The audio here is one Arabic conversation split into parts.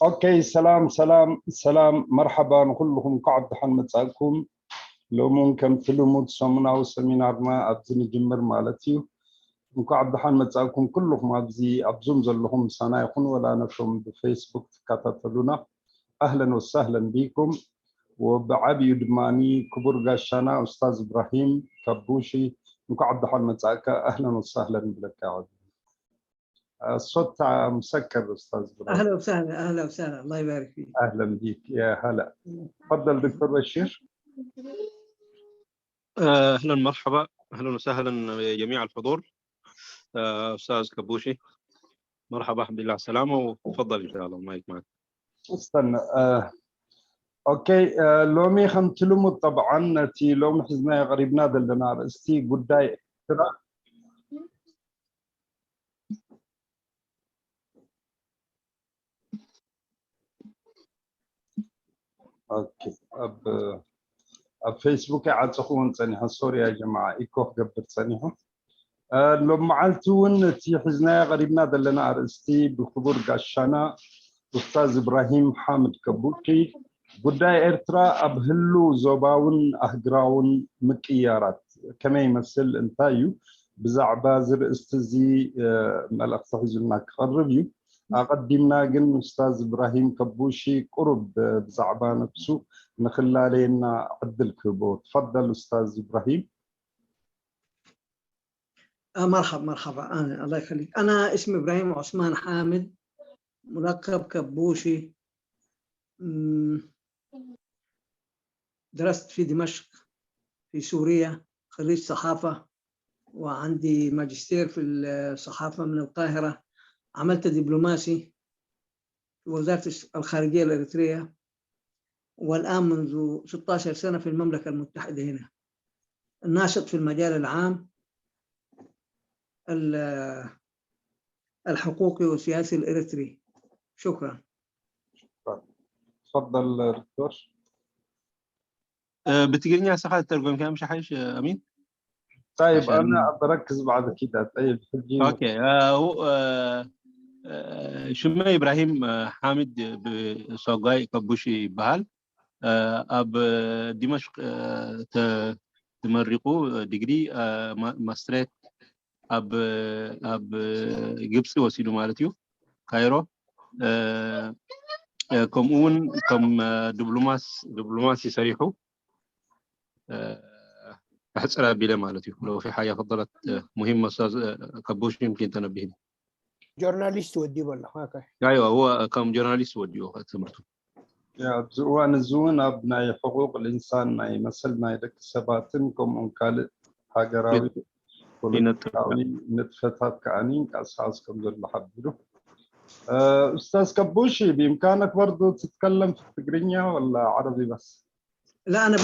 اوكي، سلام مرحبا كلكم قعد حنمصاكم لومون كم تلمود سمنا وسمينارنا ابزن جمر مالتي قعد حنمصاكم كلكم ابزوم زلهم سنا يكون ولا نفهم بفيسبوك تكتتلونا. اهلا وسهلا بكم. وبعبي دماني كبر قاشانا استاذ ابراهيم كبوشي قعد حنمصاك اهلا وسهلا بك يا عزيزي. الصوت مسكر استاذ ابراهيم. اهلا وسهلا الله يبارك فيك. اهلا بك يا هلا. تفضل دكتور بشير. اهلا مرحبا، اهلا وسهلا جميع الحضور. استاذ كبوشي مرحبا، الحمد لله على السلامه، وتفضل ان شاء الله المايك معك. استنى اوكي. لومي خمتلمو طبعا تي لوم حزنا غريبنا دلنا استي قداي ترى. اوكي فيسبوك عاد تخون ثاني سوري يا جماعه ايكو قبل ثاني. لو معلتون تي حزنا غريبنا دلنا استي بخبر قاشانا استاذ ابراهيم حامد كبوكي قداي ارترا ابهلو زوباون اهجراون مكيارات كما يمثل انتايو بزعبا زر استزي ملك تحزلنا كقربيو اقدمنا جن استاذ ابراهيم كبوشي قرب بزعبا نفسه نخلالينا عدل كبو. تفضل استاذ ابراهيم. مرحبا انا الله يخليك. انا اسمي ابراهيم عثمان حامد ملقب كبوشي. درست في دمشق في سوريا، خريج صحافة، وعندي ماجستير في الصحافة من القاهرة. عملت دبلوماسي في وزارة الخارجية الإريترية، والآن منذ 16 سنة في المملكة المتحدة هنا، ناشط في المجال العام الحقوقي والسياسي الإريتري. شكرا. تفضل دكتور. بتقريني ساعات الترجمة كان مش حايش امين. طيب انا بركز بعد كده. طيب اوكي. شمي ابراهيم حامد بسوقاي كبوشي بهال اب دمشق تمرقوا ديجري ماستريت اب جبس وسيلو مالتيو كايرو كم دبلوماسي صريحو أحسن بلا مالتي. لو في حاجة فضلت مهمة أستاذ كبوش يمكن تنبهني. جورناليست ودي ولا هكا؟ أيوة هو كم جورناليست وديو تمرته. يا زوان الزون أبناء حقوق الإنسان ناي مثلنا يدك سباتنكم أنكال هاجراوي بوليتاوي نتفتات كأنين كأساس كم زل حبيرو. أستاذ كبوشي بإمكانك برضو تتكلم في التقرينيا ولا عربي بس؟ لا أنا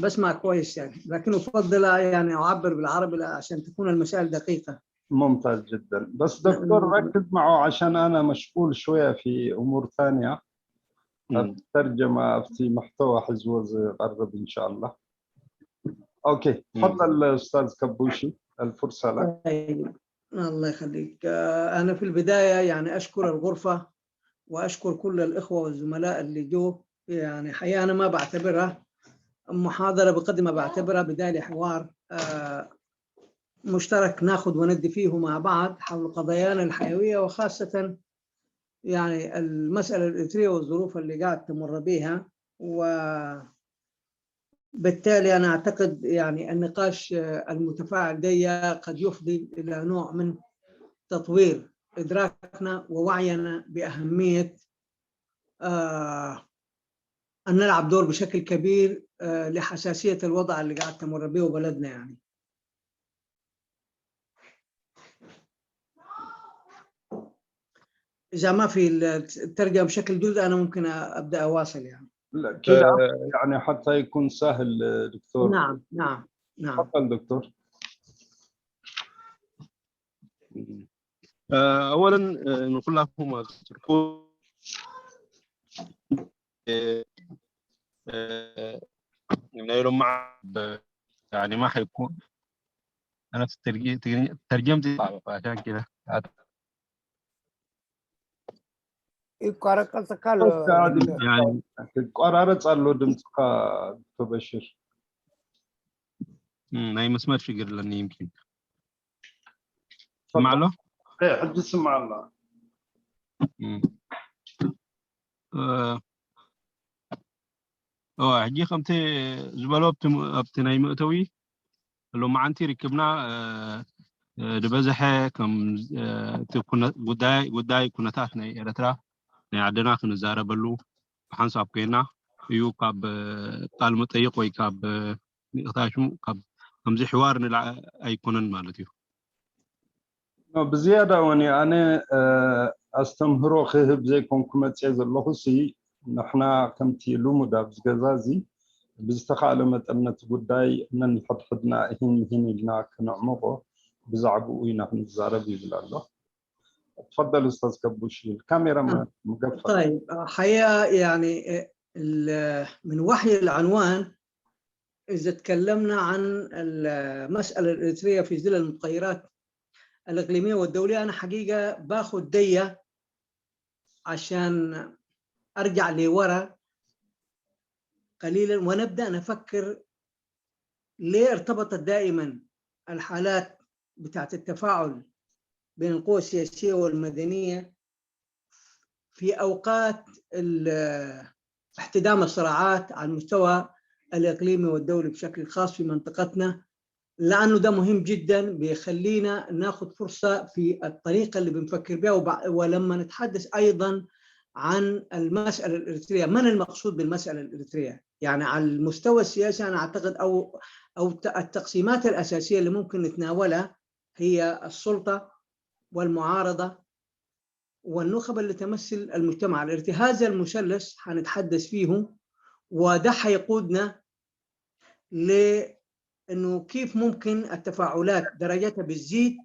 بسمع كويس يعني، لكن أفضل يعني أعبر بالعربي عشان تكون المسائل دقيقة. ممتاز جدا. بس دكتور ركز معه عشان أنا مشغول شوية في أمور ثانية. الترجمة في محتوى حزوز قرب إن شاء الله. أوكي تفضل أستاذ كبوشي الفرصة لك. الله يخليك. أنا في البداية يعني أشكر الغرفة وأشكر كل الإخوة والزملاء اللي جو. يعني حقيقة أنا ما بعتبرها محاضرة بقدر ما بعتبرها بداية حوار مشترك ناخذ وندي فيه مع بعض حول قضايانا الحيوية، وخاصة يعني المسألة الإريترية والظروف اللي قاعد تمر بها. وبالتالي أنا أعتقد يعني النقاش المتفاعل ده قد يفضي إلى نوع من تطوير إدراكنا ووعينا بأهمية أن نلعب دور بشكل كبير لحساسية الوضع اللي قاعد تمر به بلدنا. يعني إذا ما في الترجمة بشكل جزئي أنا ممكن أبدأ أواصل يعني. لا كده يعني حتى يكون سهل دكتور. نعم. تفضل دكتور. أولا نقول لهم مع يعني ما حيكون أنا ترجمتي صعبة، فعشان كده يقارك التكال يعني قرارة صار له دمتك تبشر ناي مسمار شجر لاني يمكن سمع له ايه حد سمع الله حجي خمتي زبالو ابتناي مؤتوي لو ما عنتي ركبنا دبزحه كم تكون قداي كنتات ناي ارترا ناي عدنا كنزاربلو حنصاب كينا يو كاب قال مطيق وي كاب نقطاشو كاب كمزي حوار نلع ايكونن مالتيو بزيادة واني أنا أستمهرو خيب زي كونكمت يزل لخصي نحنا كمتي لومدا بزغزازي بزتخالة متأمنة قداي أننا نحضنا هين لنا كنعمقه بزعبوا إينا نزاربي بالله. تفضل أستاذ كبوشي الكاميرا مقفلة. طيب حقيقة يعني من وحي العنوان إذا تكلمنا عن المسألة الإريترية في ظل المتغيرات الإقليمية والدولية، أنا حقيقة باخذ دية عشان أرجع لورا قليلا ونبدأ نفكر ليه ارتبطت دائما الحالات بتاعت التفاعل بين القوى السياسية والمدنية في أوقات احتدام الصراعات على المستوى الإقليمي والدولي بشكل خاص في منطقتنا، لأنه ده مهم جدا بيخلينا ناخذ فرصة في الطريقة اللي بنفكر بها. ولما نتحدث أيضا عن المسألة الإريترية، من المقصود بالمسألة الإريترية؟ يعني على المستوى السياسي أنا أعتقد أو التقسيمات الأساسية اللي ممكن نتناولها هي السلطة والمعارضة والنخبة اللي تمثل المجتمع الإريتري. هذا المثلث حنتحدث فيه، وده حيقودنا لأنه كيف ممكن التفاعلات درجتها بتزيد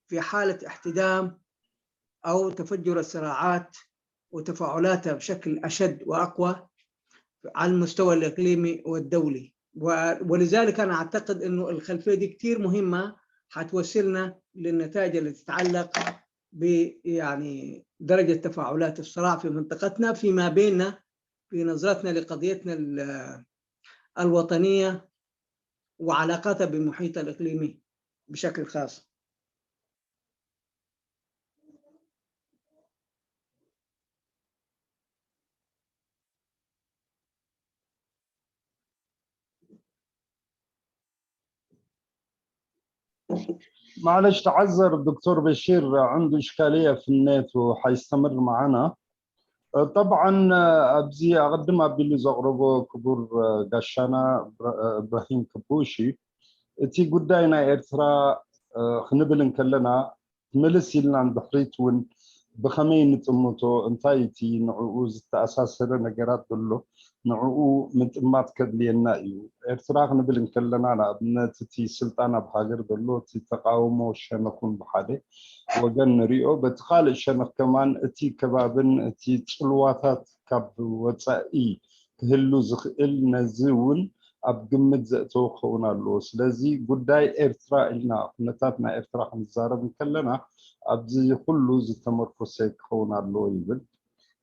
في حالة احتدام أو تفجر الصراعات وتفاعلاتها بشكل أشد وأقوى على المستوى الإقليمي والدولي. ولذلك أنا أعتقد أنه الخلفية دي كتير مهمة حتوصلنا للنتائج اللي تتعلق يعني درجة تفاعلات الصراع في منطقتنا فيما بيننا في نظرتنا لقضيتنا الوطنية وعلاقاتها بالمحيط الإقليمي بشكل خاص. معلش تعذر الدكتور بشير عنده إشكالية في النت وحيستمر معنا. طبعا أبزي أقدم باللي زغربو كبور قشانا إبراهيم كبوشي تي قداينا إرترا خنبلن كلنا ملسي لنا بحريتون بخمين نتموتو انتايتي نعوز تأساس نقرات دلو نعو متمات كدلينا إيو إرترا خنبلن كلنا على ابنتي سلطانة بحاجر دلو تي تقاومو شنكون بحالي وقن ريو بتخال الشنخ كمان تي كبابن تي تلواتات كاب وطائي كهلو زخيل نزول أب قمت زأتو خونا له سلازي قداي إرترا إلنا نتاتنا إرترا خنزارة كلنا أبزي كله زي تمركزك خونا له يبل.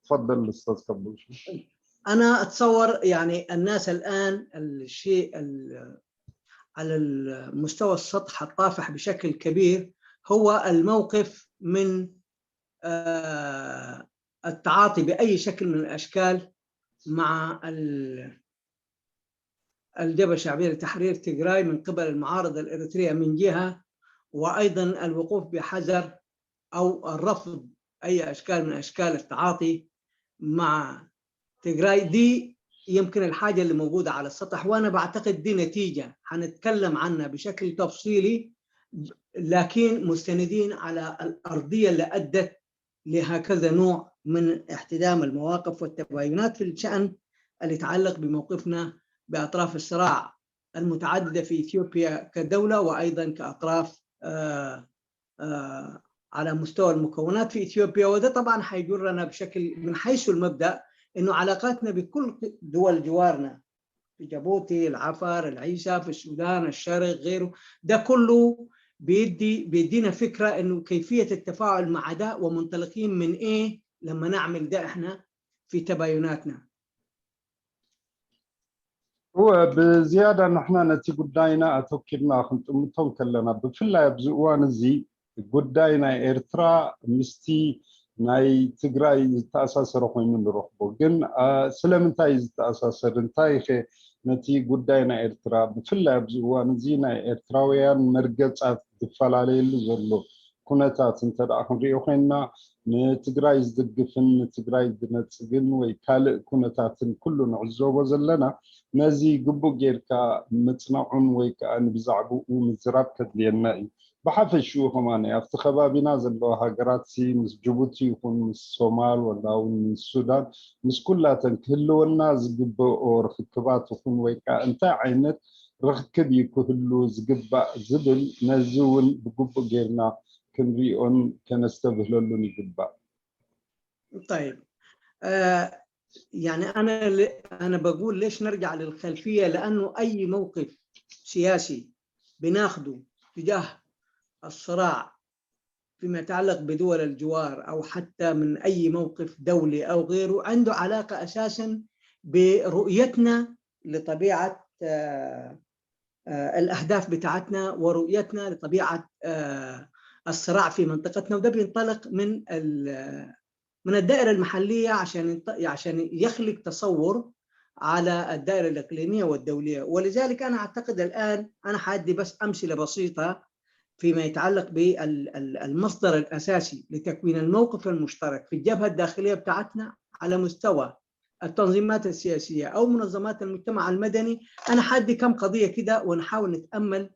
تفضل الأستاذ كبوشي. أنا أتصور يعني الناس الآن الشيء على المستوى السطح الطافح بشكل كبير هو الموقف من التعاطي بأي شكل من الأشكال مع الجبهة الشعبية لتحرير تيغراي من قبل المعارضة الإريترية من جهة، وأيضا الوقوف بحذر أو الرفض أي أشكال من أشكال التعاطي مع تيغراي. دي يمكن الحاجة اللي موجودة على السطح، وأنا بعتقد دي نتيجة حنتكلم عنها بشكل تفصيلي، لكن مستندين على الأرضية اللي أدت لهكذا نوع من احتدام المواقف والتباينات في الشأن اللي يتعلق بموقفنا بأطراف الصراع المتعددة في إثيوبيا كدولة، وأيضا كأطراف على مستوى المكونات في إثيوبيا. وده طبعا حيجرنا بشكل من حيث المبدأ إنه علاقاتنا بكل دول جوارنا في جيبوتي، العفر، العيسى، في السودان، الشرق، غيره، ده كله بيدينا فكرة إنه كيفية التفاعل مع ده ومنطلقين من إيه لما نعمل ده احنا في تبايناتنا. هو بزيادة نحن نتي قداينا أتوكلنا خنتم كلنا بفلا يبزوان زي قداينا إرترا مستي ناي تجراي تأساس روحي من روحبو جن سلمنتاي تأساس رنتاي خي نتي قداينا إرترا بفلا يبزوان زي ناي إرتراويان مرقص تفلالي اللي زلو كونتات انت أخن ريوخينا نتجراي زدقفن نتجراي دنتسجن ويكالئ كونتات كله نعزوبو زلنا نزي قبو جيركا متصنعون ويكا أن بزعبو ومزراب كدلينا بحفل شو كمان افتخبا بنازل لو هاجراتسي مس جيبوتي يكون مس الصومال ولا من السودان مس كلها تنكلو الناس قبو أو رخكبات يكون ويكا انت عينت رخكب يكهلو زقبا زبل نزول بقبو جيرنا كنريون كنستبهلو لوني قبا. طيب يعني أنا بقول ليش نرجع للخلفية، لأنه أي موقف سياسي بناخده تجاه الصراع فيما يتعلق بدول الجوار أو حتى من أي موقف دولي أو غيره عنده علاقة أساساً برؤيتنا لطبيعة الأهداف بتاعتنا ورؤيتنا لطبيعة الصراع في منطقتنا، وده بينطلق من الدائرة المحلية عشان يخلق تصور على الدائرة الإقليمية والدولية. ولذلك أنا أعتقد الآن أنا حادي بس أمثلة بسيطة فيما يتعلق بالمصدر الأساسي لتكوين الموقف المشترك في الجبهة الداخلية بتاعتنا على مستوى التنظيمات السياسية أو منظمات المجتمع المدني. أنا حادي كم قضية كده ونحاول نتأمل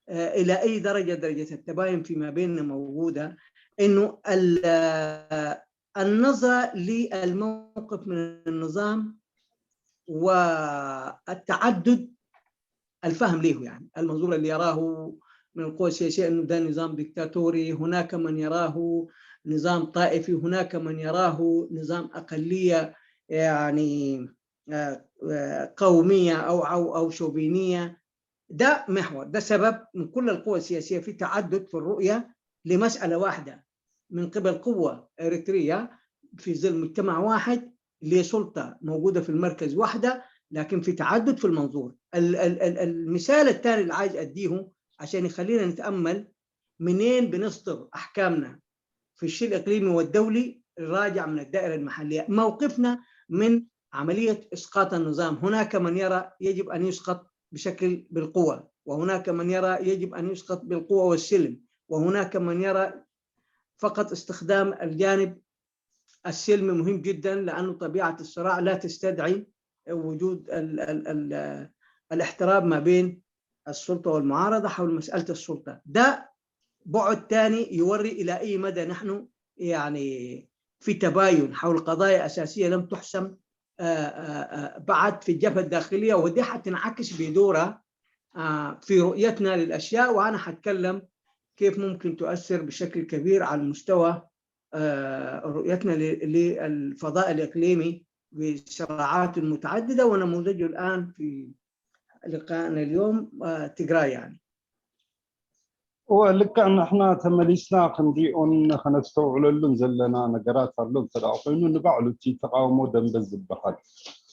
إلى أي درجة التباين فيما بيننا موجودة، إنه النظرة للموقف من النظام والتعدد الفهم له، يعني المنظور اللي يراه من القوى السياسية أنه ده نظام ديكتاتوري، هناك من يراه نظام طائفي، هناك من يراه نظام أقلية يعني قومية أو شوفينية. ده محور، ده سبب من كل القوى السياسية في تعدد في الرؤية لمسألة واحدة من قبل قوة إريتريا في ظل مجتمع واحد لسلطة موجودة في المركز واحدة، لكن في تعدد في المنظور. المثال الثاني اللي عايز أديه عشان يخلينا نتأمل منين بنصدر أحكامنا في الشيء الإقليمي والدولي، راجع من الدائرة المحلية. موقفنا من عملية إسقاط النظام، هناك من يرى يجب أن يسقط بشكل بالقوة، وهناك من يرى يجب أن يسقط بالقوة والسلم، وهناك من يرى فقط استخدام الجانب السلمي مهم جدا لأنه طبيعة الصراع لا تستدعي وجود الاحترام ما بين السلطة والمعارضة حول مسألة السلطة. ده بعد ثاني يوري إلى أي مدى نحن يعني في تباين حول قضايا أساسية لم تحسم بعد في الجبهة الداخلية، ودي حتنعكس بدورها في رؤيتنا للأشياء. وأنا حتكلم كيف ممكن تؤثر بشكل كبير على مستوى رؤيتنا للفضاء الإقليمي بصراعات متعددة، ونموذجه الآن في لقائنا اليوم تجراي. يعني ولك أن إحنا تمليسنا خنديون خنستوعل لهم زلنا نجارات لهم تلاقينه نبعلو تي تقاوموا دم بالزبحات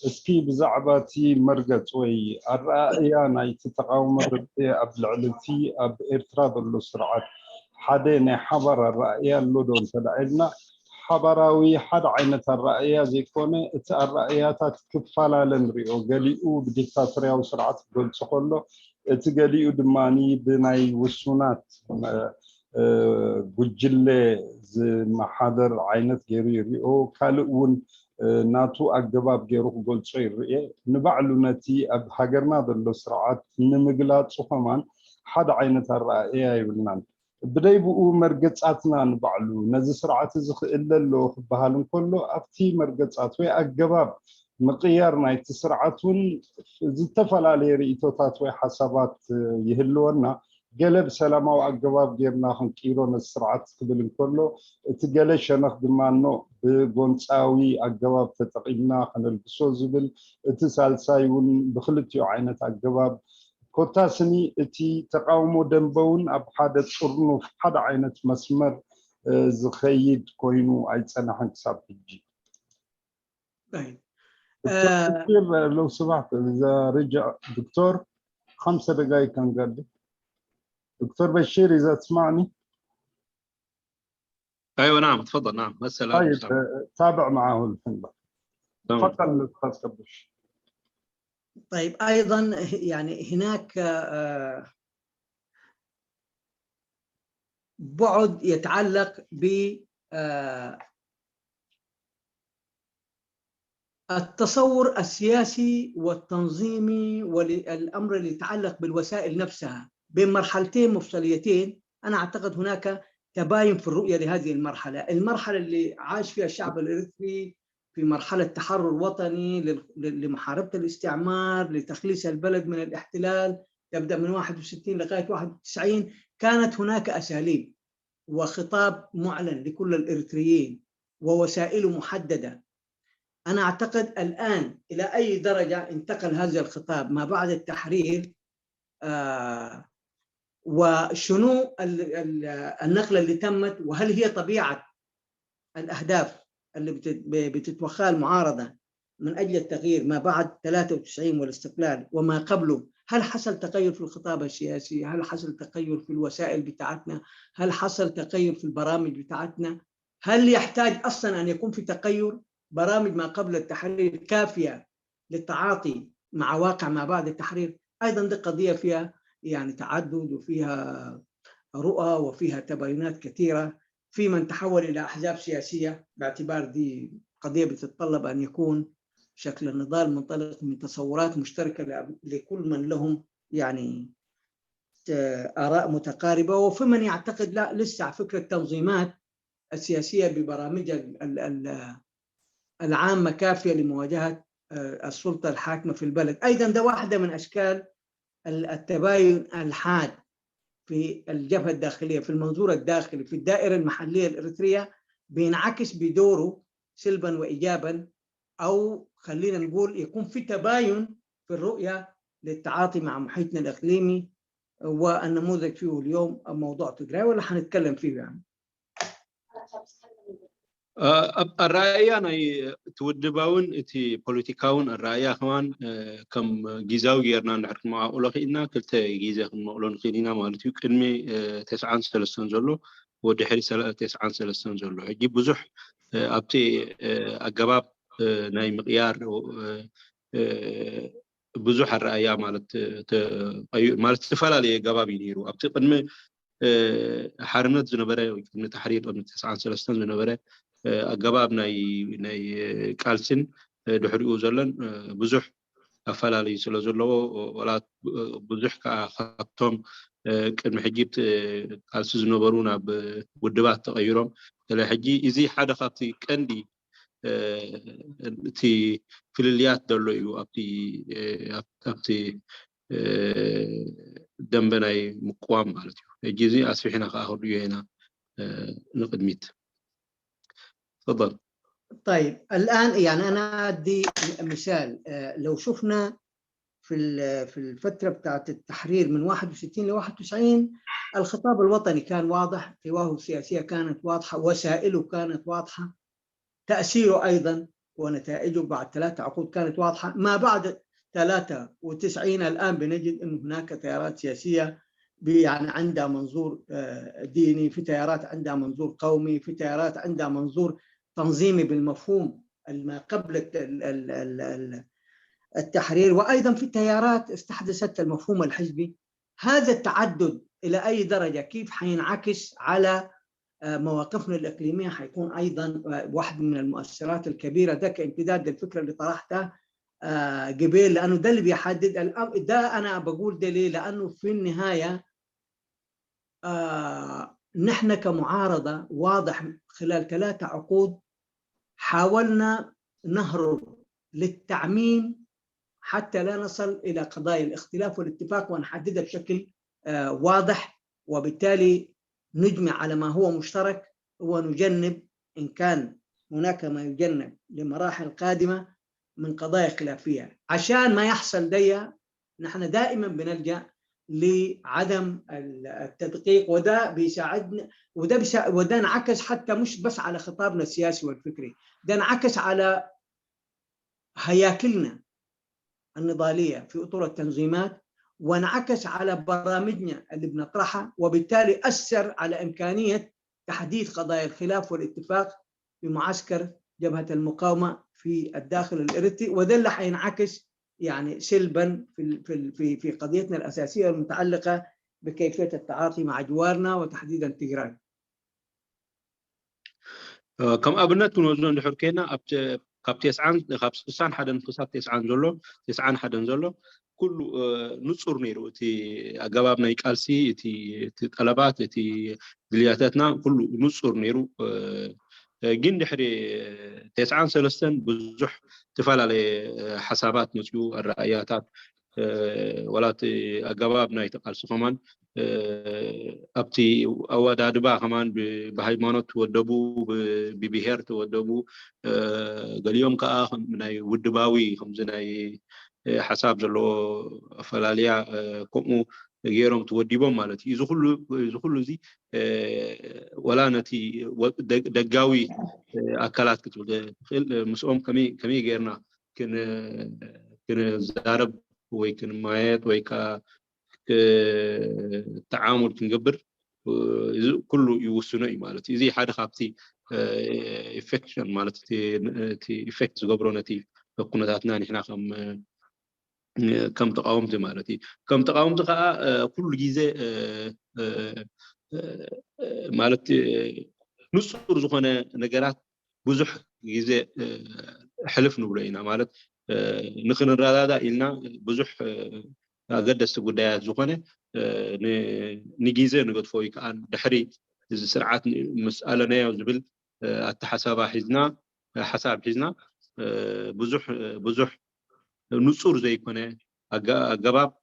اسكي بزعباتي مرقت وي الرأي أنا يتقاوم الرأي قبل علتي أب إرتراب اللسرعات حدين حبر الرأي اللودون تلعلنا حبراوي حد عينة الرأي زي كونه الرأيات تكفلا لنريو قاليو بديكتاتوريا وسرعات قلت سخلو تقاليو دماني بناي وسونات بجلة زي محاضر عينة غيريو كالؤون ناتو أجباب جيروح قلت شيء نبعلو نتي أب حجرنا ذلو سرعات نمجلات صفمان حد عينة الرأي يبلنا بداي بقو مرقصاتنا نبعلو نزي سرعات زخ إلا لو بهالن كله أفتي مرقصات وي أجباب مقيارنا يتسرعتون زتفل على ريتوتات وي حسابات يهلونا قلب سلامة وأجباب جيرنا خن كيلو السرعات قبل كله تقلش نخدم عنه بقنصاوي أجباب تتقينا خن البسوزبل اتصال سايون بخلتيو عينة أجباب كوتاسني اتي تقاومو دنبون اب حادث قرنو حد عينة مسمر زخيد كوينو أي سنة حنساب تجي. طيب دكتور لو سمحت إذا رجع دكتور 5 دقائق كان قد دكتور بشير إذا تسمعني. ايوه نعم تفضل. نعم هسه طيب تابع معه الفيلم. تفضل أستاذ كبش. طيب أيضا يعني هناك بعد يتعلق ب التصور السياسي والتنظيمي والأمر اللي يتعلق بالوسائل نفسها بين مرحلتين مفصليتين. أنا أعتقد هناك تباين في الرؤية لهذه المرحلة اللي عاش فيها الشعب الإريتري في مرحلة تحرر وطني لمحاربة الاستعمار، لتخليص البلد من الاحتلال، تبدأ من 61 لغاية 91. كانت هناك أساليب وخطاب معلن لكل الإريتريين ووسائل محددة. أنا أعتقد الآن إلى أي درجة انتقل هذا الخطاب ما بعد التحرير، وشنو النقلة اللي تمت، وهل هي طبيعة الأهداف اللي بتتوخاها المعارضة من أجل التغيير ما بعد 93 والاستقلال وما قبله. هل حصل تغير في الخطاب السياسي؟ هل حصل تغير في الوسائل بتاعتنا؟ هل حصل تغير في البرامج بتاعتنا؟ هل يحتاج أصلا أن يكون في تغير؟ برامج ما قبل التحرير كافية للتعاطي مع واقع ما بعد التحرير؟ أيضا دي قضية فيها يعني تعدد وفيها رؤى وفيها تباينات كثيرة في من تحول إلى أحزاب سياسية، باعتبار دي قضية بتتطلب أن يكون شكل النضال منطلق من تصورات مشتركة لكل من لهم يعني آراء متقاربة، وفي من يعتقد لا لسه فكرة التنظيمات السياسية ببرامج العامة كافية لمواجهة السلطة الحاكمة في البلد. أيضا ده واحدة من أشكال التباين الحاد في الجبهة الداخلية، في المنظور الداخلي في الدائرة المحلية الإريترية، بينعكس بدوره سلبا وإيجابا، أو خلينا نقول يكون في تباين في الرؤية للتعاطي مع محيطنا الإقليمي. والنموذج فيه اليوم موضوع تجراي ولا حنتكلم فيه يعني. الرأي أنا تودباون إتي بوليتيكاون الرأي كمان كم جيزاو جيرنا نحكي مع أولئكنا كلتا جيزا المعلن خلينا مالتيو كلمة 9 سلسلة زلوا ودحري 9 سلسلة زلوا يجيب بزح أبتي الجواب ناي مقيار بزح الرأي مالت تفعل عليه جواب يديروا أبتي قدمه حرمت زنبرة من تحرير من 9 سلسلة زنبرة أجابنا ناي كالسن دحريو زلن بزح أفعل سلزلوا ولا بزح كخطهم كم حجيت كالس زنبرونا بدبات تغيرهم تلا حجي إزي حدا خطي كندي تي فيليات دلوا أبتي دمبناي مقوام مالتي جيزي أسفحنا خاخر هنا نقدميت. تفضل. طيب الآن يعني أنا أدي مثال. لو شفنا في الفترة بتاعت التحرير من 61 ل 91 الخطاب الوطني كان واضح، قواه السياسية كانت واضحة، وسائله كانت واضحة، تأثيره أيضا ونتائجه بعد 3 عقود كانت واضحة. ما بعد 93 الآن بنجد أن هناك تيارات سياسية يعني عندها منظور ديني، في تيارات عندها منظور قومي، في تيارات عندها منظور تنظيمي بالمفهوم ما قبل التحرير، وأيضا في تيارات استحدثت المفهوم الحزبي. هذا التعدد إلى أي درجة كيف حينعكس على مواقفنا الإقليمية حيكون أيضا واحد من المؤثرات الكبيرة. ده كامتداد للفكرة اللي طرحتها قبل، لأنه ده اللي بيحدد ده. أنا بقول ده ليه؟ لأنه في النهاية نحن كمعارضة واضح خلال 3 عقود حاولنا نهرب للتعميم حتى لا نصل إلى قضايا الاختلاف والاتفاق ونحددها بشكل واضح، وبالتالي نجمع على ما هو مشترك ونجنب إن كان هناك ما يجنب لمراحل قادمة من قضايا خلافية. عشان ما يحصل دي نحن دائما بنلجأ لعدم التدقيق، وده بيساعدنا، وده انعكس حتى مش بس على خطابنا السياسي والفكري، ده انعكس على هياكلنا النضالية في أطر التنظيمات، وانعكس على برامجنا اللي بنطرحها، وبالتالي أثر على إمكانية تحديد قضايا الخلاف والاتفاق في معسكر جبهة المقاومة في الداخل الإريتري، وده اللي حينعكس يعني سلبا في قضيتنا الأساسية المتعلقة بكيفية التعاطي مع جوارنا وتحديدا تيغراي. كم أبنات كنوزون لحركينا كاب 9 حدا نفسات 9 حدا زلو كل نصر نيرو تي أجابنا يقالسي تي طلبات تي دلياتاتنا كل نصر نيرو جن دحري 9 سلسن بزح تفعل على حسابات نسيو الرأياتات ولا أجابنا يتقالسو كمان أبتي أوداد با كمان بهايمانوت ودبو ببهير تودبو قاليوم كأخ من ودباوي خمزنا حساب زلو فلاليا كمو غيرهم توديبهم مالتي يزخلوا زي ولا نتي دقاوي أكلات كتب مسؤوم كمي غيرنا كن زارب ويكن مايت ويكا التعامل كنقبر كله يوسنوي مالتي زي حدا خابتي افكشن مالتي تي افكت قبرونتي كناتنا نحنا كم تقاومت مالتي كم تقاومت كل جيزه مالتي نصر زخونه نغرات بزح جيزه حلف نبلينا مالت نخن الرادة إلنا بزح قدست قدايات زخونه نجيزه نقد فوق عن دحري سرعات مسألة نيوزبل التحسابات حزنا حساب حزنا بزح نصور زي كونه أجاباب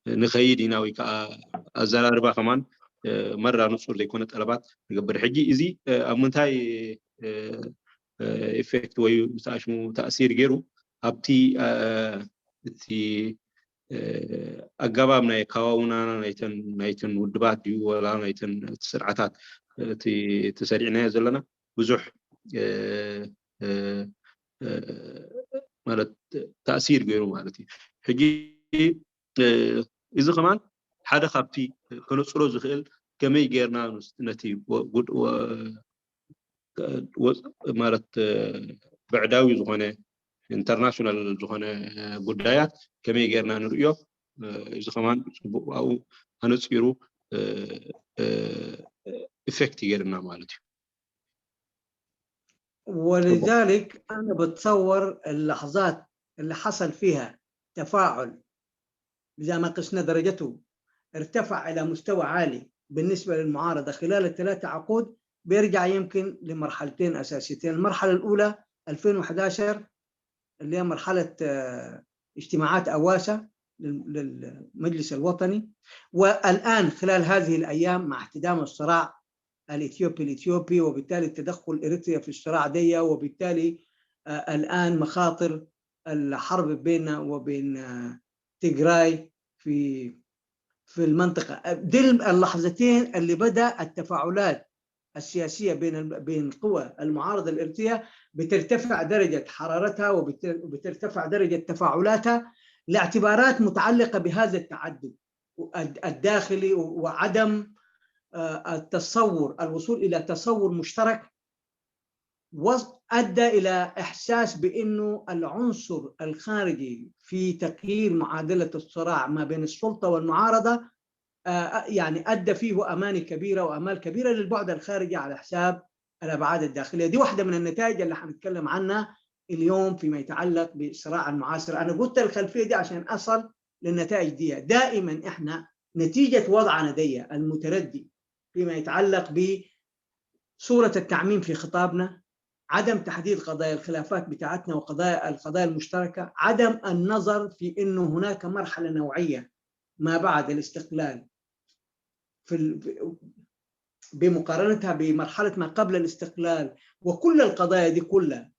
نخيد هنا ويكا الزراربا كمان مرة نصور زي كونه طلبات نقبر حجي إزي أمنتاي إفكت ويساشمو تأثير غيره أبتي تي أجابنا يكاونا نايتن ودبات ديو ولا نايتن سرعات تسرعنا زلنا بزح مالت تأثير غيره مالتي حقي إذا كمان حدا خابتي كانوا صلوا زخيل كمي غيرنا نتي مالت بعداوي زخانة international زخانة قدايات كمي غيرنا نريو إذا كمان أو هنصيروا إفكت غيرنا مالتي. ولذلك أنا بتصور اللحظات اللي حصل فيها تفاعل إذا ما قسنا درجته ارتفع إلى مستوى عالي بالنسبة للمعارضة خلال ال3 عقود، بيرجع يمكن لمرحلتين أساسيتين. المرحلة الأولى 2011 اللي هي مرحلة اجتماعات أواسة للمجلس الوطني، والآن خلال هذه الأيام مع احتدام الصراع الإثيوبي وبالتالي تدخل إريتريا في الصراع دي، وبالتالي الآن مخاطر الحرب بيننا وبين تيغراي في المنطقة. دي اللحظتين اللي بدأ التفاعلات السياسية بين قوى المعارضة الإريترية بترتفع درجة حرارتها وبترتفع درجة تفاعلاتها لاعتبارات متعلقة بهذا التعدد الداخلي وعدم الوصول إلى تصور مشترك، وأدى إلى إحساس بأنه العنصر الخارجي في تغيير معادلة الصراع ما بين السلطة والمعارضة يعني أدى فيه أماني كبيرة وأمال كبيرة للبعد الخارجي على حساب الأبعاد الداخلية. دي واحدة من النتائج اللي حنتكلم عنها اليوم فيما يتعلق بالصراع المعاصر. أنا قلت الخلفية دي عشان أصل للنتائج دي. دائما إحنا نتيجة وضعنا دي المتردي فيما يتعلق بصورة التعميم في خطابنا، عدم تحديد قضايا الخلافات بتاعتنا القضايا المشتركة، عدم النظر في أنه هناك مرحلة نوعية ما بعد الاستقلال بمقارنتها بمرحلة ما قبل الاستقلال، وكل القضايا دي كلها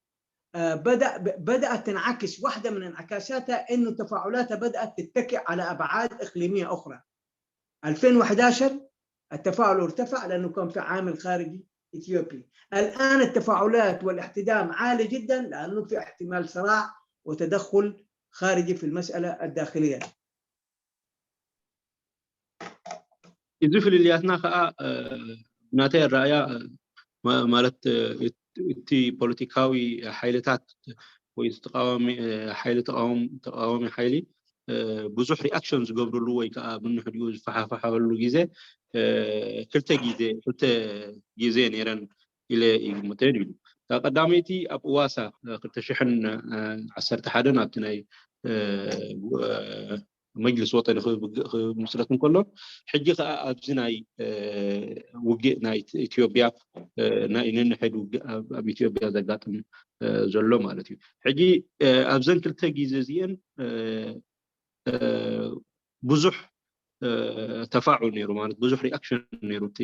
بدأت تنعكس. واحدة من انعكاساتها إنه تفاعلاتها بدأت تتكئ على أبعاد إقليمية أخرى. 2011 التفاعل ارتفع لأنه كان في عامل خارجي إثيوبي. الآن التفاعلات والاحتدام عالي جدا لأنه في احتمال صراع وتدخل خارجي في المسألة الداخلية. يضيف للياتنا خا ناتي الرأي مالت تي بوليتيكاوي حيلتات ويستقاوم حيلة تقاوم حيلي بزح رياكشنز قبرلو ወይ ከዓ ብንሕድኡ ዝፈሓፈሓሉ ግዜ ክልተ ግዜ ነይረን ኢለ ይግምት ኢሉ ቀዳመይቲ ኣብ እዋሳ 2011 ኣብቲ ናይ መጅልስ ወጠን ክምስረት እንከሎ ሕጂ ከዓ ኣብዚ ናይ ውግእ ናይ ኢትዮጵያ ናይ ነንሕድ ኣብ ኢትዮጵያ ዘጋጥም ዘሎ ማለት እዩ ሕጂ ኣብዘን ክልተ ግዜ እዚአን ብዙሕ ተፋዑል ነይሩ ማለት ብዙሕ ሪአክሽን ነይሩ እቲ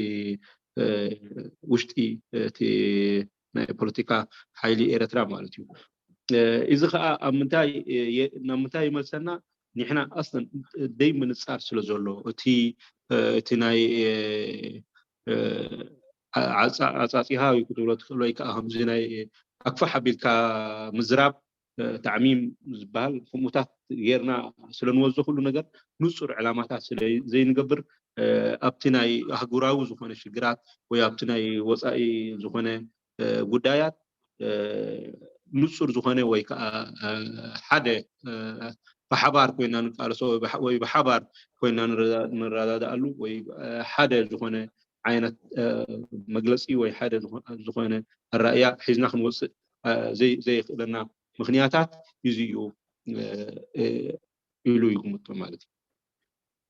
ውሽጢ እቲ ናይ ፖለቲካ ሓይሊ ኤርትራ ማለት እዩ እዚ ከዓ ኣብ ምንታይ ይመልሰና ንሕና ኣስለን ደይ ምንፃር ስለ ዘሎ እቲ ናይ ዓፃፂሃ ክትብሎ ትኽእል ወይ ከዓ ከምዚ ናይ ኣክፋ ሓቢልካ ምዝራብ تعميم زبال خموتات غيرنا سلنوزو كل ነገር ንጹር ዕላማታት ስለ ዘይንገብር ኣብትናይ አህጉራዊ ዝኾነ ሽግራት ወይ ኣብትናይ ወፃኢ ዝኾነ ጉዳያት ንጹር ዝኾነ ወይ ሓደ بحبار كوينا نقارسو ወይ بحبار كوينا نرادادالو ወይ ሓደ ዝኾነ ዓይነት መግለጺ ወይ ሓደ ዝኾነ الرأي ሒዝና ክንወስድ ዘይኽእለና مخنياتات يزيو يلو يقوموا مالتي.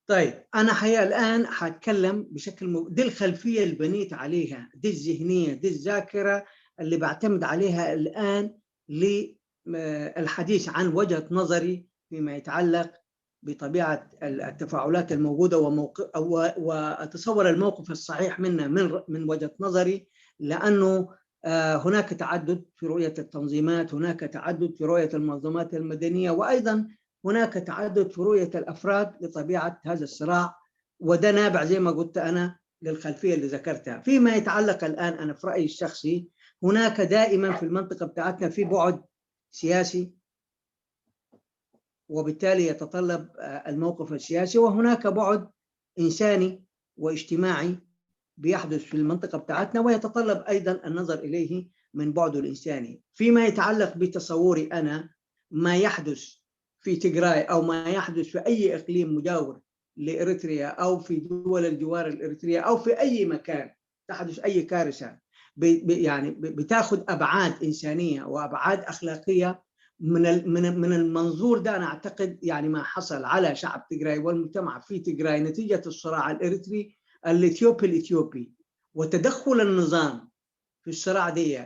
طيب أنا حقيقة الآن حتكلم بشكل دي الخلفية اللي بنيت عليها، دي الذهنية، دي الذاكرة اللي بعتمد عليها الآن للحديث عن وجهة نظري فيما يتعلق بطبيعة التفاعلات الموجودة وأتصور الموقف الصحيح منها من وجهة نظري، لأنه هناك تعدد في رؤية التنظيمات، هناك تعدد في رؤية المنظمات المدنية، وأيضا هناك تعدد في رؤية الأفراد لطبيعة هذا الصراع، وده نابع زي ما قلت أنا للخلفية اللي ذكرتها. فيما يتعلق الآن أنا في رأيي الشخصي هناك دائما في المنطقة بتاعتنا في بعد سياسي وبالتالي يتطلب الموقف السياسي، وهناك بعد إنساني واجتماعي بيحدث في المنطقة بتاعتنا ويتطلب أيضا النظر إليه من بعده الإنساني. فيما يتعلق بتصوري أنا ما يحدث في تيغراي أو ما يحدث في أي إقليم مجاور لإريتريا أو في دول الجوار الإريترية أو في أي مكان تحدث أي كارثة يعني بتاخذ أبعاد إنسانية وأبعاد أخلاقية من المنظور ده. أنا أعتقد يعني ما حصل على شعب تيغراي والمجتمع في تيغراي نتيجة الصراع الإريتري الإثيوبي وتدخل النظام في الصراع دي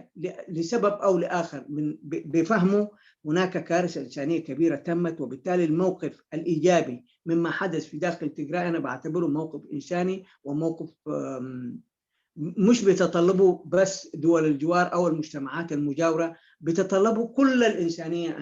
لسبب أو لآخر من بفهمه هناك كارثة إنسانية كبيرة تمت، وبالتالي الموقف الإيجابي مما حدث في داخل تيغراي أنا بعتبره موقف إنساني وموقف مش بيتطلبه بس دول الجوار أو المجتمعات المجاورة، بتطلبه كل الإنسانية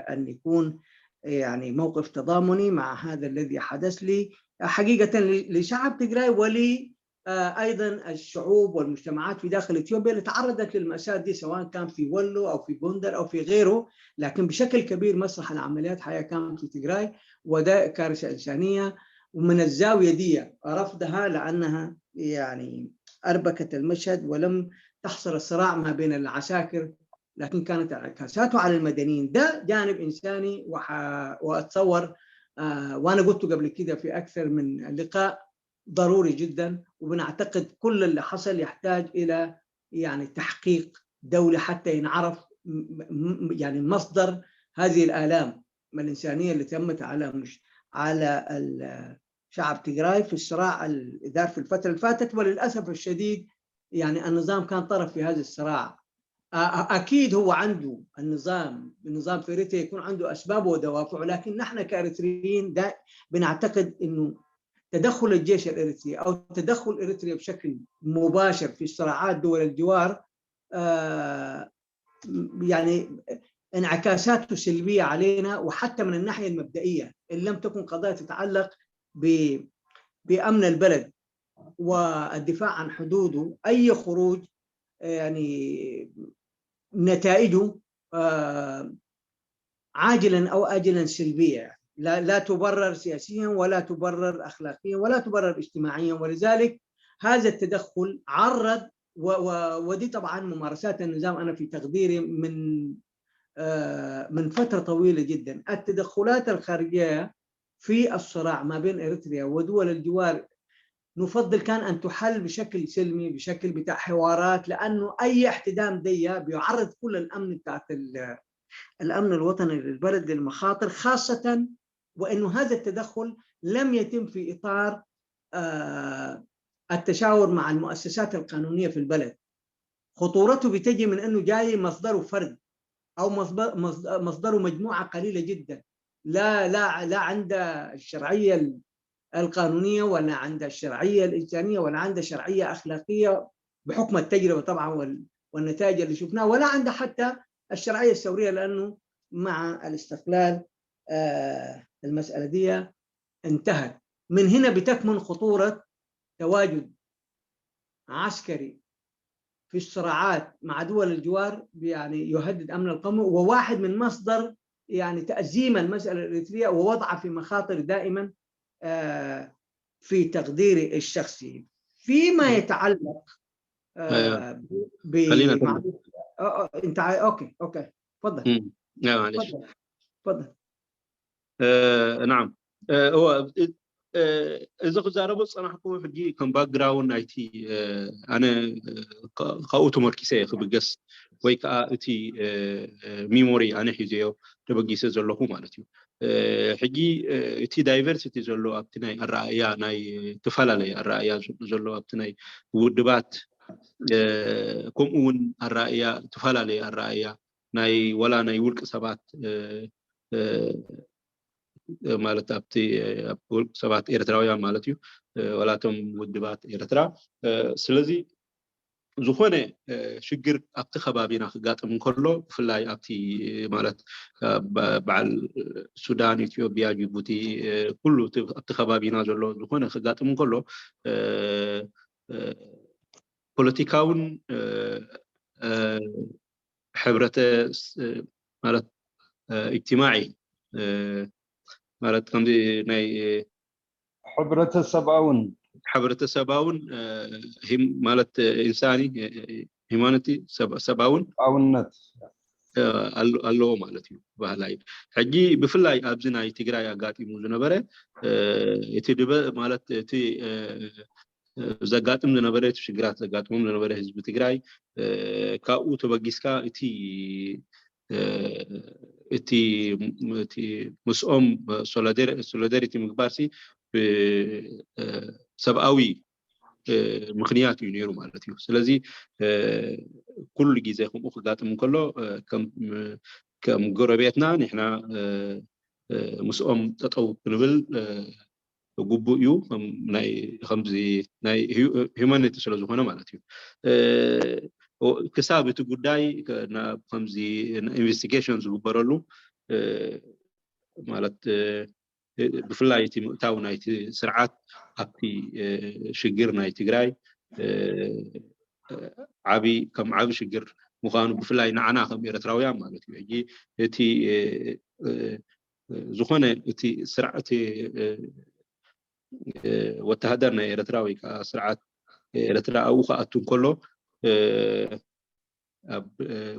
أن يكون يعني موقف تضامني مع هذا الذي حدث لي حقيقة لشعب تيغراي ولي أيضا الشعوب والمجتمعات في داخل إثيوبيا اللي تعرضت للمأساة دي سواء كان في ولو أو في بندر أو في غيره، لكن بشكل كبير مسرح العمليات حقيقة كان في تيغراي، وده كارثة إنسانية. ومن الزاوية دي رفضها لأنها يعني أربكت المشهد ولم تحصر الصراع ما بين العساكر، لكن كانت انعكاساته على المدنيين. ده جانب إنساني وأتصور وأنا قلت قبل كده في أكثر من لقاء ضروري جدا، وبنعتقد كل اللي حصل يحتاج إلى يعني تحقيق دولي حتى ينعرف يعني مصدر هذه الآلام الإنسانية اللي تمت على الشعب تيغراي في الصراع الإدار في الفترة اللي فاتت. وللأسف الشديد يعني النظام كان طرف في هذا الصراع. أكيد هو عنده النظام في إريتريا يكون عنده أسباب ودوافع، لكن نحن كإريتريين بنعتقد إنه تدخل الجيش الإريتري أو تدخل إريتريا بشكل مباشر في صراعات دول الجوار يعني انعكاساته سلبية علينا، وحتى من الناحية المبدئية إن لم تكن قضايا تتعلق بأمن البلد والدفاع عن حدوده، أي خروج يعني نتائجه عاجلا أو آجلا سلبية، لا تبرر سياسيا ولا تبرر أخلاقيا ولا تبرر اجتماعيا. ولذلك هذا التدخل عرض ودي طبعا ممارسات النظام أنا في تقديري من فترة طويلة جدا. التدخلات الخارجية في الصراع ما بين إريتريا ودول الجوار نفضل كان أن تحل بشكل سلمي، بشكل بتاع حوارات، لأنه أي احتدام دي بيعرض كل الأمن بتاعت الأمن الوطني للبلد للمخاطر، خاصة وأنه هذا التدخل لم يتم في إطار التشاور مع المؤسسات القانونية في البلد. خطورته بتجي من أنه جاي مصدره فرد أو مصدره مجموعة قليلة جدا لا عند الشرعية القانونية ولا عند الشرعية الإنسانية ولا عند شرعية أخلاقية بحكم التجربة طبعا والنتائج اللي شفناها، ولا عند حتى الشرعية الثورية، لأنه مع الاستقلال المسألة دي انتهت. من هنا بتكمن خطورة تواجد عسكري في الصراعات مع دول الجوار، يعني يهدد أمن القوم، وواحد من مصدر يعني تأزيم المسألة الإريترية ووضعها في مخاطر دائما في تقديري الشخصي. فيما يتعلق خلينا انت اوكي تفضل. معلش. تفضل. نعم. هو إذا خزارة بس أنا حكومة فجي كم باك جراوند IT أنا قاوتو مركزية خبجس ويكا أتي ميموري أنا حجيو تبغي سزلوه مالتيو حجي أتي دايفرسيتي زلوا أبتناي الرأي ناي تفعلني الرأي زلوا أبتناي ودبات كم الرأي تفعلني الرأي ناي ولا ناي ولك سبات ማለት ኣብቲ ሰባት ኤርትራውያን ማለት እዩ ወላቶም ውድባት ኤርትራ ስለዚ ዝኾነ ሽግር ኣብቲ ከባቢና ክጋጥም እንከሎ ብፍላይ ኣብቲ ማለት በዓል ሱዳን ኢትዮጵያ ጅቡቲ ኩሉ ኣብቲ ከባቢና ዘሎ ዝኾነ ክጋጥም እንከሎ ፖለቲካውን ሕብረተ ማለት اجتماعي ማለት ከምዚ ናይ ሕብረተሰባውን ማለት ኢንሳኒ ሂማኒቲ ሰባውን ኣውነት ኣለዎ ማለት እዩ ባህላይ ሕጂ ብፍላይ ኣብዚ ናይ ትግራይ ኣጋጢሙ ዝነበረ እቲ ድበ ማለት እቲ ዘጋጥም ዝነበረ ሽግራት ዘጋጥሞም ዝነበረ ህዝቢ ትግራይ ካብኡ ተበጊስካ እቲ مسؤوم solidarity مقبارسي سبعوي مخنيات ينيرو مالتيو سلازي كل جيزة هم أخذات من كله كم قربيتنا نحنا مسؤوم تطو نبل جبو يو ناي خمسي ناي humanity سلازو هنا مالتيو كسابة قداي كنا خمسي investigations وبرلو مالت بفلاي تاو نايت سرعات أبتي شجر نايت تجراي عبي كم عبي شجر مخانو بفلاي نعنا خم إرتراويا مالت يجي تي زخانة تي سرعة وتهدرنا إرتراوي كسرعات إرترا أو خاتون كله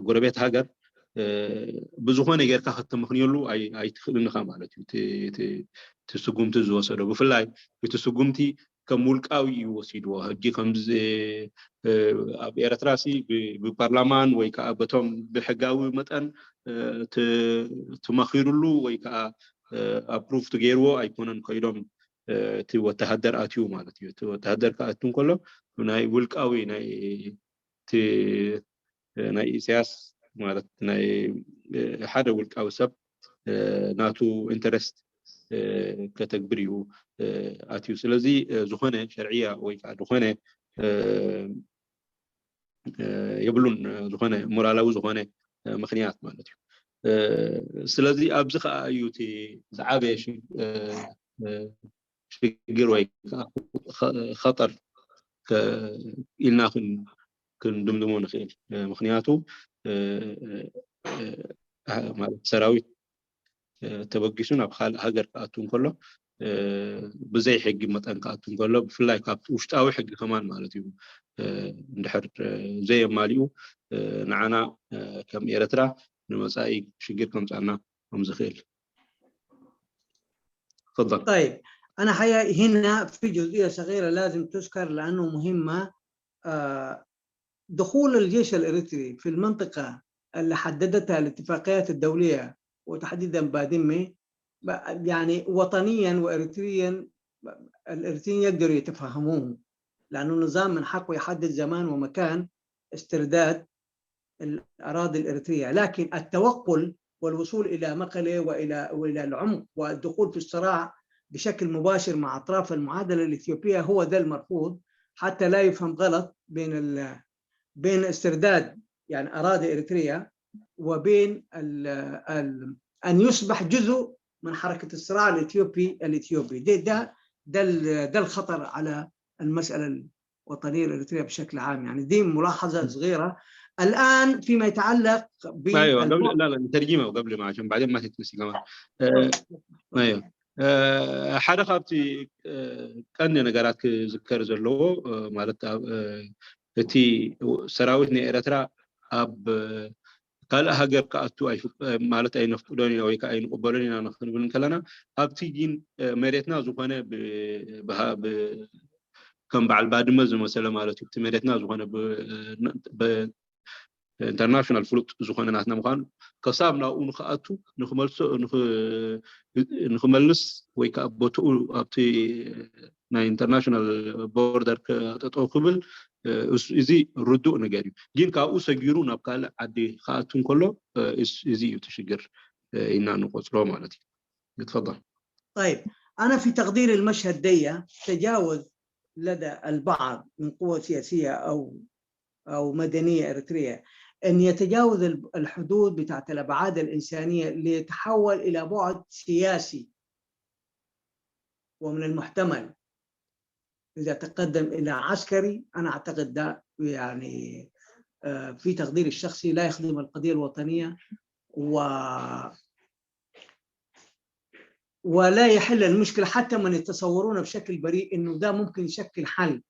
قربيت هاجر بزخانة غير كختم مخنيلو أي تخلينا خامالتي تسقوم تزوسره بفلاي بتسقومتي كمولك أوي وسيدوا هجي خمس بإرتراسي ببرلمان ويكا بتوم بحجاوي متن تمخيرلو ويكا أبروف تغيرو أيكونن كيدوم توتهدر أتيو مالتي توتهدر كأتون كله وناي ولك أوي ناي سياس ማለት ናይ ሓደ ውልቃዊ ሰብ ናቱ ኢንተረስት ከተግብር እዩ ኣትዩ ስለዚ ዝኾነ ሸርዕያ ወይ ከዓ ዝኾነ የብሉን ዝኾነ ሞራላዊ ዝኾነ ምክንያት ማለት እዩ ስለዚ ኣብዚ ከዓ እዩ እቲ ዝዓበየ ሽግር ወይ خطر ኢልና ክንድምድሞ ንኽእል ምክንያቱ ማለት ሰራዊት ተበጊሱ ናብ ካልእ ሃገር ክኣቱ እንከሎ ብዘይ ሕጊ መጠን ክኣቱ እንከሎ ብፍላይ ካብቲ ውሽጣዊ ሕጊ ከማን ማለት እዩ እንድሕር ዘየማሊኡ ንዓና ከም ኤርትራ نمسائي شجير كم تعنا هم زخيل تفضل. طيب أنا حقيقة هنا في جزئية صغيرة لازم تذكر لأنه مهمة دخول الجيش الإريتري في المنطقة اللي حددتها الاتفاقيات الدولية وتحديدا بادمي يعني وطنيا وإريتريا الإريتريين يقدروا يتفهموه لأنه النظام من حقه يحدد زمان ومكان استرداد الأراضي الإريترية لكن التوقل والوصول إلى مقلة وإلى العمق والدخول في الصراع بشكل مباشر مع أطراف المعادلة الإثيوبية هو ذا المرفوض حتى لا يفهم غلط بين استرداد يعني أراضي إريتريا وبين أن يصبح جزء من حركة الصراع الإثيوبي ده الخطر على المسألة الوطنية الإريترية بشكل عام يعني دي ملاحظة صغيرة. الآن فيما يتعلق ب ايوه قبل لا نترجمه قبل ما عشان بعدين ما تتنسي كمان ايوه حدا خابتي كان نغارات كذكر زلو مالت تي سراويتني إريترا اب قال هاجر كاتو اي مالت اي نفقدوني او اي نقبلوني انا نخنبن كلنا ابتي جين مريتنا زوخانه ب كم بعد مز مثلا مالتي مريتنا زوخانه ب international فلوت زخنا ناتنا مخان كسابنا ونخاتو نخملس ويكابوتو ابتي نا international border تطو قبل ازي ردو نغاري جين كاو سغيرو نابكال عدي خاتون كله ازي يتشجر إنا نقصلو مالتي تفضل. طيب انا في تقدير المشهد دي تجاوز لدى البعض من قوة سياسية او مدنية إريترية أن يتجاوز الحدود بتاعت الأبعاد الإنسانية ليتحول إلى بعد سياسي ومن المحتمل إذا تقدم إلى عسكري أنا أعتقد ده يعني في تقدير الشخصي لا يخدم القضية الوطنية ولا يحل المشكلة حتى من يتصورون بشكل بريء إنه ده ممكن يشكل حل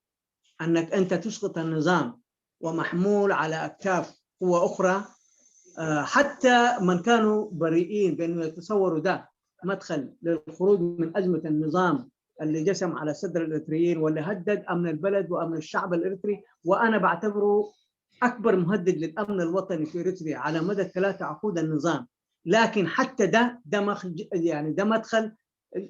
أنك أنت تسقط النظام ومحمول على أكتاف قوة أخرى حتى من كانوا بريئين بأنه يتصوروا ده مدخل للخروج من أزمة النظام اللي جسم على صدر الإريتريين واللي هدد أمن البلد وأمن الشعب الإريتري وأنا بعتبره أكبر مهدد للأمن الوطني في إريتريا على مدى 3 عقود النظام لكن حتى ده مدخل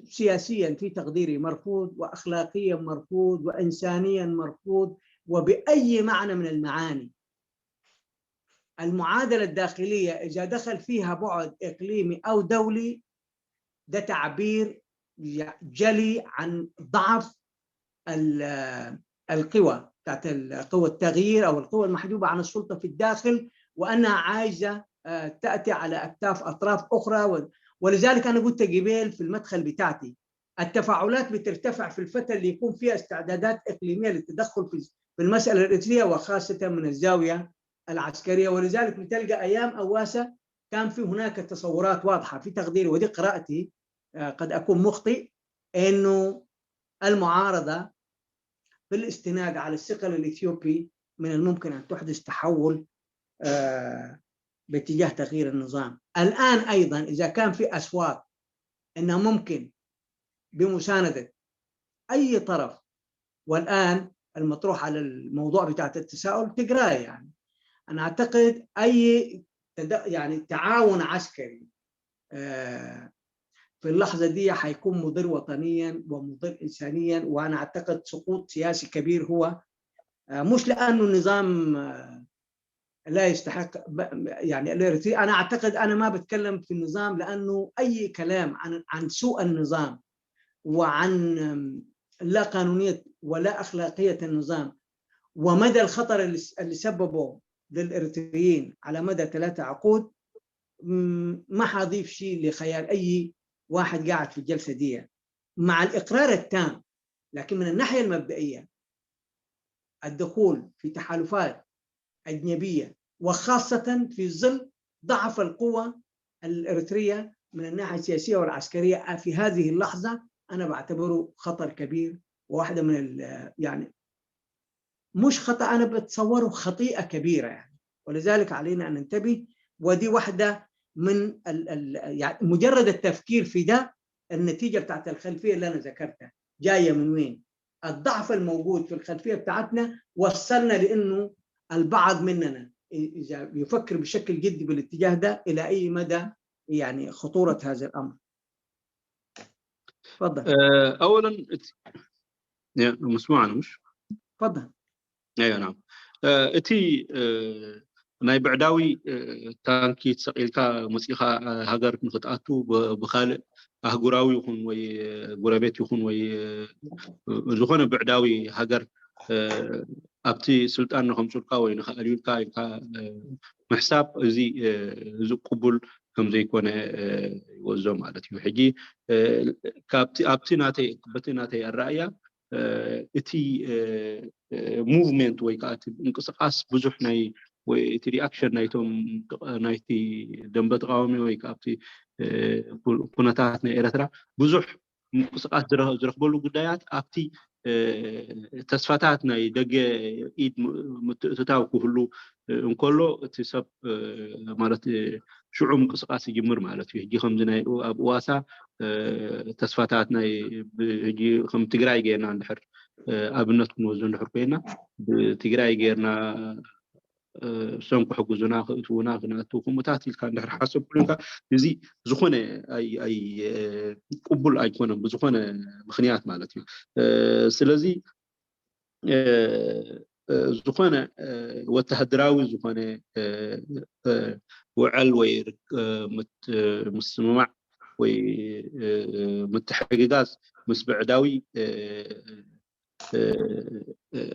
سياسيا في تقديري مرفوض وأخلاقيا مرفوض وإنسانيا مرفوض وبأي معنى من المعاني. المعادلة الداخلية إذا دخل فيها بعد إقليمي أو دولي ده تعبير جلي عن ضعف القوى بتاعت قوى التغيير أو القوى المحجوبة عن السلطة في الداخل وأنها عايزة تأتي على أكتاف أطراف أخرى ولذلك أنا قلت قبل في المدخل بتاعتي التفاعلات بترتفع في الفترة اللي يكون فيها استعدادات إقليمية للتدخل في المسألة الإريترية وخاصة من الزاوية العسكرية ولذلك بتلقى أيام أواسة كان في هناك تصورات واضحة في تقديري ودي قراءتي قد أكون مخطئ إنه المعارضة بالاستناد على الثقل الإثيوبي من الممكن أن تحدث تحول باتجاه تغيير النظام. الآن أيضا إذا كان في أصوات أنه ممكن بمساندة أي طرف والآن المطروح على الموضوع بتاعت التساؤل تقرأ يعني أنا أعتقد أي يعني تعاون عسكري في اللحظة دي حيكون مضر وطنيا ومضر إنسانيا وأنا أعتقد سقوط سياسي كبير هو مش لأنه النظام لا يستحق يعني الإريتري أنا أعتقد أنا ما بتكلم في النظام لأنه أي كلام عن سوء النظام وعن لا قانونية ولا أخلاقية النظام ومدى الخطر اللي سببه للإريتريين على مدى 3 عقود ما حضيف شيء لخيال أي واحد قاعد في الجلسة دي مع الإقرار التام. لكن من الناحية المبدئية الدخول في تحالفات أجنبية وخاصة في ظل ضعف القوة الإريترية من الناحية السياسية والعسكرية في هذه اللحظة، أنا بعتبره خطر كبير، وواحدة من يعني مش خطأ، أنا بتصوره خطيئة كبيرة يعني. ولذلك علينا أن ننتبه، ودي واحدة من يعني مجرد التفكير في ده النتيجة بتاعت الخلفية اللي أنا ذكرتها جاية من وين؟ الضعف الموجود في الخلفية بتاعتنا وصلنا لأنه البعض مننا إذا يفكر بشكل جدي بالاتجاه ده إلى أي مدى يعني خطورة هذا الأمر. تفضل. أولا مسموعنا مش؟ تفضل. أيوة نعم. أتي ناي بعداوي تانكي تسقيلكا مسيخا هاجر نخطأتو بخالق أهجراوي يكون وي جرابيت يكون وي زخون بعداوي هاجر أبتي سلطان نخم سلطة وينخاليل كا محساب زي قبول كم زي كونه وزوم على تيو حجي كابتي ناتي كبتي ناتي الرأي إتي موفمنت ويكاتب انقصاص بزح ناي وإتي رياكشن نايتهم نايتي دنبت قومي ويكاتي كونتاتنا إيرترا بزح انقصاص زرخ بلو قدايات أبتي تسفاتاتنا يدق إيد متتاوكو هلو انكولو تسب مالت شعوب انقصاص يجمر مالت يجي خمزنا أبواسا تسفاتاتنا يجي خم تقرأي جينا عند حر أبنت كنوزون حربينا بتقرأي جينا سونك حجزنا خطونا خناتو كمتاتي كان ده حسب كلنا يزي زخونة أي قبول أيقونة بزخونة مخنيات مالتي سلزي زخونة وتهدراوي زخونة وعل وير مسمع ومتحققات مسبعداوي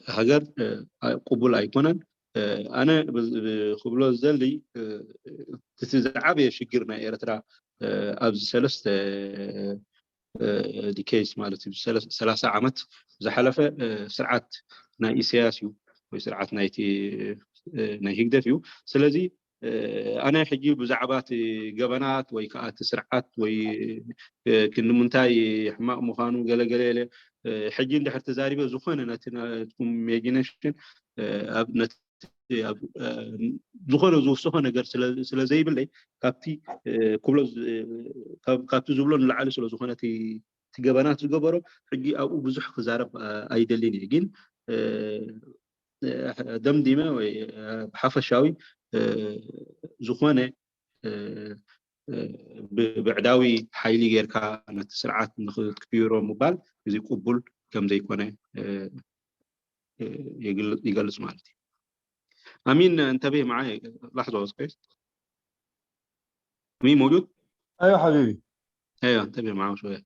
هاجر قبول أيقونة أنا بخبلو الزلي تتزعب شجرنا إيرترا أبز سلست دي كيس مالتي 3 عامات زحلفة سرعات ناي سياسيو وسرعات نايتي ناي هيقدفيو سلزي أنا حجي بزعبات جبنات ويكات سرعات وي كن منتاي حماء مخانو قليلة حجي اللي حتى زاربة زخونة نتنا تكون ميجينيشن أبنت زخونة زوف سخونة قر سلزي بالله كابتي كبلو كابتي زبلون العالي سلو زخونة تجبنات زجبرو حجي أو بزح خزارب أيدلين يجين دم ديمة وحفشاوي زخونة بعداوي حيلي غير كانت سرعات ناخذ كبيرة موبال يزي قبول كم زي كونه يجلس مالتي. أمين انتبه معي لحظة واسكيس. أمين موجود؟ ايوه حبيبي. أيوه انتبه معه شوية.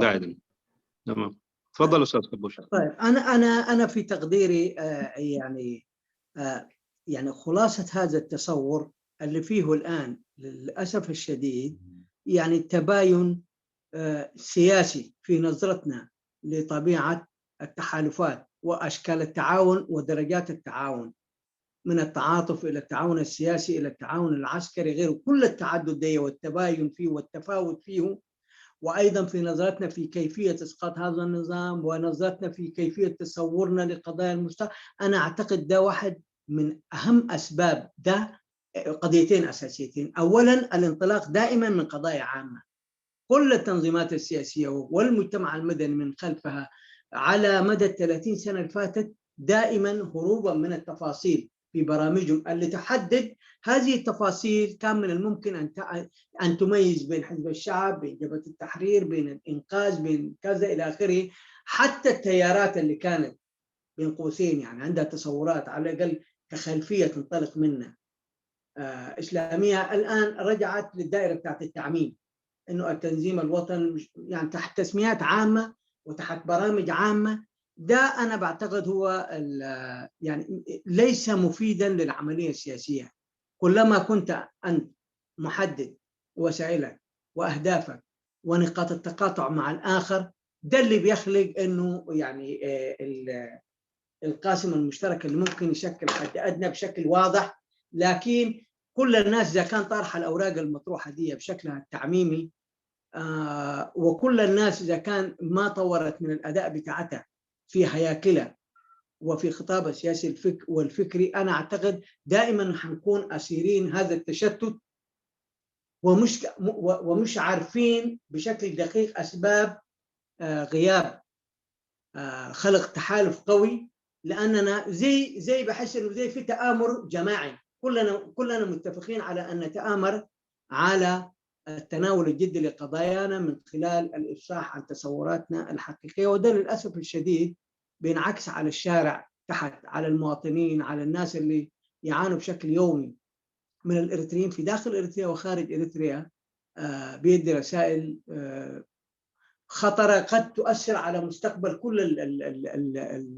قاعد. تمام. تفضل أستاذ كبوش. طيب أنا في تقديري يعني خلاصة هذا التصور اللي فيه الآن للأسف الشديد يعني تباين سياسي في نظرتنا لطبيعة التحالفات وأشكال التعاون ودرجات التعاون، من التعاطف إلى التعاون السياسي إلى التعاون العسكري غيره، كل التعدد ده والتباين فيه والتفاوت فيه، وأيضا في نظرتنا في كيفية إسقاط هذا النظام ونظرتنا في كيفية تصورنا لقضايا المستقبل. أنا أعتقد ده واحد من أهم أسباب ده قضيتين أساسيتين. أولا الانطلاق دائما من قضايا عامة، كل التنظيمات السياسية والمجتمع المدني من خلفها على مدى 30 سنة الفاتت دائما هروبا من التفاصيل في برامجهم اللي تحدد هذه التفاصيل. كان من الممكن أن تميز بين حزب الشعب، بين جبهة التحرير، بين الإنقاذ، بين كذا إلى آخره. حتى التيارات اللي كانت بين قوسين يعني عندها تصورات على الأقل كخلفية تنطلق منها إسلامية، الآن رجعت للدائرة بتاعت التعميم، إنه التنظيم الوطني يعني تحت تسميات عامة وتحت برامج عامة ده أنا بعتقد هو يعني ليس مفيدا للعملية السياسية. كلما كنت أنت محدد وسائلك وأهدافك ونقاط التقاطع مع الآخر، ده اللي بيخلق إنه يعني القاسم المشترك اللي ممكن يشكل حد أدنى بشكل واضح. لكن كل الناس إذا كان طرح الأوراق المطروحة دي بشكلها التعميمي، وكل الناس إذا كان ما طورت من الأداء بتاعتها في هياكلها وفي خطابها السياسي والفكري، أنا أعتقد دائما حنكون أسيرين هذا التشتت ومش عارفين بشكل دقيق أسباب غياب خلق تحالف قوي. لأننا زي بحس إنه زي في تآمر جماعي، كلنا متفقين على أن نتآمر على التناول الجدي لقضايانا من خلال الإفصاح عن تصوراتنا الحقيقية، وده للأسف الشديد بينعكس على الشارع تحت، على المواطنين، على الناس اللي يعانوا بشكل يومي من الإريتريين في داخل إريتريا وخارج إريتريا بيدي رسائل خطرة قد تؤثر على مستقبل كل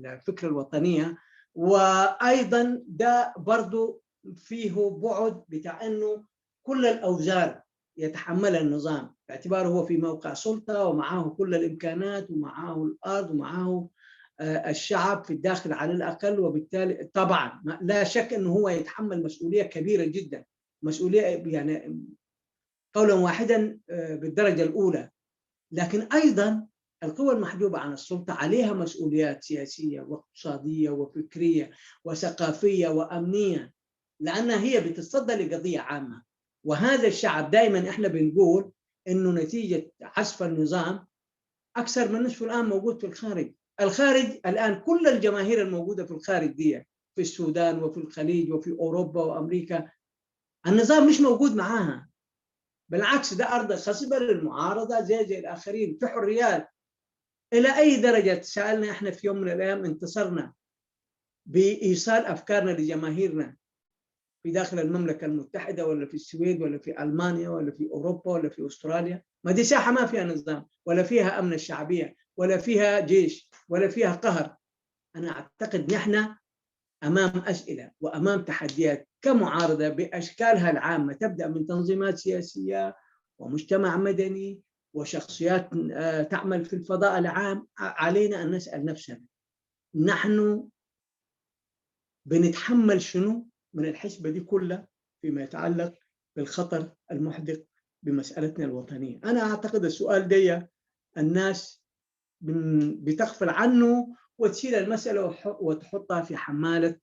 الفكرة الوطنية. وأيضا ده برضو فيه بعد بتاع أنه كل الأوزار يتحمل النظام باعتباره هو في موقع سلطة ومعه كل الإمكانات ومعه الأرض ومعه الشعب في الداخل على الأقل، وبالتالي طبعا لا شك أنه هو يتحمل مسؤولية كبيرة جدا، مسؤولية يعني قولا واحدا بالدرجة الأولى. لكن أيضا القوى المحجوبة عن السلطة عليها مسؤوليات سياسية واقتصادية وفكرية وثقافية وأمنية، لأنها هي بتتصدى لقضية عامة. وهذا الشعب دائما إحنا بنقول إنه نتيجة عزف النظام أكثر من نصف الآن موجود في الخارج الآن كل الجماهير الموجودة في الخارج دي في السودان وفي الخليج وفي أوروبا وأمريكا النظام مش موجود معاها، بالعكس ده أرض خصبة للمعارضة زي الآخرين في حريات. إلى أي درجة سألنا إحنا في يوم من الأيام انتصرنا بإيصال أفكارنا لجماهيرنا في داخل المملكة المتحدة ولا في السويد ولا في ألمانيا ولا في أوروبا ولا في أستراليا؟ ما دي ساحة ما فيها نظام ولا فيها أمن الشعبية ولا فيها جيش ولا فيها قهر. أنا أعتقد نحن أمام أسئلة وأمام تحديات كمعارضة بأشكالها العامة، تبدأ من تنظيمات سياسية ومجتمع مدني وشخصيات تعمل في الفضاء العام. علينا أن نسأل نفسنا نحن بنتحمل شنو من الحسبة دي كلها فيما يتعلق بالخطر المحدق بمسألتنا الوطنية. أنا أعتقد السؤال ده الناس بتغفل عنه وتشيل المسألة وتحطها في حمالة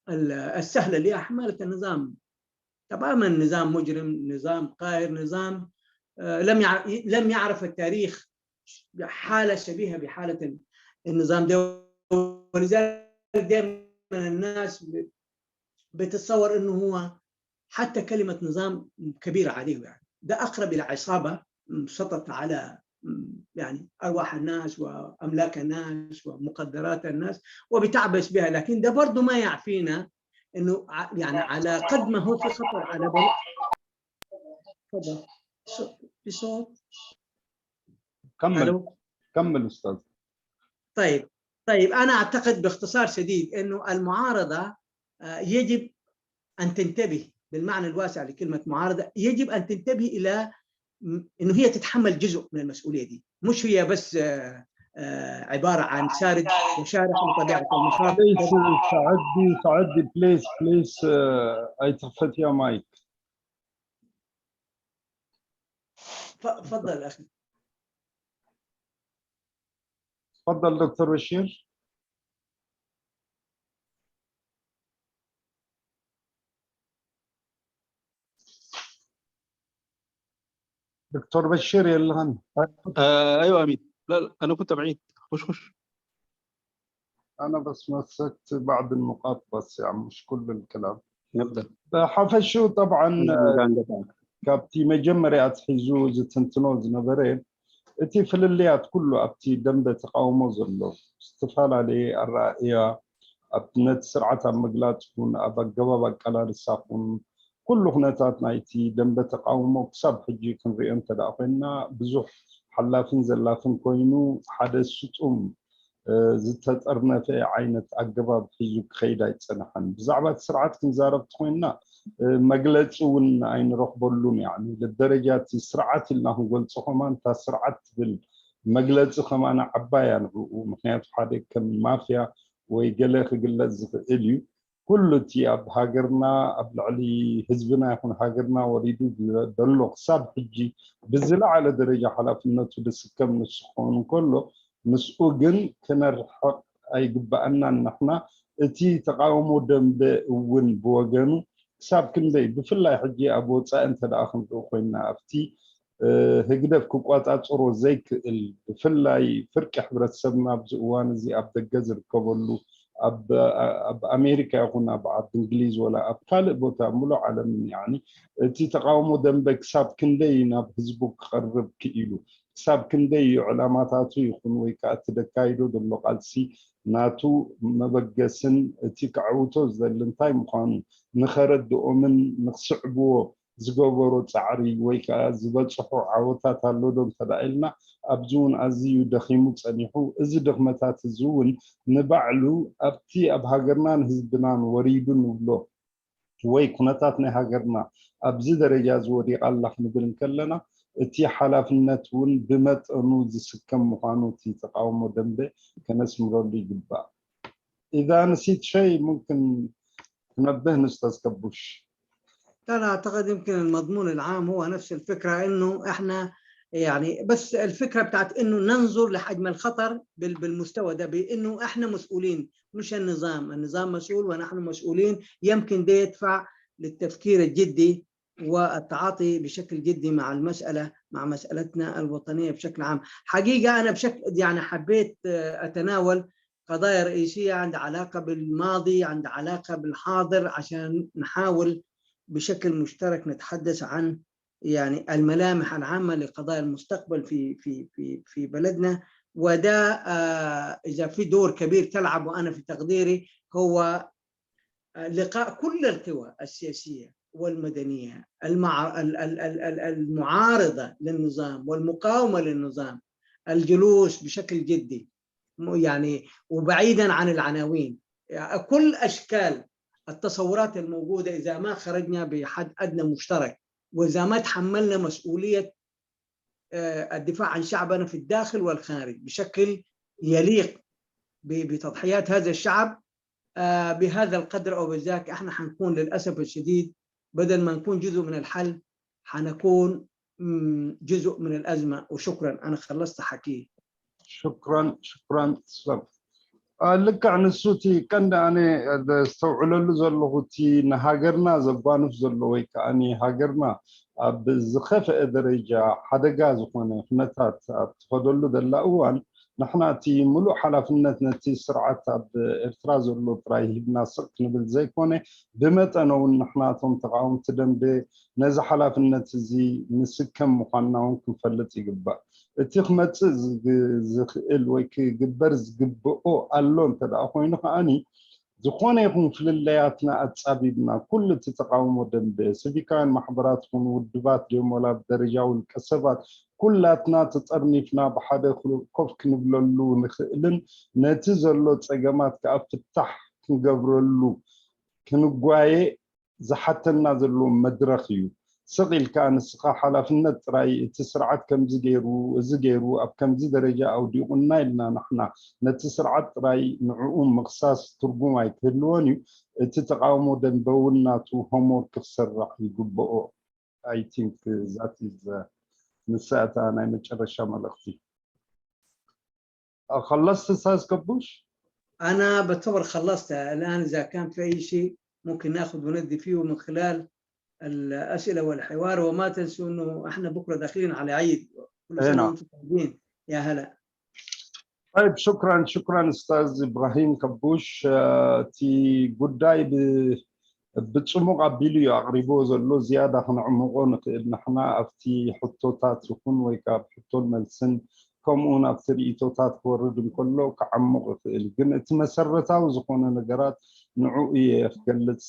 السهلة اللي هي حمالة النظام. تماما نظام مجرم، نظام قاهر، نظام لم يعرف التاريخ حالة شبيهة بحالة النظام ده. ولذلك دائما الناس بتتصور انه هو حتى كلمة نظام كبيرة عليه، يعني ده اقرب الى عصابة سطت على يعني ارواح الناس واملاك الناس ومقدرات الناس وبتعبس بها. لكن ده برضه ما يعفينا انه يعني على قد ما هو في خطر على تفضل في صوت. كمل استاذ. طيب انا اعتقد باختصار شديد انه المعارضه يجب ان تنتبه بالمعنى الواسع لكلمه معارضه، يجب ان تنتبه الى انه هي تتحمل جزء من المسؤوليه دي، مش هي بس عباره عن سارد وشارح لطبيعه المخاطر. سعدي بليز اي تخفت يا مايك. تفضل اخي. تفضل دكتور بشير. دكتور بشير يلا هن. ايوه امين. لا انا كنت بعيد. خش. انا بس مسكت بعض النقاط بس يعني مش كل الكلام. نبدا. حفشو طبعا كابتي مجمري اتحيزو زتنتنوز نبرين اتي فلليات كله ابتي دمبه تقاومو زلو استفال الرأية ابنت سرعة مقلات تكون ابقبا بقلا رساقون كل هناتات نايتي دمبه تقاومو كسب حجي كنري انت داقنا بزح حلافين زلافين كوينو حدث شتوم ዝተጠርነ في عينة أجباب حيوك خيدا يتصنحن بزعبات سرعات كنزارب تخوينا مجلس ون عين روح بولون يعني للدرجات سرعات اللي هو قلت صحمان تسرعات بالمجلس خمان عبايا ومخنيات حادث كم مافيا ويجلخ جلز إليو كل تي أب هاجرنا أب علي حزبنا يكون هاجرنا وريدو دلوا حساب حجي بزلا على درجة حلا في النت ودسكم السخون كله مسؤولين كنرح أي جبأنا نحنا تي تقاوموا دم بون بوجنو حساب كندي بفلا حجي أبو أنت داخل خوينا أفتي هجدف كوكوات أتصرو زيك بفلا فرق حبرة سبنا بزوان زي أبدا جزر كبلو أب أمريكا يكون أب إنجليز ولا أب خالق بوتا ملو عالم يعني تي تقاوموا دنبك ساب كندي ناب حزبك قرب كيلو ساب كندي علاماتاتو يكون ويكات دكايدو دلو قالسي ناتو مبقسن تي كعوتو زلنتاي مخانو نخرد أمن نخصعبو زغبرو تعري ويكا زبصحو عوتات اللودم تدعيلنا أبزون أزيو دخيمو تصنيحو إزي دخمتات الزون نبعلو أبتي أبهاجرنا هزبنان وريدون ولو ويكونتاتنا هاجرنا أبزي درجة زوري الله نقول نكلنا تي حلافنتون بمتقنو زسكم مخانو تي تقاومو دنبه كنسم رولي جبا إذا نسيت شيء ممكن ننبه نستاذ كبوش. أنا أعتقد يمكن المضمون العام هو نفس الفكرة إنه إحنا يعني بس الفكرة بتاعت إنه ننظر لحجم الخطر بالمستوى ده بإنه إحنا مسؤولين مش النظام مسؤول ونحن مسؤولين يمكن ده يدفع للتفكير الجدي والتعاطي بشكل جدي مع المسألة مع مسألتنا الوطنية بشكل عام. حقيقة أنا بشكل يعني حبيت أتناول قضايا رئيسية عندها علاقة بالماضي عندها علاقة بالحاضر عشان نحاول بشكل مشترك نتحدث عن يعني الملامح العامة لقضايا المستقبل في بلدنا وده إذا في دور كبير تلعب وأنا في تقديري هو لقاء كل القوى السياسية والمدنية المعارضة للنظام والمقاومة للنظام الجلوس بشكل جدي يعني وبعيدا عن العناوين يعني كل أشكال التصورات الموجودة إذا ما خرجنا بحد أدنى مشترك وإذا ما تحملنا مسؤولية الدفاع عن شعبنا في الداخل والخارج بشكل يليق بتضحيات هذا الشعب بهذا القدر أو بذاك احنا حنكون للأسف الشديد بدل ما نكون جزء من الحل حنكون جزء من الأزمة. وشكرا أنا خلصت حكي. شكرا تسلم. لك عن الصوتي كان أنا استوعلوا زلوا تي نهاجرنا زبانف زلوا ويكأني هاجرنا بزخف درجة حدا جاز خونه خنتات تفضلوا دلأوان نحن تي ملو حلفنا نتي سرعة بإرتراز زلوا ترايهبنا سقط نبل زي كونه بمتنا ونحن تقاوم تدم بنزح حلفنا تزي مسكم مقننا ونكم فلتي جبا تخمت زخيل ويك جبرز جبؤ اللون تدا أخوينه أني زخونه يكون في اللياتنا أتصابيبنا كل تتقاوموا دنب سبيكان محبراتكم والدبات اليوم ولا بدرجة والكسبات كلاتنا تترنيفنا بحدا كوفك نبللو نخيلن نتزلو تسجمات كأفتح كنقبرلو كنقواي زحتنا زلو مدرخيو سقيل كان السقا حلفنا تراي تسرعت كم زجيرو أب كم زي درجة أو دي قلنا لنا نحن نتسرعت تراي نعوم مقصاص ترجمة يتهلوني تتقاوموا دنبونا تو همور كسر راح يقبؤوا. I think that is نسأت أنا نتشرش ملختي. خلصت أستاذ كبوش؟ أنا بتصور خلصت الآن. إذا كان في أي شيء ممكن نأخذ وندي فيه من خلال الأسئلة والحوار وما تنسوا إنه إحنا بكرة داخلين على عيد. كل سنة وأنتم طيبين. يا هلا. طيب شكرا أستاذ إبراهيم كبوش. تي قداي بتصمق عبيلي أقربو زلو زيادة خنعمقون نحنا أفتي حطوتات سكون ويكاب حطول ملسن كمون أفتر إيتوتات كوردن كله كعمق الجن تمسرتها وزقون نجارات نوعية يخجلت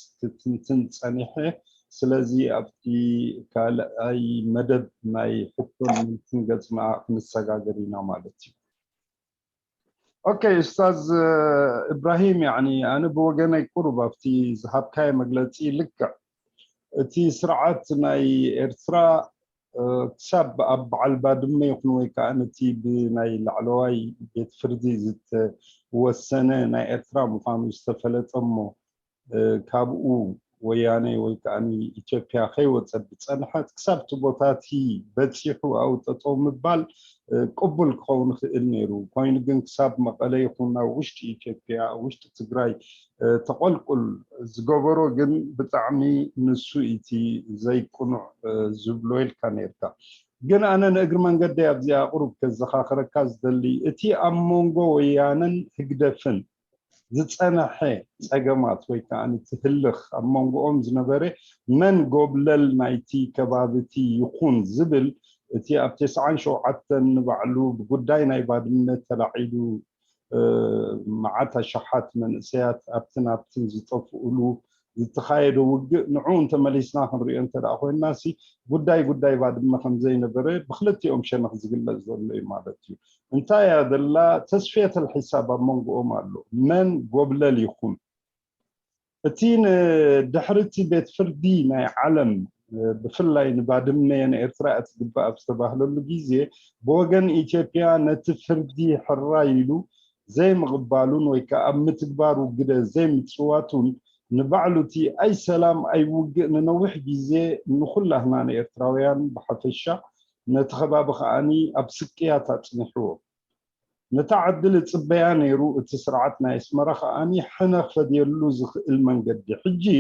تنتن صنيحة سلازي أفتي كال أي مدد ما يحطون من تنجز مع نسجاجرينا مالتي. اوكي استاذ ابراهيم، يعني انا بوجني قربه في ذهب كاي مجلتي لك تي سرعات ناي ارترا كسب اب على البادمه يكون وكانتي بناي العلواي بيت فردي زت والسنه ناي ارترا مقام استفلت امه كابو وياني ويكاني إثيوبيا خيوت بتصنحت كسبت بوتاتي بتصيحو أو تطوم بال قبل كون خيل نيرو كوين جن كسب مقالة يكون وشت إثيوبيا وشت تجراي تقلقل زجبرو جن بتعمي نسويتي زي كونو زبلويل كانيركا جن أنا نقدر من قد يبزي أقرب كزخاخر كاز دلي إتي أمونغو ويانن هجدفن زتصنحه صقمات ወይ ከዓ ትህልኽ ኣብ መንጎኦም ዝነበረ መን ጎብለል ናይቲ ከባቢቲ ይኹን ዝብል እቲ ኣብ 97 ንባዕሉ ብጉዳይ ናይ ባድመት ተላዒሉ መዓት ኣሽሓት መንእሰያት ኣብትን ዝጠፍኡሉ ዝተኻየደ ውግእ ንዑ እንተመሊስና ክንሪኦ እንተደኣ ኮይንናሲ ጉዳይ ባድመ ከም ዘይነበረ ብክልቲኦም ሸነኽ ዝግለጽ ዘሎ እዩ ማለት እዩ። እንታይ ያደላ ተስፊየት الحساب መንጎኦም ኣሎ መን ጎብለል ይኹን እቲ ድሕርቲ ቤት ፍርዲ ናይ ዓለም ብፍላይ ንባድመ ንኤርትራ እትግባእ ዝተባህለሉ ግዜ ብወገን ኢትዮጵያ ነቲ ፍርዲ ሕራ ኢሉ ዘይምቕባሉን ወይ ከዓ ኣብ ምትግባሩ ግደ ዘይምፅዋቱን ንባዕሉቲ ኣይ ሰላም ኣይ ውግእ ንነዊሕ ግዜ ንኩላህና ንኤርትራውያን ብሓፈሻ ነቲ ከባቢ ከዓኒ ኣብ ስቅያት ኣፅኒሕዎ نتعدل الصبيان نيرو التسرعات نايس مرخ أني حنا فديلو زخل منجد حجي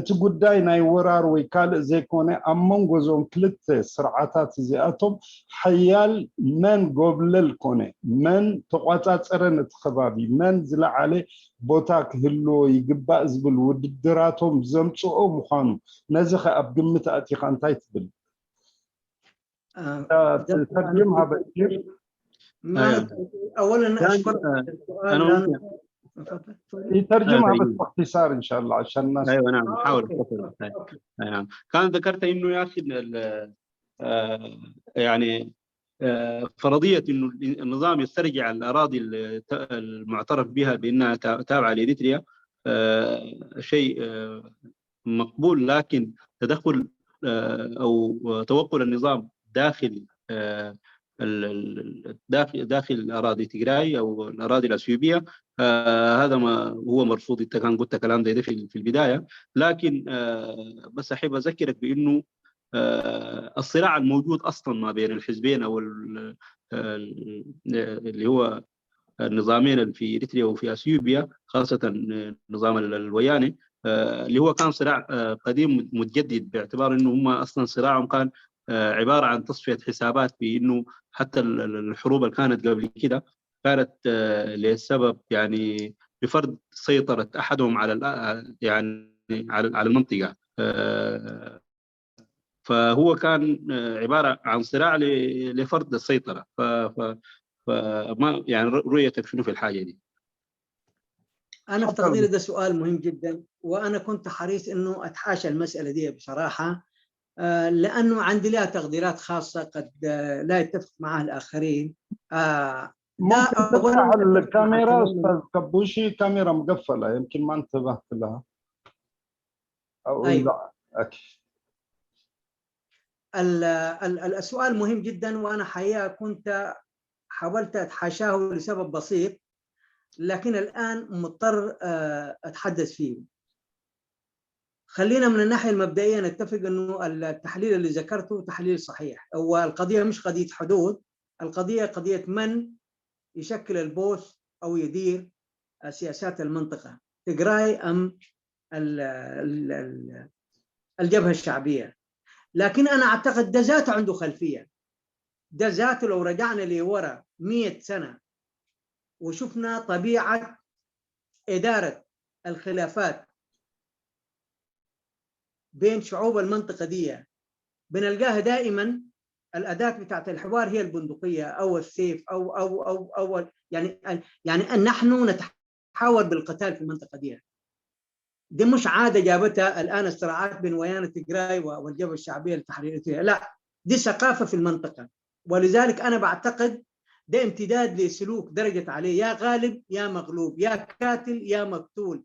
تقداي ناي ورار ويكال زي كونه أمم جزون كلت سرعات زياتهم حيال من قبل الكونه من تقاطع سرن الخبابي من زل عليه بوتاك هلو يجبأ زبل ودراتهم زمتو مخانو نزخ أبقمت أتي خانتايت بال ترجمها بكثير ما اولا اشكر انا يترجمها بس باختصار ان شاء الله عشان الناس. ايوه نعم نحاول. نعم كان ذكرت انه يا اخي يعني فرضيه انه النظام يسترجع الاراضي المعترف بها بانها تابعه لاريتريا شيء مقبول، لكن تدخل او توغل النظام داخل داخل اراضي تجراي او الاراضي الاثيوبيه هذا ما هو مرفوض. انت كان قلت كلام ده في البدايه، لكن بس احب اذكرك بانه الصراع الموجود اصلا ما بين الحزبين او اللي هو النظامين في اريتريا وفي اثيوبيا، خاصه نظام الوياني اللي هو كان صراع قديم متجدد، باعتبار انه هم اصلا صراعهم كان عبارة عن تصفية حسابات، بأنه حتى الحروب اللي كانت قبل كده كانت لسبب يعني بفرض سيطرة أحدهم على يعني على المنطقة، فهو كان عبارة عن صراع لفرض السيطرة. فما يعني رؤيتك شنو في الحاجة دي؟ أنا في تقديري ده سؤال مهم جدا، وأنا كنت حريص إنه أتحاشى المسألة دي بصراحة، لأنه عندي لها تقديرات خاصة قد لا يتفق معها الآخرين. ممكن تفتح الكاميرا أستاذ كبوشي، كاميرا مقفلة يمكن ما انتبهت لها أو أيوة. أكيد. السؤال مهم جدا، وأنا حقيقة كنت حاولت أتحاشاه لسبب بسيط، لكن الآن مضطر أتحدث فيه. خلينا من الناحية المبدئية نتفق أنه التحليل اللي ذكرته تحليل صحيح. هو القضية مش قضية حدود، القضية قضية من يشكل البوس أو يدير سياسات المنطقة، تجراي أم الجبهة الشعبية. لكن أنا أعتقد ده ذاته عنده خلفية، ده ذاته لو رجعنا لورا 100 سنة وشفنا طبيعة إدارة الخلافات بين شعوب المنطقة دي، بنلقاها دائما الأداة بتاعت الحوار هي البندقية أو السيف أو يعني أن نحن نتحاور بالقتال في المنطقة دي مش عادة جابتها الآن الصراعات بين ويان تجراي والجبهة الشعبية لتحرير إثيوبيا، لا، دي ثقافة في المنطقة. ولذلك أنا بعتقد ده امتداد لسلوك درجت عليه يا غالب يا مغلوب، يا قاتل يا مقتول،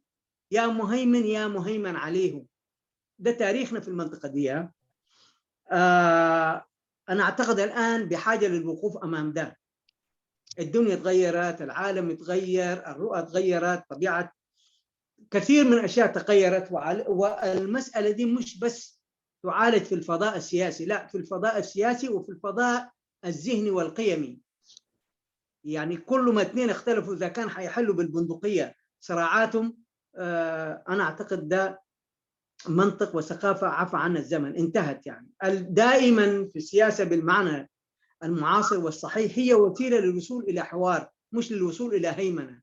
يا مهيمن يا مهيمن عليه. ده تاريخنا في المنطقة دي. أنا أعتقد الآن بحاجة للوقوف أمام ده. الدنيا تغيرت، العالم يتغير، الرؤى تغيرت، طبيعة كثير من الأشياء تغيرت، والمسألة دي مش بس تعالج في الفضاء السياسي، لا، في الفضاء السياسي وفي الفضاء الذهني والقيمي. يعني كل ما اثنين اختلفوا إذا كان حيحلوا بالبندقية صراعاتهم، أنا أعتقد ده منطق وثقافة عفى عنها الزمن، انتهت. يعني دائما في السياسة بالمعنى المعاصر والصحيح هي وسيلة للوصول إلى حوار، مش للوصول إلى هيمنة.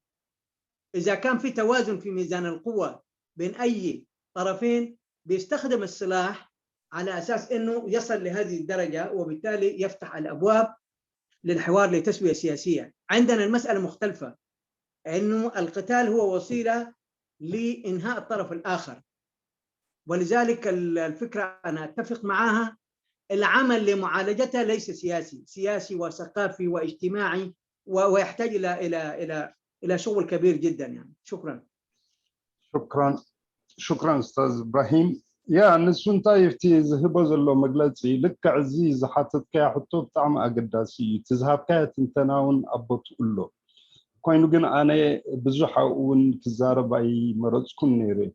إذا كان في توازن في ميزان القوة بين أي طرفين بيستخدم السلاح على أساس أنه يصل لهذه الدرجة، وبالتالي يفتح الأبواب للحوار لتسوية سياسية. عندنا المسألة مختلفة، أنه القتال هو وسيلة لإنهاء الطرف الآخر، ولذلك الفكرة أنا أتفق معها، العمل لمعالجتها ليس سياسي وثقافي واجتماعي، ويحتاج إلى شغل كبير جدا. يعني شكرا أستاذ إبراهيم. يا نسون تايفتي زهبوز اللو مجلسي لك عزيز حاطط كي حطو بتعم أقداسي تذهب كي تنتناون أبو تقول كوينو جن أنا بزحة ون تزارب أي مرض كن نيري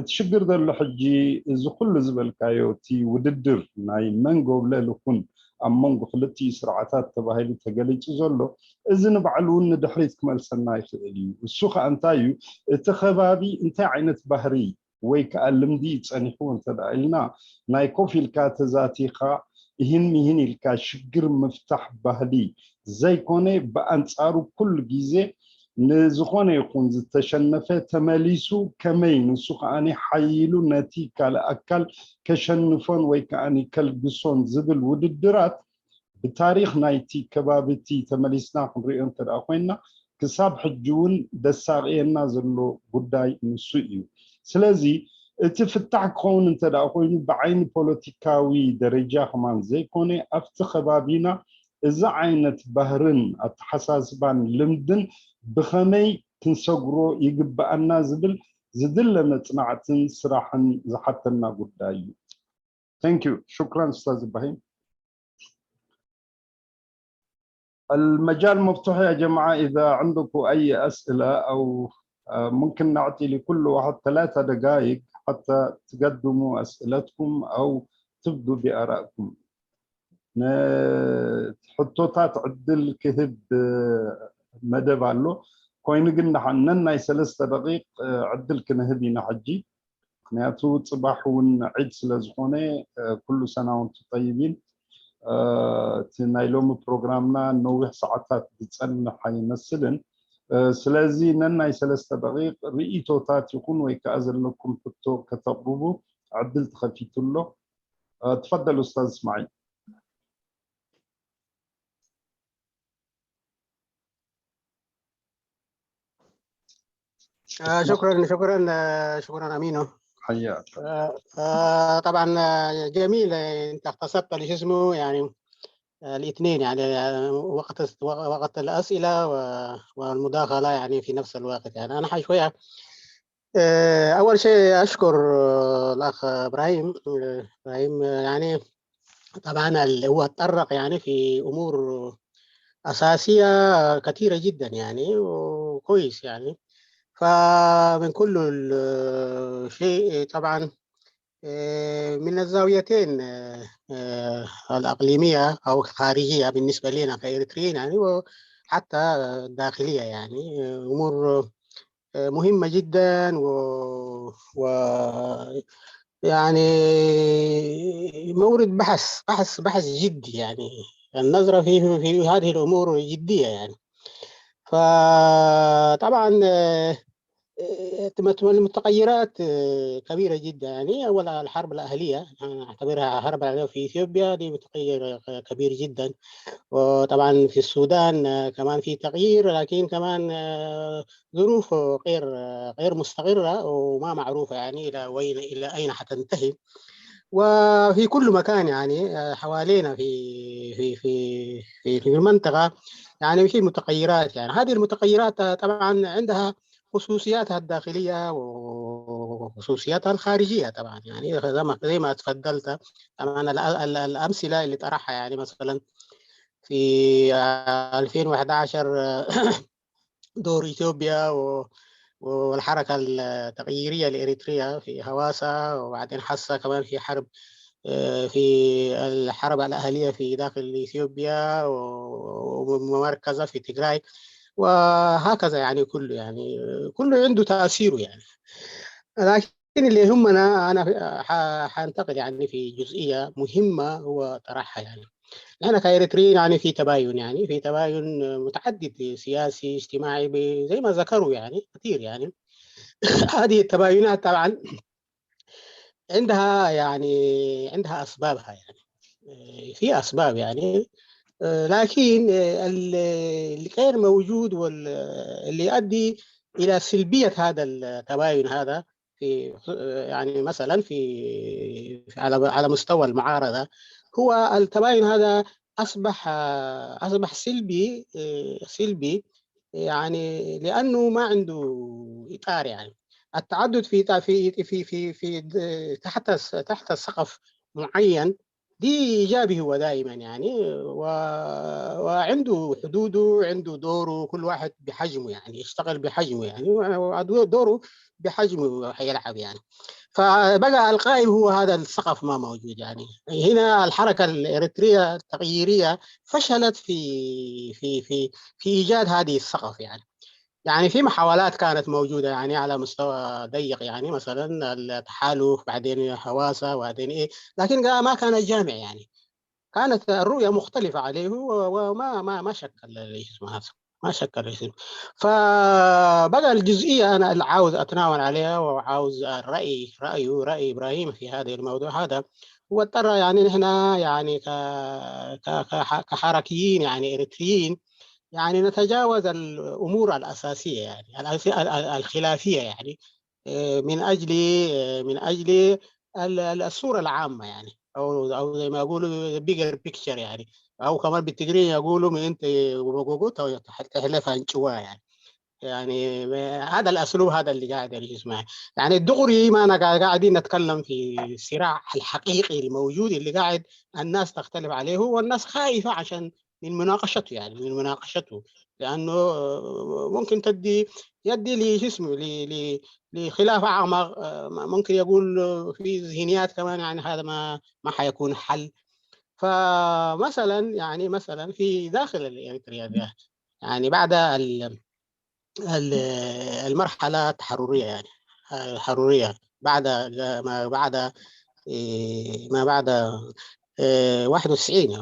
تشجر ذا الحجي زخل زبل كايوتي وددر ناي منجو بلا لكون أمانجو خلتي سرعتات تباهي تقاليت زولو إذن بعلون دحريت كمال سناي خلالي السوخة أنتايو تخبابي انت عينت بحري ويك ألمدي تسانيحون تدعينا ناي كوفي الكاتزاتي خا هن الكا شجر مفتح بهلي زي كوني بأنصارو كل جيزة نزخونه يكون تشنفه تماليسو كمين نسوخ أني حيلو نتي كالأكل كشنفون ويكأني كالقصون زبل وددرات بتاريخ نايتي كبابتي تماليسنا خنري انتر أخوينا كساب حجون دساغينا زلو قداي نسوئيو سلازي تفتح كون انتر أخوينا بعين بوليتيكاوي درجة خمان زي كوني أفتخ بابينا إذا عينت بهرن أتحساسبان لمدن بخمي تنسقرو يقبأنا زدل متنعتن صراحا زحتنا قدايو. Thank you. شكرا أستاذ إبراهيم. المجال مفتوح يا جماعة، إذا عندكم أي أسئلة أو ممكن نعطي لكل واحد 3 دقائق حتى تقدموا أسئلتكم أو تبدوا بآرائكم. تحطوا تعدل كهب مدى بالو كوين قلنا حننا 3 دقائق عدل كنهبي نحجي ناتو صباحون عيد سلازخونه كل سنة وانتم طيبين. تنايلوم بروغرامنا نوح ساعات بتصن حيمثلن سلازي ننا 3 دقائق رئيتو تات يكون ويكازل لكم كتقربوا عدلت خفيت له. تفضل أستاذ إسماعيل. شكرا أمينو. حياك. طبعا جميل انت اختصرت لي اسمه يعني الاثنين، يعني وقت الأسئلة والمداخلة يعني في نفس الوقت. يعني أنا شوية أول شيء أشكر الأخ إبراهيم يعني طبعا هو تطرق يعني في أمور أساسية كثيرة جدا يعني وكويس يعني. فمن كل شيء طبعا من الزاويتين الإقليمية أو الخارجية بالنسبة لنا كإريتريين يعني، وحتى الداخلية يعني أمور مهمة جدا و يعني مورد بحث جدي يعني. النظرة في هذه الأمور جدية يعني. فطبعا المتغيرات كبيرة جدا يعني. أولا الحرب الأهلية أنا أعتبرها حرب أهلية في إثيوبيا، دي متغير كبير جدا. وطبعا في السودان كمان في تغيير، لكن كمان ظروف غير مستقرة وما معروفة يعني إلى أين حتنتهي. وفي كل مكان يعني حوالينا في المنطقة يعني في متغيرات. يعني هذه المتغيرات طبعا عندها خصوصياتها الداخلية وخصوصياتها الخارجية طبعا. يعني زي ما تفضلت طبعا الأمثلة اللي طرحها يعني مثلا في 2011 دور إثيوبيا والحركة التغييرية الإريترية في هواسا، وبعدين حصة كمان في حرب في الحرب الأهلية في داخل إثيوبيا ومركزة في تيغراي، وهكذا يعني كله عنده تأثيره يعني. لكن اللي يهمنا أنا حانتقل يعني في جزئية مهمة هو طرحها. يعني نحن كإريتريين يعني في تباين، يعني في تباين متعدد سياسي اجتماعي زي ما ذكروا يعني كثير يعني. هذه التباينات طبعا عندها أسبابها يعني، في أسباب يعني، لكن اللي غير موجود واللي يؤدي إلى سلبية هذا التباين هذا في يعني مثلا على مستوى المعارضة، هو التباين هذا أصبح سلبي يعني لأنه ما عنده إطار. يعني التعدد في تحت سقف معين دي إيجابي هو دائما يعني، وعنده حدوده، عنده دوره، كل واحد بحجمه يعني يشتغل بحجمه يعني، دوره بحجمه حيلعب يعني. فبقى القائم هو هذا السقف ما موجود. يعني هنا الحركة الإريترية التغييرية فشلت في إيجاد هذه السقف يعني في محاولات كانت موجودة يعني على مستوى ضيق، يعني مثلا التحالف، بعدين هواسة، وبعدين إيه، لكن ما كان جامع يعني، كانت الرؤية مختلفة عليه وما ما ما شكل الاسم هذا، ما شكل الاسم. فبقى الجزئية أنا اللي عاوز أتناول عليها وعاوز رأي إبراهيم في هذا الموضوع هذا. واضطر يعني نحن يعني كحركيين يعني إريتريين يعني نتجاوز الأمور الأساسية يعني الخلافية يعني من أجل الصورة العامة يعني، أو زي ما يقولوا bigger picture يعني، أو كمان بالتقرير يقولوا من أنت وبقوقوت أو تحلفها انشواء يعني هذا الأسلوب هذا اللي قاعد يسمع يعني الدغري. ما أنا قاعدين نتكلم في الصراع الحقيقي الموجود اللي قاعد الناس تختلف عليه، والناس خايفة عشان من مناقشته يعني من مناقشته، لأنه ممكن يدي لخلاف أعمق، ممكن يقول في ذهنيات كمان يعني هذا ما حيكون حل. فمثلا يعني مثلا في داخل الإريتريا يعني بعد المرحلة التحررية يعني الحرورية ما بعد 91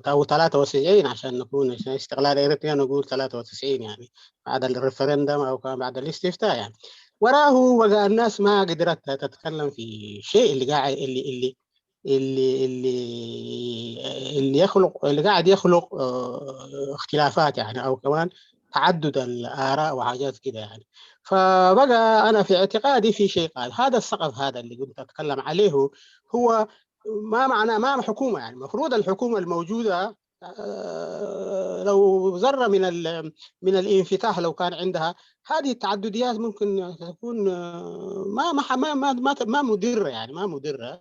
أو 93 عشان نكون استقلال إريتريا نقول 93 يعني بعد الريفرندم أو كان بعد الاستفتاء يعني. وراه بقى الناس ما قدرت تتكلم في شيء اللي قاعد اللي قاعد يخلق اختلافات يعني، أو كمان تعدد الآراء وحاجات كده يعني. فبقى أنا في اعتقادي في شيء قال هذا السقف هذا اللي كنت أتكلم عليه هو ما معناه ما حكومة يعني. المفروض الحكومة الموجودة لو ذرة من الانفتاح لو كان عندها، هذه التعدديات ممكن تكون ما مضرة يعني، ما مضرة،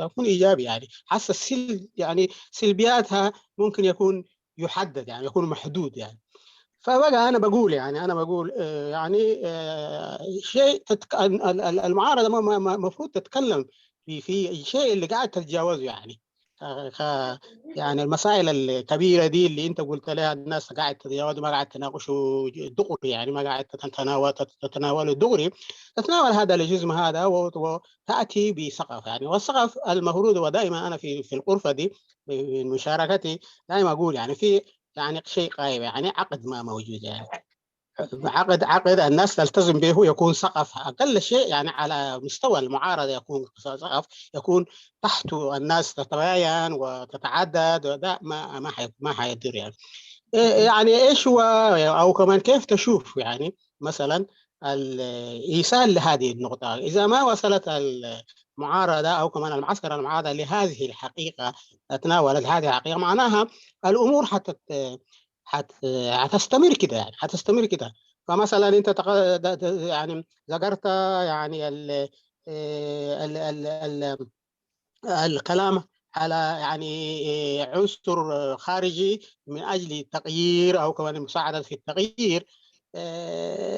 تكون إيجابي يعني. حاسة يعني سلبياتها ممكن يكون يحدد يعني، يكون محدود يعني. فبقى أنا بقول يعني شيء المعارضة المفروض تتكلم في شيء اللي قاعد تتجاوزه يعني. يعني المسائل الكبيرة دي اللي أنت قلت لها الناس قاعد تتجاوزوا، ما قاعد تناقشوا دغري يعني، ما قاعد تتناول دغري، تتناول هذا الجزء هذا وتأتي بسقف يعني. والسقف المفروض ودائما أنا في الغرفة دي من مشاركتي دائما أقول يعني في يعني شيء غايب يعني، عقد ما موجود يعني، عقد الناس تلتزم به يكون سقف أقل شيء يعني على مستوى المعارضة، يكون سقف يكون تحته الناس تتباين وتتعدد، وده ما حيدير يعني. يعني إيش هو أو كمان كيف تشوف يعني مثلا الإيصال لهذه النقطة إذا ما وصلت المعارضة أو كمان المعسكر المعارضة لهذه الحقيقة تناولت هذه الحقيقة، معناها الأمور حتستمر كده، يعني حتستمر كده. فمثلا أنت يعني ذكرت يعني الكلام على يعني عنصر خارجي من أجل التغيير أو كمان المساعدة في التغيير.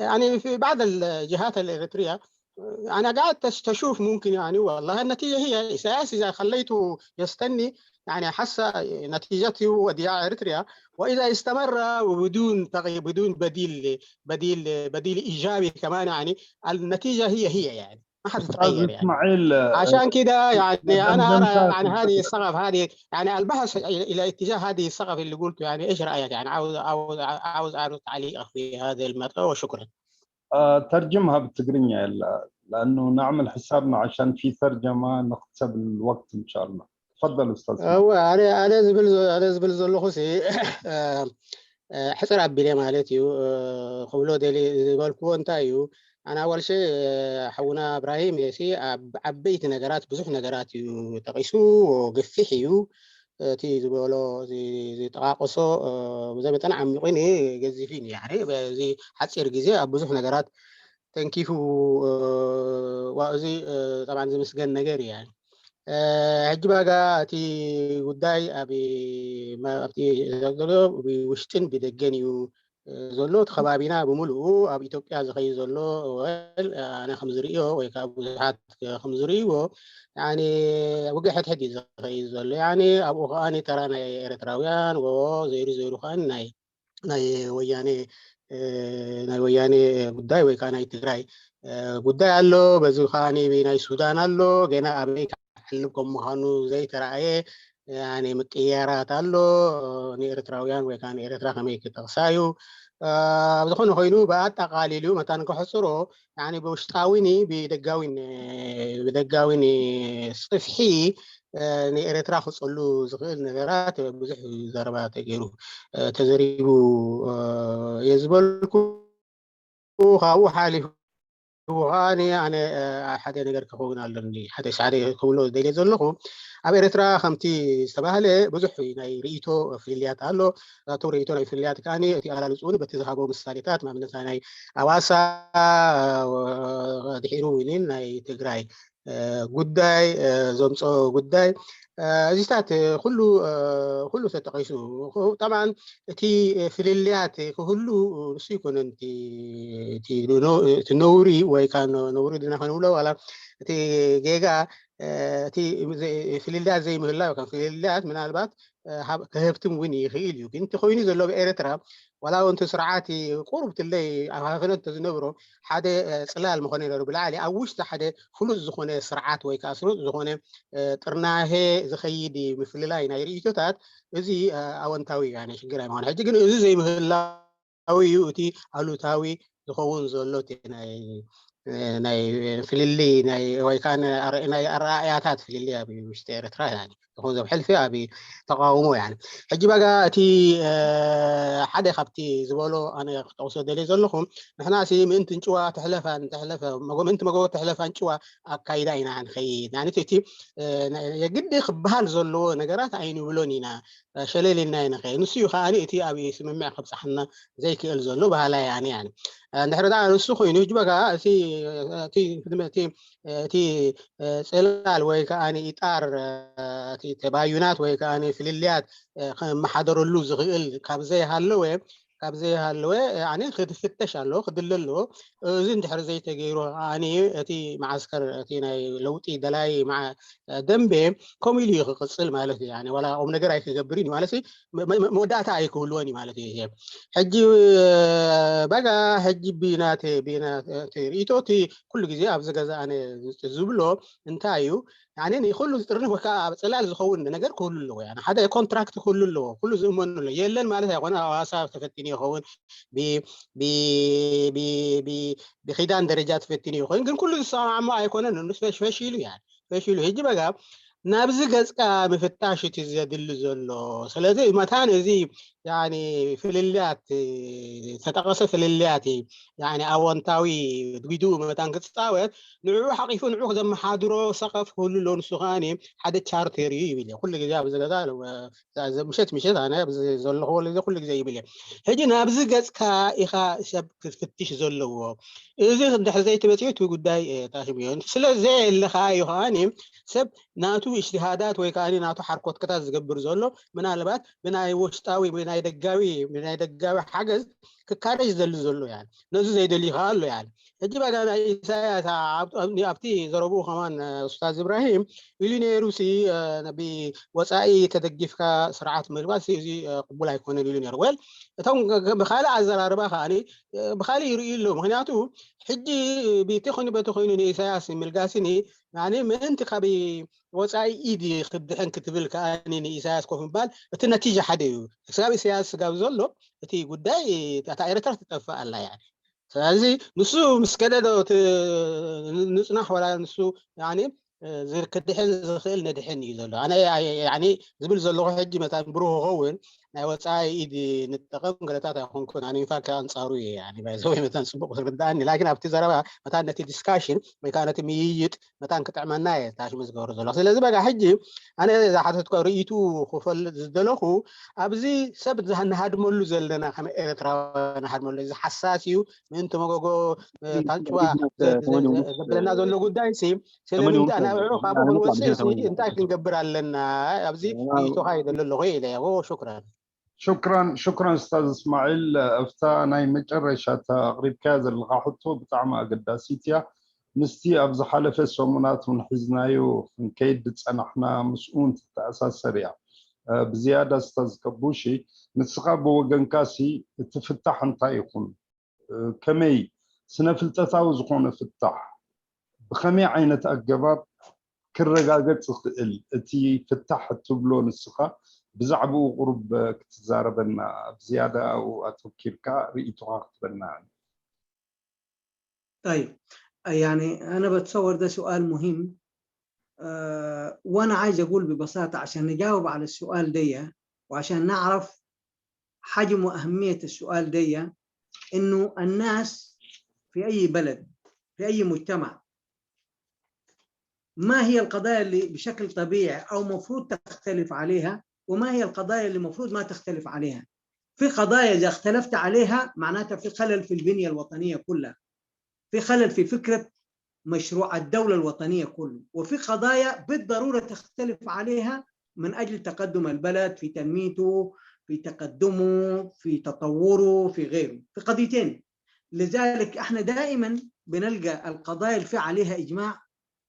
يعني في بعض الجهات الإريترية أنا قاعد تشوف ممكن يعني والله النتيجة هي إساس إذا خليته يستني يعني حس نتيجته ودياع إريتريا، وإذا استمر بدون تغيير بدون بديل إيجابي كمان يعني النتيجة هي يعني ما حتتغير يعني. اسماعيل عشان كده يعني انا ارى دمدمتات يعني هذه الصغف هذه يعني البحث الى اتجاه هذه الصغف اللي قلته، يعني ايش رايك؟ يعني عاوز اعرض تعليق في هذه المادة وشكرا. ترجمها بالتقرينية لأنه نعمل حسابنا عشان في ترجمة نحسب الوقت إن شاء الله. تفضل أستاذ. هو أنا زبل زلخسي حسر عبيلي مالتيو قبلو ديلي بالكون تايو. أنا أول شيء حونا إبراهيم يسي عبيت نجارات بزح نجارات تقيسو وقفحيو تي زبولو زي تقاقصو زي مثلا عمقيني جزفين يعني زي حتصير جزء بزح نجارات تنكيفو وزي طبعا زي مسجن نجاري يعني. هجباga ti guday abi ma abti zolo wishtin bidegeniu zolo khababina bumulu ab Ethiopia zakhay zolo ana khamzuriyo way ka buhat khamzuriyo yani waqahat hadi zakhay zolo yani abu khani tarana eritreawian wo zairu khan nay wayane guday way kana Tigray guday allo bazu khani binay Sudan allo gena abi حلكم مهانو زي ترى يعني مكيارات اللو نيرتراويان وكان إيرترا خميك تغسايو بدخون خوينو بعد تقاليلو متان كحصرو يعني بوشتاويني بدقاويني صفحي نيرترا خصلو زغيل نغرات بزح زربات غيرو تزريبو يزبلكو هاو حالي وهاني يعني حدا نقدر كهونا لني حدا سعري كولو ديلي زلقو أبيرترا خمتي استباهله بزحي ناي ريتو فيليات هالو تو ريتو ناي فيليات كاني تي على الأسون بتذهبوا بالسالكات ما بنسى ناي أواسا دحيرو وينين ناي تجراي قداي زمصو قداي زيستات كله ستقيسو طبعا تي فيليات كله سيكون انت تي نوري وكان نوري دنا خنولا ولا تي جيجا تي فيليات زي ما الله وكان فيليات من البات كهبتم ويني يخيل يمكن تخويني زلو بإيرترا ولا أنت سرعاتي قرب تلي هافنت تزنبرو حدا صلال مخوني رب العالي أوش حدا فلوس زخونة سرعات ويكاسرو زخونة ترناه زخيدي مثل لا ينايري توتات زي أونتاوي يعني شجرة ما هون حجي زي مثل أوي ألو تاوي زخون زلوتي ناي فيلي ناي ويكان ناي الرائعات فيلي أبي مشتري ترى يعني هو زب حلفي أبي تقاومه يعني حجي بقى تي حدا خبتي زبالو أنا توصل دليل زلهم نحن سي من تنشوا تحلف ما قوم أنت ما قوم تحلف أنشوا كايدين عن خيد يعني تي يجد خبال زلو نجارات عيني ولونينا شليل الناين خير نسيو خاني تي أبي سمع خبص حنا زي كيل زلو بهلا يعني نحن ده نسخه ينوج بقى تي سلال ويكاني إطار تي تباينات ويكاني فيليات ما حضروا له زغيل كابزي هالوي يعني خد فتش له خد له زين تحر زي تغيرو يعني تي معسكر تي لوتي دلاي مع دمبي كوميلي قصل مالتي يعني ولا ام نغير يكبريني مالتي موداتا يكولوني مالتي حجي بقى حجي بينات ريتو تي كل جزء ابزغزا انا زبلو انتايو يعني كله ترنه وكا صلال زخون ነገር كله يعني حدا كونتراكت كله زمن يلن ማለት ያቆና አዋሳ ተፈትኒ ይሆን بخيدان درجات فتني يخون ግን كله سامع ما يكونن نس فشيلو يعني فشيلو هيجي بقى نابز ገጽካ مفتاش تزدل زلو ስለዚህ መታን እዚ يعني فلليات تتقص فلليات يعني أونتاوي دويدو متان كتصاوت نعو حقيقة نعو زم حادرو سقف كل لون سخاني حدا تشارتيري يبلي كل جاب زي مشيت أنا زول هو كل زي يبلي هجينا بزقت كا شب تفتش زول إذا ده زي تبتيت وقداي تاشميون سلا زي اللي خايو هاني سب ناتو اجتهادات ويكاني ناتو حركات كتا زقبر زولو منالبات بناي وشتاوي بناي دقاوي حجز كارج زلو يعني نزو زي دلي خالو يعني يجب أنا إساءة أبتي ضربوه كمان أستاذ إبراهيم يليني روسي نبي وسائي تدقف كسرعات ملباس يزي قبولها يكون يليني رويل تون بخالي عزل أربعة خالي بخالي يرئي له مهنياته حجي بتخوني إساءة ملقاسيني يعني من انتخابي وسائي إيدي خدحن كتبل كأني إساءة كوفن بال النتيجة حديو حسابي سياسة قابزولو تي قداي تأيرتر تتفاءل يعني ስለዚህ ንሱ ምስ ከደዶ ንፅናሕ ወላ ንሱ يعني ዝክድሕን ዝኽእል ነድሕን እዩ ዘሎ ኣነ يعني ዝብል ዘለኹ ሕጂ መታን ብሩህ ክኸውን ናይ ወፃኢ ኢድ ንጠቐም ገለታት ኣይኮንኩን ኣነ ኢንፋክት ኣንፃሩ እየ يعني ባይዘወይ መታን ፅቡቅ ዝርዳእኒ ላኪን ኣብቲ ዘረባ መታን ነቲ ዲስካሽን ወይ ከዓ ነቲ ምይይጥ መታን ክጥዕመና እየ ታሽሙ ዝገብሮ ዘለኹ ስለዚ በጋ ሕጂ ኣነ ዝሓተትኮ ርእይቱ ክፈልጥ ዝደለኹ ኣብዚ ሰብ ንሃድመሉ ዘለና ከመይ ኤርትራውያን ንሃድመሉ እዚ ሓሳስ እዩ ምእንቲ መጎጎ ታንጭዋ ዘብለና ዘሎ ጉዳይ ሲ ስለምንታይ ኣናብዑ ካብኡ ክንወፅእ እንታይ ክንገብር ኣለና ኣብዚ ርእይቱኻ ይደሎ ኣለኹ ኢለ شكرا شكرا استاذ اسماعيل افتا ناي مجرشة تقريب كازر الغاحطو بتعمى قداسيتيا مستي ابز حلفة سومونات من حزنايو من كيد بتصنحنا مسؤون تأساس سريع بزيادة استاذ كبوشي نتسقاب وقنكاسي تفتح انتا يكون كمي سنفلتتاو زخون فتح بخمي عينة أقبات كالرقاقات التي فتحت تبلون السخا بزعبو قرب كتزاربنا بزيادة أو أتوكيركا رئيتوها اختبرنا. طيب يعني أنا بتصور ده سؤال مهم وأنا عايز أقول ببساطة عشان نجاوب على السؤال دي وعشان نعرف حجم وأهمية السؤال دي إنه الناس في أي بلد في أي مجتمع ما هي القضايا اللي بشكل طبيعي أو مفروض تختلف عليها وما هي القضايا اللي مفروض ما تختلف عليها. في قضايا إذا اختلفت عليها معناتها في خلل في البنية الوطنية كلها، في خلل في فكرة مشروع الدولة الوطنية كله، وفي قضايا بالضرورة تختلف عليها من أجل تقدم البلد في تنميته في تقدمه في تطوره في غيره، في قضيتين. لذلك احنا دائما بنلقى القضايا اللي في عليها إجماع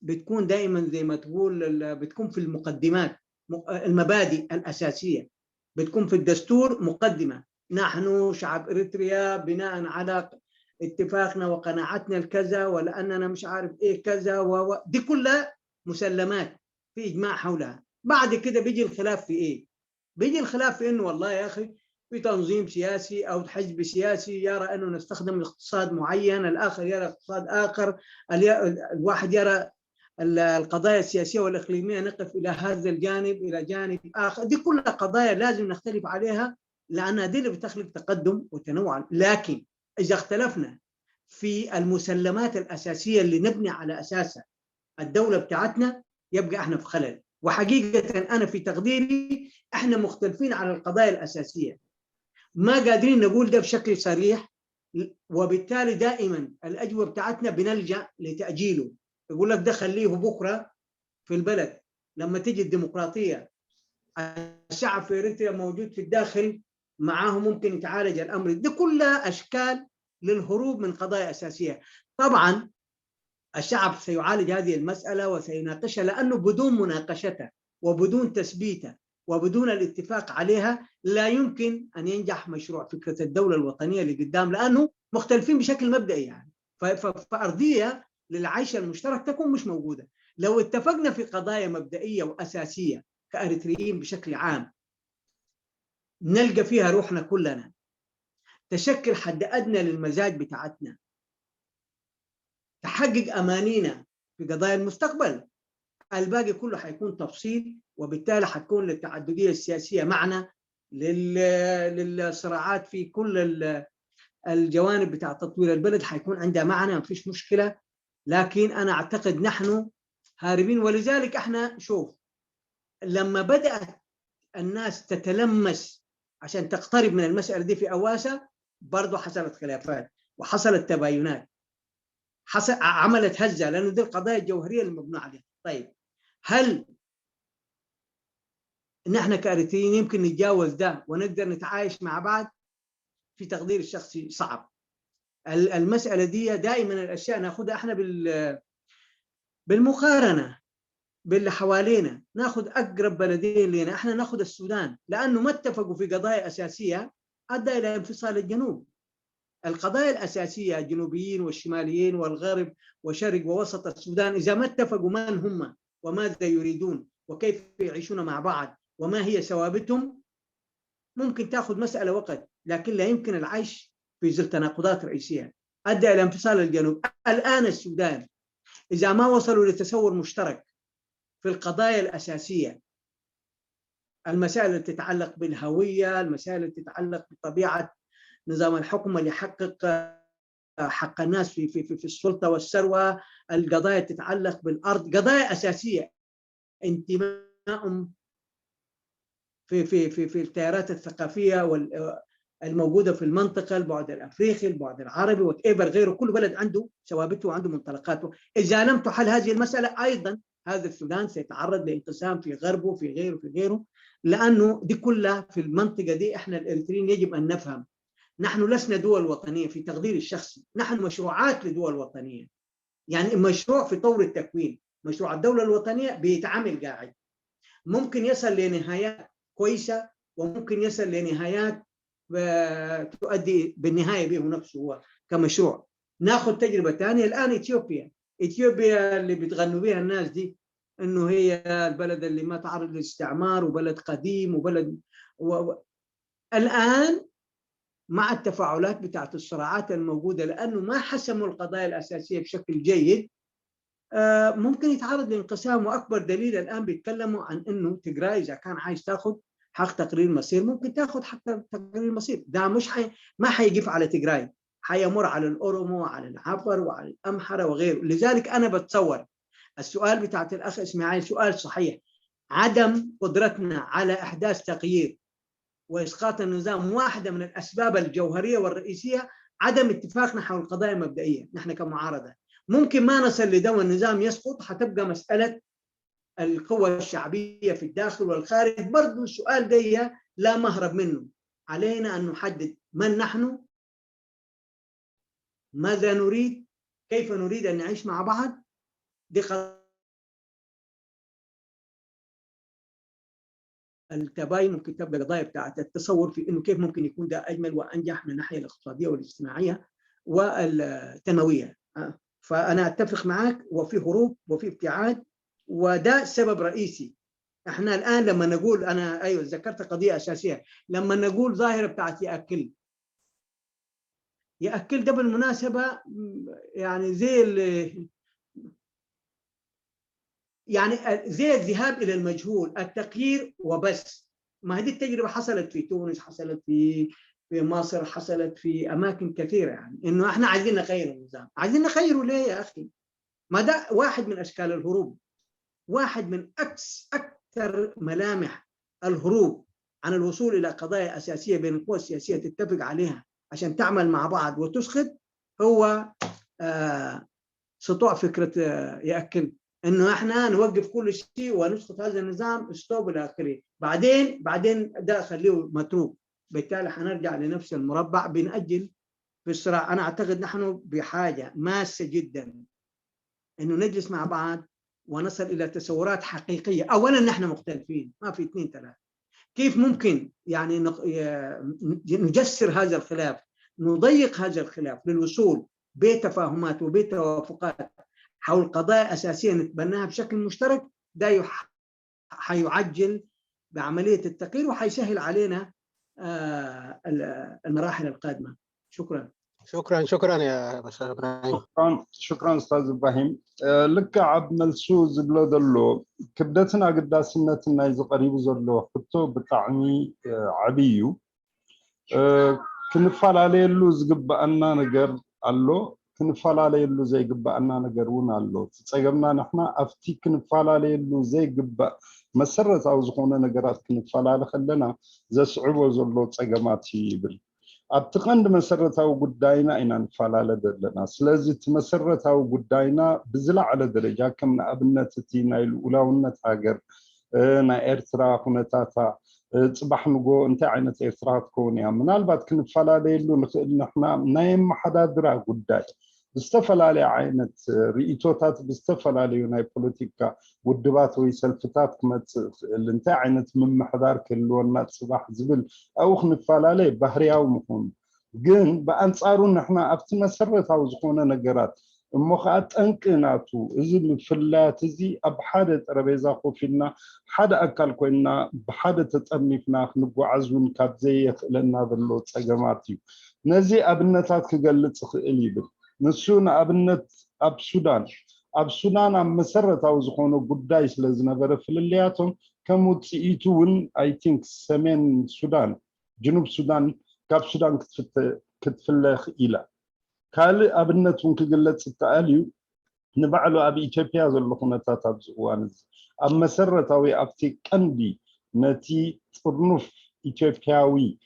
بتكون دائما زي ما تقول بتكون في المقدمات، المبادئ الأساسية بتكون في الدستور مقدمة، نحن شعب إريتريا بناء على اتفاقنا وقناعتنا الكذا ولأننا مش عارف إيه كذا دي كلها مسلمات في إجماع حولها. بعد كده بيجي الخلاف في إيه؟ بيجي الخلاف في إنه والله يا أخي في تنظيم سياسي أو حزب سياسي يرى أنه نستخدم اقتصاد معين، الآخر يرى اقتصاد آخر، الواحد يرى القضايا السياسية والإقليمية نقف إلى هذا الجانب إلى جانب آخر. دي كلها قضايا لازم نختلف عليها لأنها دي اللي بتخلق تقدم وتنوع. لكن إذا اختلفنا في المسلمات الأساسية اللي نبني على أساسها الدولة بتاعتنا يبقى احنا في خلل. وحقيقة أنا في تقديري احنا مختلفين على القضايا الأساسية، ما قادرين نقول ده بشكل صريح، وبالتالي دائما الأجوبة بتاعتنا بنلجأ لتأجيله. يقول لك ده خليه بكرة في البلد، لما تيجي الديمقراطية الشعب في إريتريا موجود في الداخل معاه ممكن يتعالج الأمر. دي كلها أشكال للهروب من قضايا أساسية. طبعا الشعب سيعالج هذه المسألة وسيناقشها، لأنه بدون مناقشتها وبدون تثبيتها وبدون الاتفاق عليها لا يمكن أن ينجح مشروع فكرة الدولة الوطنية اللي قدام، لأنه مختلفين بشكل مبدئي يعني. فأرضية للعيش المشترك تكون مش موجودة. لو اتفقنا في قضايا مبدئية وأساسية كأريتريين بشكل عام نلقى فيها روحنا كلنا، تشكل حد أدنى للمزاج بتاعتنا، تحقق أمانينا في قضايا المستقبل. الباقي كله حيكون تفصيل، وبالتالي حتكون للتعددية السياسية معنى للصراعات في كل الجوانب بتاع تطوير البلد حيكون عندها معنى، ما فيش مشكلة. لكن أنا أعتقد نحن هاربين. ولذلك احنا شوف، لما بدأت الناس تتلمس عشان تقترب من المسألة دي في أواسة، برضو حصلت خلافات وحصلت تباينات، عملت هزة، لأنه دي القضايا الجوهرية اللي مبنى عليها. طيب هل نحن كاريتريين يمكن نتجاوز ده ونقدر نتعايش مع بعض؟ في تقدير الشخصي صعب. المسألة دي دائما الأشياء ناخدها احنا بالمقارنة باللي حوالينا. ناخذ اقرب بلدين لنا، احنا ناخذ السودان، لانه ما اتفقوا في قضايا اساسيه ادى الى انفصال الجنوب. القضايا الاساسيه الجنوبيين والشماليين والغرب وشرق ووسط السودان اذا ما اتفقوا من هم وماذا يريدون وكيف يعيشون مع بعض وما هي ثوابتهم، ممكن تاخذ مساله وقت، لكن لا يمكن العيش في ظل تناقضات رئيسيه ادى الى انفصال الجنوب. الان السودان اذا ما وصلوا لتصور مشترك في القضايا الأساسية، المسائل التي تتعلق بالهوية، المسائل التي تتعلق بطبيعة نظام الحكم اللي يحقق حق الناس في السلطة والثروة، القضايا تتعلق بالأرض، قضايا أساسية، انتمائهم في التيارات الثقافية الموجودة في المنطقة، البعد الأفريقي، البعد العربي، وكيفر غيره، كل بلد عنده ثوابته وعنده منطلقاته. إذا لم تحل هذه المسألة أيضا هذا السودان سيتعرض لانقسام في غربه في غيره، لأنه دي كلها في المنطقة دي. إحنا الإريتريين يجب أن نفهم نحن لسنا دول وطنية في تقديري الشخصي، نحن مشروعات لدول وطنية. يعني مشروع في طور التكوين، مشروع الدولة الوطنية بيتعامل قاعد، ممكن يصل لنهايات كويسة وممكن يصل لنهايات تؤدي بالنهاية به نفسه هو كمشروع. ناخذ تجربة ثانية الآن إثيوبيا اللي بتغنوا بها الناس دي إنه هي البلد اللي ما تعرض للاستعمار وبلد قديم وبلد الآن مع التفاعلات بتاعت الصراعات الموجودة، لأنه ما حسموا القضايا الأساسية بشكل جيد، ممكن يتعرض لانقسام. وأكبر دليل الآن بيتكلموا عن إنه تجراي إذا كان عايز تاخذ حق تقرير مصير ممكن تاخذ حق تقرير المصير، ده مش ما حيقف على تجراي، حيمر على الأورومو وعلى العفر وعلى الأمحرة وغيره. لذلك أنا بتصور السؤال بتاعت الأخ إسماعيل سؤال صحيح، عدم قدرتنا على إحداث تغيير وإسقاط النظام واحدة من الأسباب الجوهرية والرئيسية عدم اتفاقنا حول القضايا المبدئية. نحن كمعارضة ممكن ما نصل لدو النظام يسقط، حتبقى مسألة القوى الشعبية في الداخل والخارج. برضو السؤال ده لا مهرب منه، علينا أن نحدد من نحن، ماذا نريد، كيف نريد أن نعيش مع بعض. دي التباين ممكن تبقى قضايا بتاعت التصور في انه كيف ممكن يكون ده اجمل وانجح من الناحيه الاقتصاديه والاجتماعيه والتنمويه. فانا اتفق معك، وفي هروب وفي ابتعاد، وده سبب رئيسي. احنا الان لما نقول، انا ايوه ذكرت قضيه اساسيه، لما نقول ظاهره بتاعت ياكل ده بالمناسبه يعني زي الذهاب الى المجهول، التغيير وبس. ما هذه التجربه حصلت في تونس، حصلت في مصر، حصلت في اماكن كثيره. يعني انه احنا عايزين نغير النظام، عايزين نغيره ليه يا اخي؟ ما ده واحد من اشكال الهروب، واحد من اكثر ملامح الهروب عن الوصول الى قضايا اساسيه بين القوى السياسيه تتفق عليها عشان تعمل مع بعض وتسخط، هو سطوع فكره ياكل، انه احنا نوقف كل شيء ونسقط هذا النظام ستوب الى اخره. بعدين ده خليه متروك، بالتالي حنرجع لنفس المربع، بنأجل في الصراع. انا اعتقد نحن بحاجه ماسه جدا انه نجلس مع بعض ونصل الى تصورات حقيقيه. اولا نحن مختلفين، ما في 2 3. كيف ممكن يعني نجسر هذا الخلاف، نضيق هذا الخلاف للوصول بتفاهمات وبتوافقات حول قضايا أساسية نتبناها بشكل مشترك؟ ده حيعجل بعملية التغيير وحيسهل علينا المراحل القادمة. شكرا. شكرا يا أستاذ إبراهيم. شكرا استاذ ابراهيم. لك عب ملسو زبلو دلو كبدتنا قداسنتنا اذا قريب زلو حتى بطعمي عبيو كنفال عليه اللو زقبأنا نقر اللو كنفال عليه اللو زي قبأنا نقرون اللو تتساقبنا نحنا افتي كنفال عليه اللو زي قبأ مسرت او زخونا نقرات كنفال على خلنا زي صعوبة زلو تساقماتي يبل أبتقند مسرتاو قداينا إن نفعل لنا سلازي تمسرتاو قداينا بزلع على درجة كمنا أبنتتي نايل أولاونة هاجر نا إرترا خنتاتا صباح نقول أنت عينة إرترا تكون يا من البعض كنفعل ليلو نحنا نايم حدا درا قداي بستفعل على عينة رئيتوتات بستفعل على يوناي بوليتيكا والدبات ويسلفتات كما اللي انت عينة من محضار كله الناس صباح زبل أو خنفعل عليه بحريا ومخون جن بأنصارون نحنا أفتي مسرت أو زخونا نجارات مخات أنكناتو إذن فلات زي أبحادة ربيزا خوفينا حدا أكل كوينا بحادة تتأمنيفنا نبو عزون كابزي لنا ذلو تساقماتيو نزي أبنتات كقلت إليبن نسونا أبنت أب سودان أم مسرت أو زخونو قداي سلازنا برفل اللياتهم كمو تسئيتون I think سمين سودان جنوب سودان كاب سودان كتفلخ إلى كالي أبنتون كقلت ستاليو نبعلو أبي إثيوبيا زلقنا تاتابز وانز أم مسرت أو أبتي كندي نتي ترنف إثيوبياوي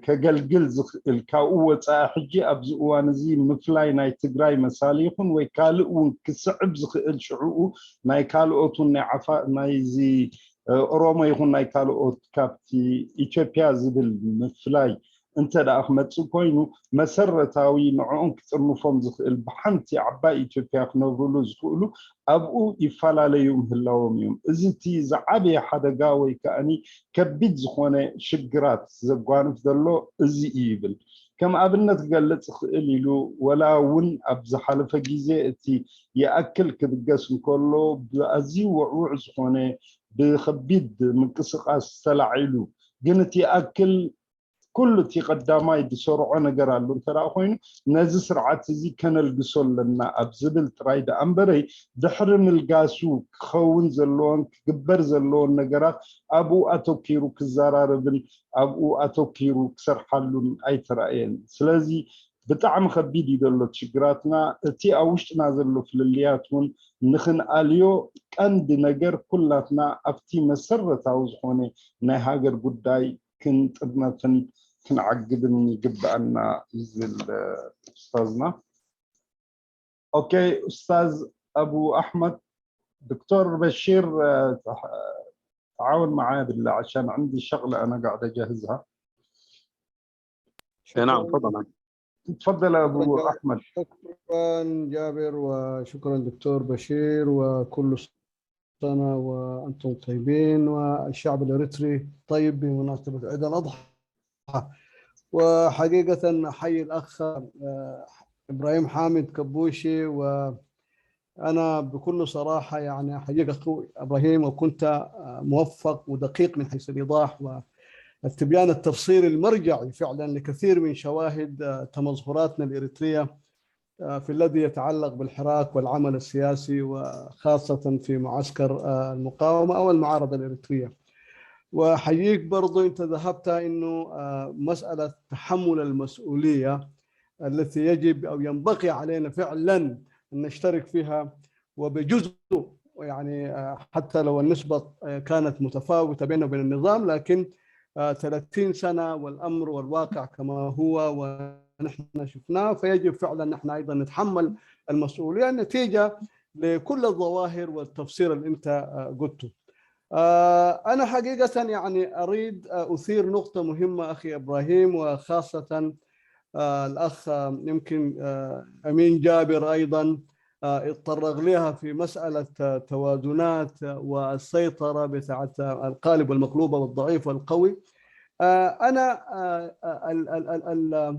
كجلجل الكاوة حجي أبز وانزي مفلاي ناي تجراي مساليخون ويكالون كسعب الشعوب ناي كالوتون نعفا ناي زي روما يخون ناي كالوت كابتي إثيوبيا زبل مفلاي انت دا احمد سكوينو مسرتاوي نوعون كترنفهم زخل بحنتي عباي إثيوبيا خنوبلو زخلو أبو يفلاليوم هلاوم يوم إزتي زعبي حدا قاوي كأني كبيت زخونة شجرات زقوان فدلو إزي إيبل كم أبنت قالت إليلو ولا ون أبز حلفة جيزة إتي يأكل كدقاسم كله بأزي وعوع زخونة بخبيد من قصق السلعيلو قنت يأكل كل تي قداماي بسرعة نقرالون ترى أخوين نازل سرعات زي كان القصول لنا أبزبل ترايد أمبري دحرم القاسو خون زلون كبر زلون نقرات أبو أتوكيرو كزاراربن أبو أتوكيرو كسر حلون أي ترأين سلازي بتعم خبيدي دلو تشجراتنا تي أوشت نازلو في اللياتون نخن أليو كان دي نقر كلاتنا أفتي مسرة أوزخوني نهاجر قداي كنت ابنة كنعقد يقبأنا يزل أستاذنا. أوكي أستاذ أبو أحمد دكتور بشير تعاون معي بالله عشان عندي شغلة أنا قاعد أجهزها. نعم تفضل. تفضل أبو أحمد. شكرا جابر وشكرا دكتور بشير وكل سنة وأنتم طيبين والشعب الإريتري طيب بمناسبة عيد الأضحى. وحقيقة أحيي الأخ إبراهيم حامد كبوشي وأنا بكل صراحة يعني أحييك أخوي إبراهيم وكنت موفق ودقيق من حيث الإيضاح والتبيان التفصيلي المرجعي فعلا لكثير من شواهد تمظهراتنا الإريترية في الذي يتعلق بالحراك والعمل السياسي وخاصة في معسكر المقاومة أو المعارضة الإريترية. وحييك برضو أنت ذهبت إنه مسألة تحمل المسؤولية التي يجب أو ينبغي علينا فعلا أن نشترك فيها وبجزء يعني حتى لو النسبة كانت متفاوتة بينه وبين النظام لكن 30 سنة والأمر والواقع كما هو ونحن شفناه فيجب فعلا نحن أيضا نتحمل المسؤولية نتيجة لكل الظواهر والتفسير اللي أنت قلته. أنا حقيقة يعني أريد أثير نقطة مهمة أخي إبراهيم وخاصة الأخ يمكن أمين جابر أيضا اتطرق لها في مسألة توازنات والسيطرة بتاعت القالب والمقلوب والضعيف والقوي. أنا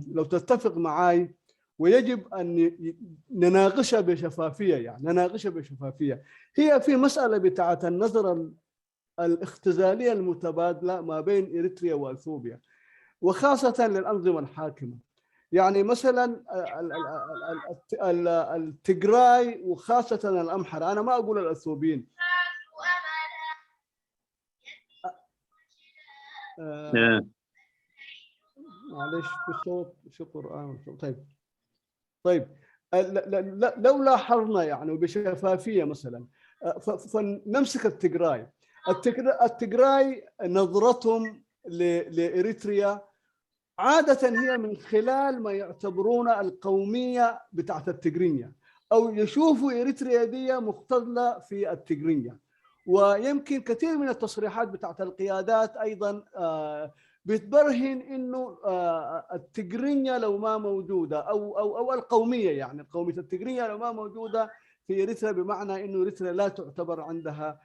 لو تتفق معي ويجب أن نناقشها بشفافية يعني نناقشها بشفافية هي في مسألة بتاعت النظرة الاختزالية المتبادلة ما بين إريتريا وأثيوبيا وخاصة للأنظمة الحاكمة. يعني مثلا التجراي وخاصة الأمحرة، أنا ما أقول الأثيوبيين، معلش في صوت في قرآن. طيب لو لاحظنا يعني بشفافية مثلا، فنمسك التجراي نظرتهم لإريتريا عادة هي من خلال ما يعتبرون القومية بتاعت التجرينيا، أو يشوفوا إريتريا دي مختلة في التجرينيا. ويمكن كثير من التصريحات بتاعت القيادات أيضا بتبرهن إنه التجرينيا لو ما موجودة أو القومية، يعني القومية التجرينيا لو ما موجودة في إريتريا، بمعنى إنه إريتريا لا تعتبر عندها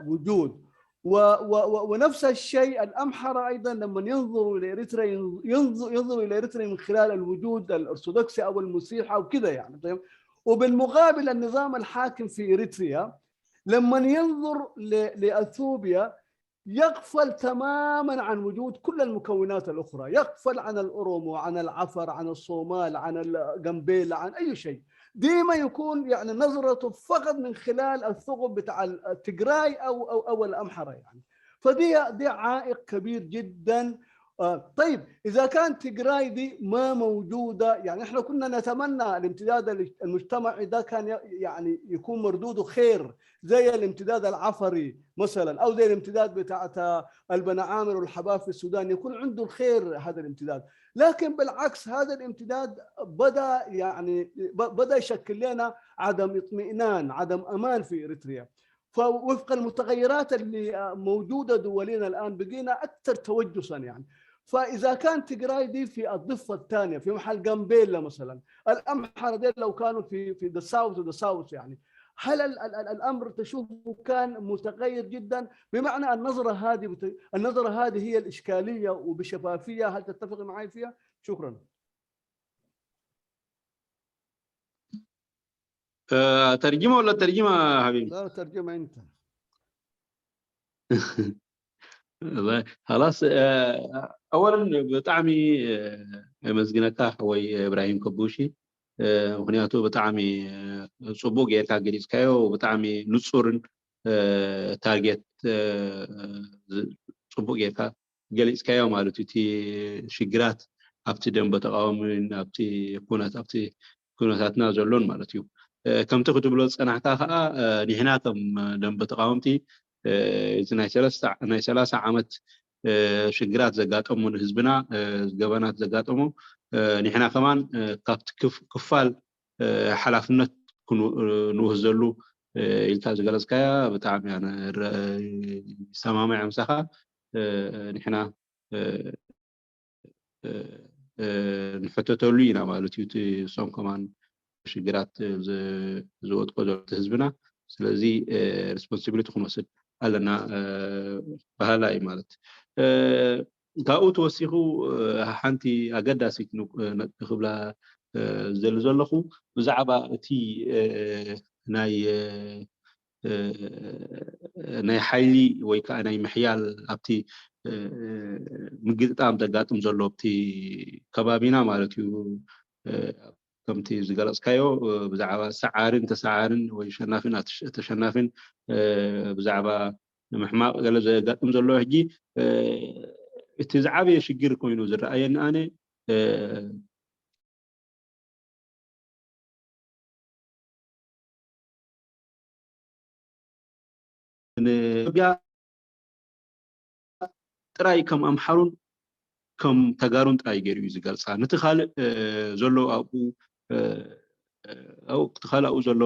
وجود. ونفس الشيء الأمحرة أيضا لما ينظروا إلى إريتريا ينظروا إلى إريتريا من خلال الوجود الأرثوذكسي أو المسيحي أو كذا يعني. طيب، وبالمقابل النظام الحاكم في إريتريا لما ينظر لأثيوبيا يغفل تماما عن وجود كل المكونات الأخرى، يغفل عن الأورومو، عن العفر، عن الصومال، عن الجنبيلا، عن أي شيء. ديما يكون يعني نظرته فقط من خلال الثقب بتاع التجراي أو الأمحرة يعني. فدي عائق كبير جدا. طيب إذا كان تجراي دي ما موجودة، يعني إحنا كنا نتمنى الامتداد المجتمعي ده كان يعني يكون مردوده خير، زي الامتداد العفري مثلا، أو زي الامتداد بتاعت البنعامر والحباب في السودان، يكون عنده الخير هذا الامتداد. لكن بالعكس هذا الامتداد بدأ يشكل لنا عدم اطمئنان، عدم أمان في إريتريا. فوفق المتغيرات اللي موجودة دوليا الآن بقينا أكثر توجسا يعني. فإذا كان تجراي دي في الضفة الثانية في محل جنبيلا مثلا، الأمحرة دي لو كانوا في the south يعني، هل الأمر تشوفه كان متغير جدا؟ بمعنى النظرة هذه هي الإشكالية وبشفافية. هل تتفق معي فيها؟ شكرا. ترجمة ولا ترجمة حبيبي؟ لا ترجمة أنت. خلاص. اولا بطعمي مزجنكا حوي ابراهيم كبوشي مخنياتو بطعمي صبوق يتا جريسكايو وبطعمي نصورن تارجت صبوق يتا جريسكايو مالتو تي شجرات ابتي دم بتقاومين ابتي كوناتنا زلون مالتو كم تاخذ بلو صنعتا خا نحنا كم دم بتقاومتي ناي 30 ዓመት ሽግራት ዘጋጠሙን ህዝብና ገበናት ዘጋጠሙ ንሕና ከማን ካብቲ ክፋል ሓላፍነት ንውህዘሉ ኢልካ ዝገለጽካያ ብጣዕሚ ኣነ ሰማማዕ ምሳኻ ንሕና ንሕተተሉ ኢና ማለት እዩ እሶም ከማን ሽግራት ዝወጥቆ ዘሎ ህዝብና። ስለዚ ሬስፖንሲቢሊቲ ክንወስድ ኣለና ባህላይ ማለት ካብኡ ተወሲኹ ሓንቲ ኣገዳሲት ክብላ ዘሉ ዘለኹ ብዛዕባ እቲ ናይ ሓይሊ ወይ ከዓ ናይ ምሕያል ኣብቲ ምግጥጣም ዘጋጥም ዘሎ ኣብቲ ከባቢና ማለት እዩ ከምቲ ዝገለጽካዮ ብዛዕባ ሰዓርን ተሰዓርን ወይ ሸናፍን ተሸናፍን ብዛዕባ ምሕማቕ ገለ ዘጋጥም ዘሎ ሕጂ እቲ ዝዓበየ ሽግር ኮይኑ ዝረኣየኒ ኣነ ንኢትዮጵያ ጥራይ ከም ኣምሓሩን ከም ተጋሩን ጥራይ ገይሩ እዩ ዝገልጻ። ነቲ ካልእ ዘሎ ኣብኡ ትኻልኡ ዘሎ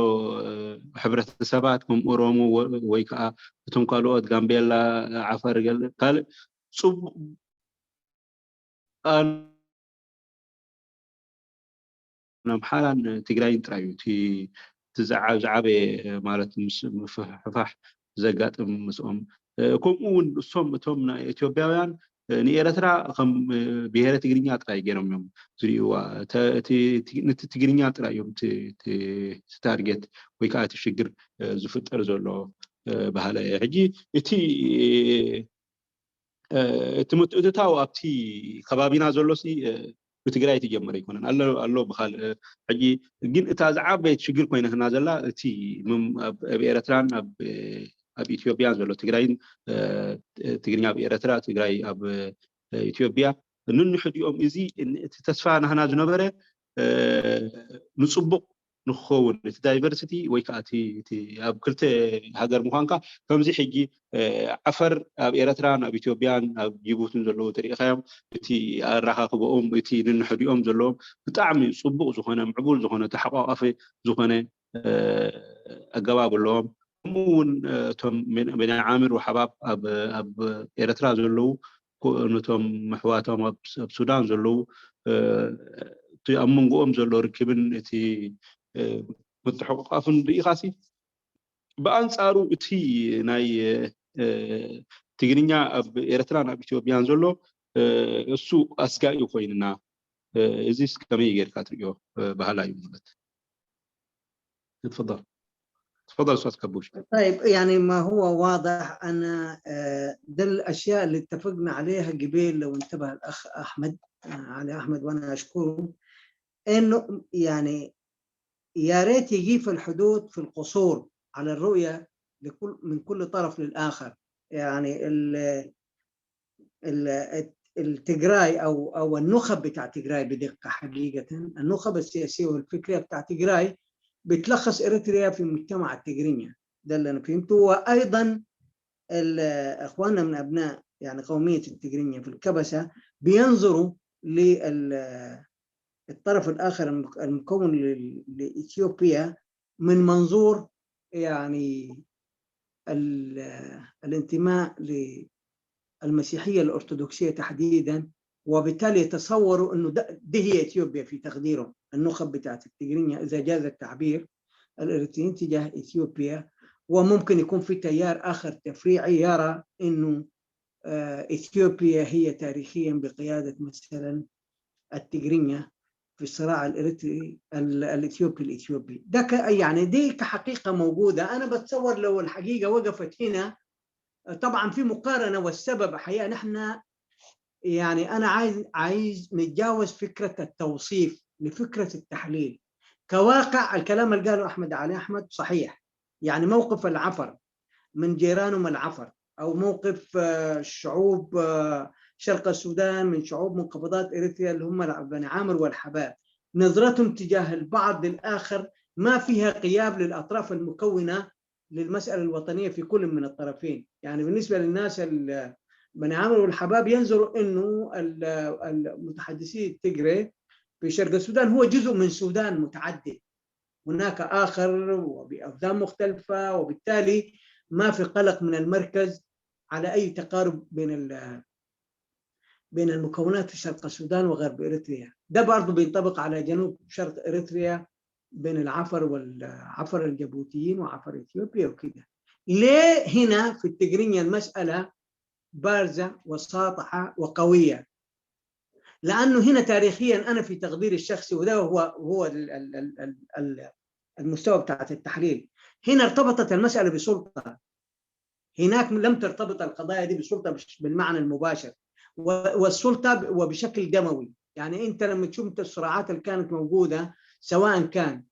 ሕብረተሰባት ከም ኦሮሞ ወይ ከዓ እቶም ካልኦት ጋምቤላ፣ ዓፋር ገለ ካልእ ጽቡቕ ኣምሓራን ትግራይን ጥራይ እዩ እቲ ዝዓበየ ማለት ምፍሕፋሕ ዘጋጥም ምስኦም። ከምኡ እውን እቶም ናይ ኢትዮጵያውያን ንኤርትራ ከም ብሄረ ትግርኛ ጥራይ ገይሮም እዮም ዝርእይዋ። ነቲ ትግርኛ ጥራይ እዮም ታርጌት ወይ ከዓ እቲ ሽግር ዝፍጠር ዘሎ ባህላዊ ሕጂ እቲ ምትእትታው ኣብቲ ከባቢና ዘሎ بتقراي تجمر يكون الله بخال حجي جن تازعاب شجر كوين هنا زلا تي بإيرتران أب إثيوبيا زلوا تقراين تقرينا بإيرترا تقراي أب إثيوبيا إنه حد يوم إزي إن تسفعنا هنا جنبره نصبق نخون الدايفرسيتي ويكاتي أب كلت هاجر مهانكا كمزي حجي عفر أب إيرتران أب إثيوبيان أب جيبوتن زلوا تريخهم تي الرخاء بأم تي نحد يوم زلوا بتعمي صبق زخنة معقول زخنة تحقق في زخنة الجواب اللهم مون توم من عامر وحباب أب إيرترا زلوا نتوم محواتهم السودان زلوا تأمن قوم زلوا ركبن تي متحقق في الإخاسي بأنصارو تي ناي تجرينا أب إيرتران أب إثيوبيان زلوا السوق أسكاي وخيننا إزيس كمية غير كاتريو بهالاي مولت تفضل أستاذ كبوش. طيب يعني ما هو واضح أن ده الأشياء اللي اتفقنا عليها قبل لو انتبه الأخ أحمد علي أحمد وأنا أشكره إنه يعني يا ريت يجي الحدود في القصور على الرؤية من كل طرف للآخر يعني التجراي أو النخب بتاع تجراي بدقة حقيقة النخب السياسية والفكرية بتاع تجراي بتلخص إريتريا في مجتمع التجرينيا ده اللي أنا فهمته وأيضا إخواننا من أبناء يعني قومية التجرينيا في الكبسة بينظروا للطرف الآخر المكون لإثيوبيا من منظور يعني الانتماء للمسيحية الأرثوذكسية تحديدا وبالتالي يتصوروا أنه دي هي إثيوبيا في تقديرهم النخب بتاعت التجرينيا إذا جاز التعبير الإريتريين تجاه إثيوبيا وممكن يكون في تيار آخر تفريعي يرى أنه إثيوبيا هي تاريخيا بقيادة مثلا التجرينيا في الصراع الإثيوبي ده يعني دي كحقيقة موجودة. أنا بتصور لو الحقيقة وقفت هنا طبعا في مقارنة والسبب حقيقة نحن يعني أنا عايز نتجاوز فكرة التوصيف لفكرة التحليل كواقع. الكلام اللي قاله أحمد علي أحمد صحيح يعني موقف العفر من جيرانهم العفر أو موقف الشعوب شرق السودان من شعوب منخفضات إريتريا اللي هم بني عامر والحباب نظرتهم تجاه البعض الآخر ما فيها قياب للأطراف المكونة للمسألة الوطنية في كل من الطرفين. يعني بالنسبة للناس بني عامر والحباب ينظروا إنه المتحدثي التجري في شرق السودان هو جزء من سودان متعدد هناك آخر وبأفهام مختلفة وبالتالي ما في قلق من المركز على أي تقارب بين المكونات في شرق السودان وغرب إريتريا. ده برضو بينطبق على جنوب شرق إريتريا بين العفر والعفر الجيبوتيين وعفر إثيوبيا وكده. ليه هنا في التجرينيا المسألة بارزة وساطعة وقوية؟ لأنه هنا تاريخيا أنا في تقديري الشخصي وده هو المستوى بتاعت التحليل هنا ارتبطت المسألة بسلطة هناك لم ترتبط القضايا دي بسلطة بالمعنى المباشر والسلطة وبشكل دموي. يعني أنت لما تشوف الصراعات اللي كانت موجودة سواء كان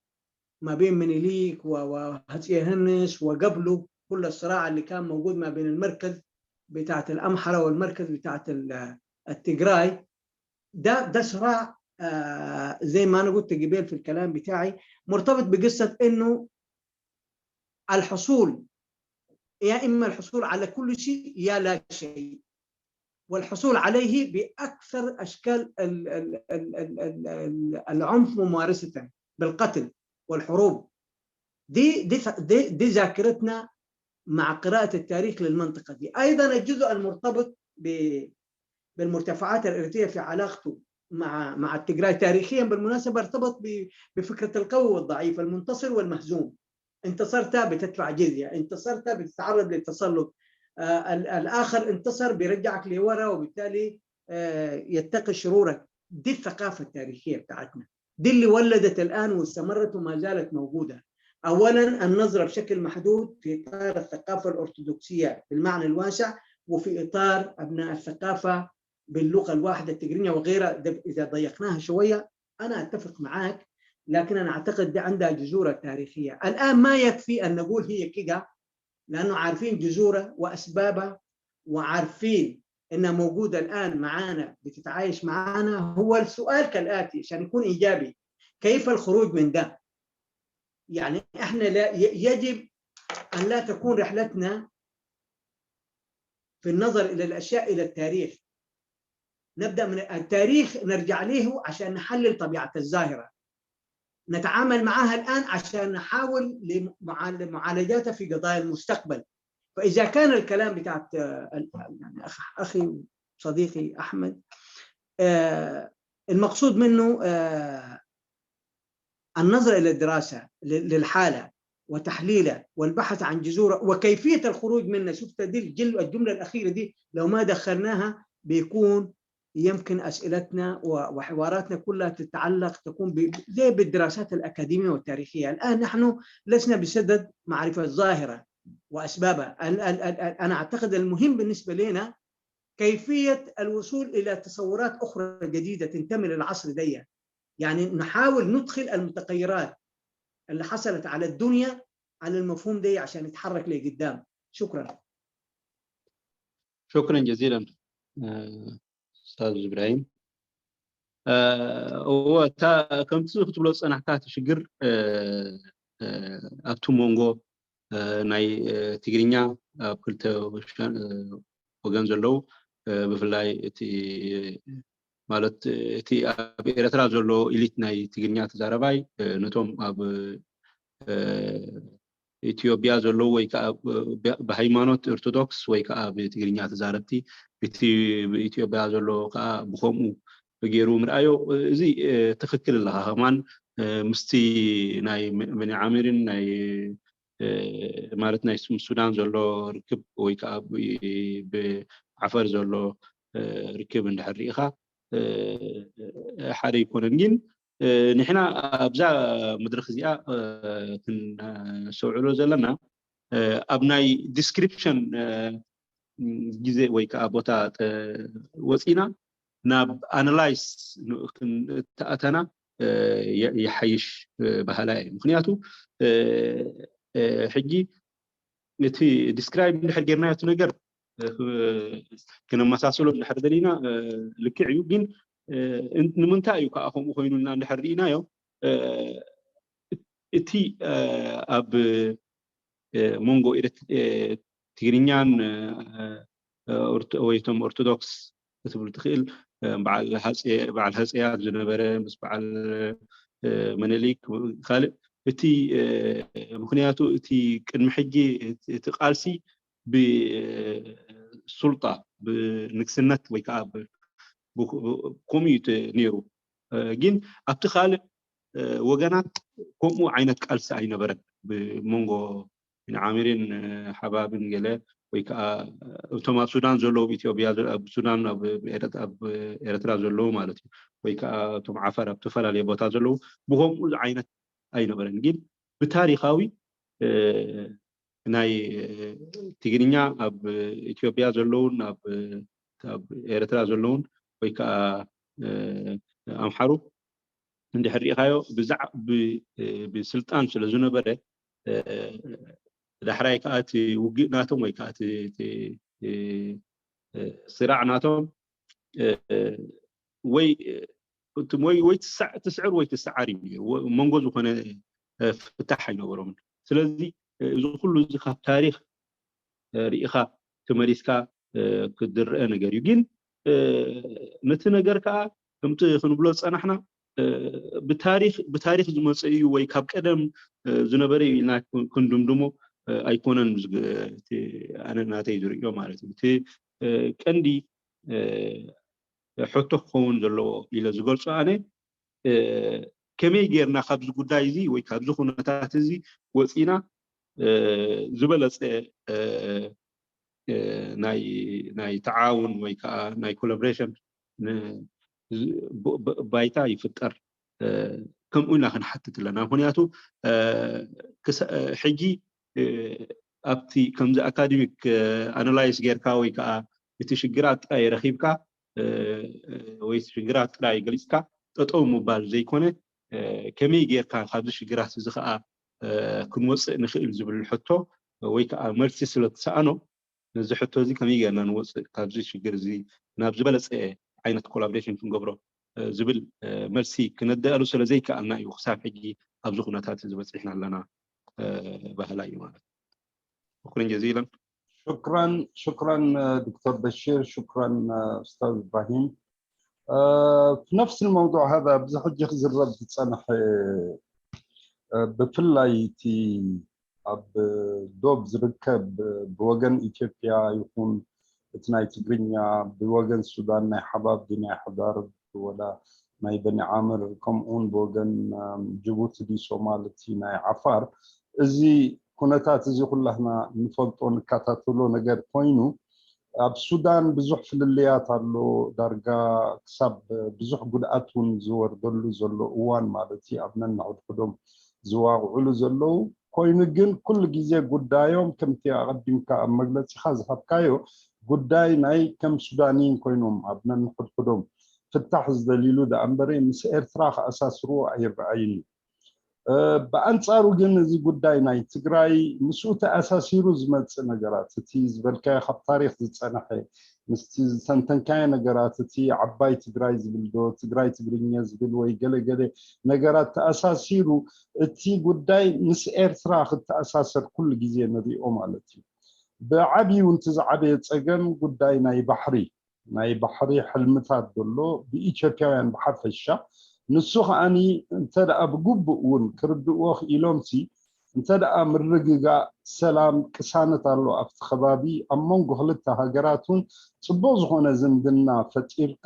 ما بين منيليك وهتيهنس وقبله كل الصراع اللي كان موجود ما بين المركز بتاعت الأمحرة والمركز بتاعت التجراي ده صراع زي ما أنا قلت قبل في الكلام بتاعي مرتبط بقصة إنه الحصول يا إما الحصول على كل شيء يا لا شيء والحصول عليه بأكثر أشكال العنف ممارسة بالقتل والحروب. دي ذاكرتنا مع قراءة التاريخ للمنطقة دي. أيضا الجزء المرتبط بالمرتفعات الإريترية في علاقته مع التجراي تاريخيا بالمناسبة ارتبط بفكرة القوي والضعيف المنتصر والمهزوم. انتصرت بتدفع جزية انتصرت بتتعرض للتسلط الآخر انتصر بيرجعك لورا وبالتالي يتقي شرورك. دي الثقافة التاريخية بتاعتنا دي اللي ولدت الآن واستمرت وما زالت موجودة. أولا النظرة بشكل محدود في إطار الثقافة الأرثوذكسية بالمعنى الواسع وفي إطار أبناء الثقافة باللغة الواحدة التجرينية وغيرها إذا ضيقناها شوية أنا أتفق معك، لكن أنا أعتقد دي عندها جذورها التاريخية. الآن ما يكفي أن نقول هي كده، لأنه عارفين جذورها وأسبابها وعارفين إنها موجودة الآن معانا بتتعايش معانا. هو السؤال كالآتي عشان يكون إيجابي: كيف الخروج من ده؟ يعني إحنا يجب أن لا تكون رحلتنا في النظر إلى الأشياء إلى التاريخ. نبدأ من التاريخ نرجع له عشان نحلل طبيعة الظاهرة، نتعامل معها الآن عشان نحاول لمعالجاتها في قضايا المستقبل. فإذا كان الكلام بتاعت يعني أخي صديقي أحمد المقصود منه النظر إلى الدراسة للحالة وتحليلها والبحث عن جذورها وكيفية الخروج منها. شفت دي الجملة الأخيرة دي لو ما دخلناها بيكون يمكن أسئلتنا وحواراتنا كلها تكون زي بالدراسات الأكاديمية والتاريخية. الآن نحن لسنا بصدد معرفة الظاهرة وأسبابها. أنا أعتقد المهم بالنسبة لنا كيفية الوصول إلى تصورات أخرى جديدة تنتمي للعصر دي، يعني نحاول ندخل المتغيرات اللي حصلت على الدنيا على المفهوم ده عشان نتحرك لقدام. شكرا. شكرا جزيلا أستاذ إبراهيم. هو كم تقول صنعتها تشجر أبتو مونغو ناي تجرينيا كلت وجنزلو بفلاي تي مالت تي إيرترا زلو إليت ناي تجرينيا تزارباي نتوم أب إثيوبيا زلو ويكا بهايمانوت أرثوذكس ويكا بتجرينيا تزاربتي بإثيوبيا زلو كا بخومو بغيرو مرأيو زي تخكل لها همان مستي ناي من عامرين ناي مالت ناي السودان زلو ركب ويكا بعفر زلو ركب عند حريقها حاري يكونن نحنا أبزا مدرخ زيا كن سوعلو زلنا أبناي description جزء ويكا بوتا وسينا ناب أنالايز تأتنا يحيش بهلاي مخنياتو حجي نتي describe نحرجنا يتنجر كنا مساسلو نحردلينا لكعيو جين انت نمنتايو كأخو خوينونا نحرينا يو اتي اب مونغو تيغرينيان ويتم أرثوذكس تبل تخيل بعد هسيات جنبرة بس بعد مناليك خالق اتي مخنياتو اتي كنمحجي تقالسي بسلطة بنكسنت ويكاب بكوميت نيرو جين أبتخالق وجنات كومو عينك قالس عين برد بمونغو من عامرين حبابن جلا ويكا توما السودان زلو إثيوبيا السودان إيرترا زلو مالتي ويكا توم عفر بتفلا ليبوتا زلو بهم عينك عين برد جين بتاريخاوي ناي تيغرينيا اب إثيوبيا زلون اب إيرترا زلون ويكا أمحارو عند حريقايو بسلطان سلزونا بره دحراي كاتي وقناتهم ويكاتي صراع ناتهم وي كنتم وي تسعر وي تسعري منغوز وكان فتح ينورون سلازي ذو كل ذي تاريخ ريخا تماريسكا كدر انا غيرين نتنغر كا كمت خنبلو صنحنا بتاريخ زمصي وي كاب قدم زنبري نا كندمدمو ايكونن انا ناتي زريو معناته تي قندي حتو خون زلو الى زغلص انا كمي غيرنا خبز غداي زي وي كاب زخونتات زي وصينا زبلص ناي تعاون وي كا ناي كولابريشن بايتا يفطر كم قلنا خنحتت لنا هنياتو حجي ابتي كم ذا اكاديميك انالايز غير كاوي كا بتشجرات اي رخيبكا ወይ ሽግራት ጥራይ ገሊጽካ ጠጠው ምባል ዘይኮነ ከመይ ጌርካ ካብዚ ሽግራት እዚ ከዓ ክንወፅእ ንኽእል ዝብል ሕቶ ወይ ከዓ መልሲ ስለ ተሰኣኖ ነዚ ሕቶ እዚ ከመይ ጌርና ንወፅእ ካብዚ ሽግር እዚ ናብ ዝበለፀ ዓይነት ኮላቦሬሽን ክንገብሮ ዝብል መልሲ ክነዳእሉ ስለ ዘይከኣልና እዩ ክሳብ ሕጂ ኣብዚ ኩነታት እዚ በፂሕና ኣለና ባህላ እዩ ማለት شكرا جزيلا شكرا دكتور بشير شكرا استاذ ابراهيم في نفس الموضوع هذا بزح حجة زرب تصنح بفلايتي اب دوب زركب بوغن اثيوبيا يكون اتناي تغرينيا بوغن السودان ناي حباب دينا حضار ولا ناي بني عامر كم اون بوغن جيبوتي دي صومالتي ناي عفار ازي ኩነታት እዚ ኩላህና ንፈልጦ ንከታተሎ ነገር ኮይኑ ኣብ ሱዳን ብዙሕ ፍልልያት ኣሎ ዳርጋ ክሳብ ብዙሕ ጉድኣት እውን ዝወርደሉ ዘሎ እዋን ማለት እዩ ኣብ ነንዕድሕዶም ዝዋቕዕሉ ዘለው ኮይኑ ግን ኩሉ ግዜ ጉዳዮም ከምቲ ኣቐዲምካ ኣብ መግለፂኻ ዝሃብካዮ ጉዳይ ናይ ከም ሱዳኒን ኮይኖም ኣብ ነንዕድሕዶም ፍታሕ ዝደሊሉ ዳ እምበረ ምስ ኤርትራ ከኣሳስርዎ ኣይረኣይን በአንጻሩ ግን እዚ ጉዳይ ናይ ትግራይ ምስኡ ተኣሳሲሩ ዝመጽእ ነገራት እቲ ዝበልካዮ ካብ ታሪክ ዝጸንሐ ምስቲ ዝተንተንካዮ ነገራት እቲ ዓባይ ትግራይ ዝብል ዶ ትግራይ ትግርኛ ዝብል ወይ ገለገለ ነገራት ተኣሳሲሩ እቲ ጉዳይ ምስ ኤርትራ ክትኣሳሰር ኩሉ ግዜ ንሪኦ ማለት እዩ ብዓብዪ እውን ዝዓበየ ፀገም ጉዳይ ናይ ባሕሪ ሕልምታት ዘሎ ብኢትዮጵያውያን ብሓፈሻ ንሱ ኸኣኒ እንተደኣ ብግቡእ እውን ክርድእዎ ክኢሎምሲ እንተደኣ ምርግጋእ ሰላም ቅሳነት ኣሎ ኣብቲ ከባቢ ኣብ መንጎ ክልተ ሃገራትን ፅቡቅ ዝኾነ ዝምድና ፈጢርካ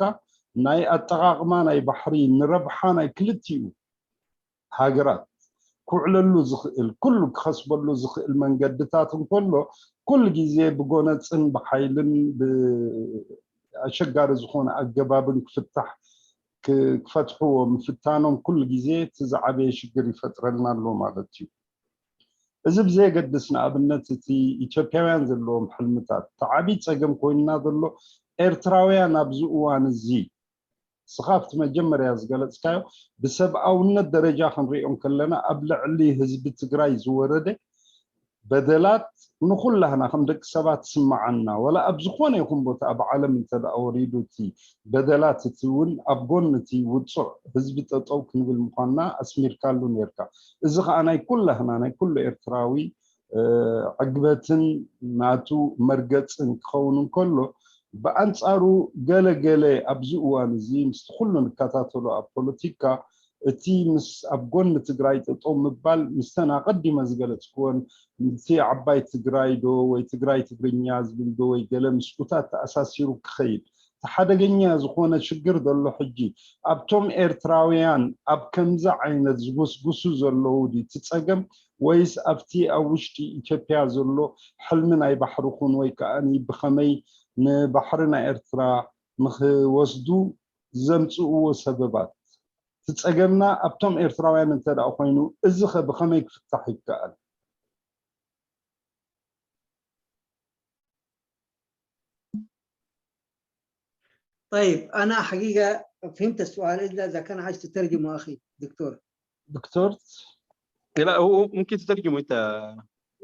ናይ ኣጠቃቅማ ናይ ባሕሪ ንረብሓ ናይ ክልቲኡ ሃገራት ክውዕለሉ ዝኽእል ኩሉ ክኸስበሉ ዝኽእል መንገድታት እንከሎ ኩሉ ግዜ ብጎነፅን ብሓይልን ብኣሸጋሪ ዝኾነ ኣገባብን ክፍታሕ ክፈትሕዎ ምፍታኖም ኩሉ ግዜ ትዝዓበየ ሽግር ይፈጥረልና ኣሎ ማለት እዩ እዚ ብዘየገድስ ንኣብነት እቲ ኢትዮጵያውያን ዘለዎም ሕልምታት ተዓብይ ፀገም ኮይንና ዘሎ ኤርትራውያን ኣብዚ እዋን እዚ ስኻፍቲ መጀመርያ ዝገለፅካዮ ብሰብኣውነት ደረጃ ክንሪኦም ከለና ኣብ ልዕሊ ህዝቢ ትግራይ ዝወረደ በደላት ንኩላህና ከም ደቂ ሰባት ስማዓና ወላ ኣብ ዝኾነ ይኹን ቦታ ኣብ ዓለም እንተደኣ ወሪዱ እቲ በደላት እቲ እውን ኣብ ጎኒ እቲ ውፁዕ ህዝቢ ጠጠው ክንብል ምዃንና ኣስሚርካሉ ነርካ እዚ ከዓ ናይ ኩላህና ናይ ኩሉ ኤርትራዊ ዕግበትን ናቱ መርገፅን ክኸውን እንከሎ ብኣንጻሩ ገለገለ ኣብዚ እዋን እዚ ምስቲ ኩሉ ንከታተሎ ኣብ ፖለቲካ እቲ ምስ ኣብ ጎኒ ትግራይ ጠጠው ምባል ምስተና ቀዲመ ዝገለፅክዎን እቲ ዓባይ ትግራይ ዶ ወይ ትግራይ ትግርኛ ዝብል ዶ ወይ ገለ ምስኡታት ተኣሳሲሩ ክኸይድ ተሓደገኛ ዝኾነ ሽግር ዘሎ ሕጂ ኣብቶም ኤርትራውያን ኣብ ከምዚ ዓይነት ዝጉስጉሱ ዘለው ትፀገም ወይስ ኣብቲ ኣብ ውሽጢ ኢትዮጵያ ዘሎ ሕልሚ ናይ ባሕሪ ኹን ወይ ከዓኒ ብኸመይ ንባሕሪ ናይ ኤርትራ ንኽወስዱ ዘምፅእዎ ሰበባት تتسجلنا أبتم إرتراويان انتدأ أخوينو إزخ بخميك في التحقيق طيب أنا حقيقة فهمت السؤال إذا كان عايز تترجمه أخي دكتور لا هو ممكن تترجمه أنت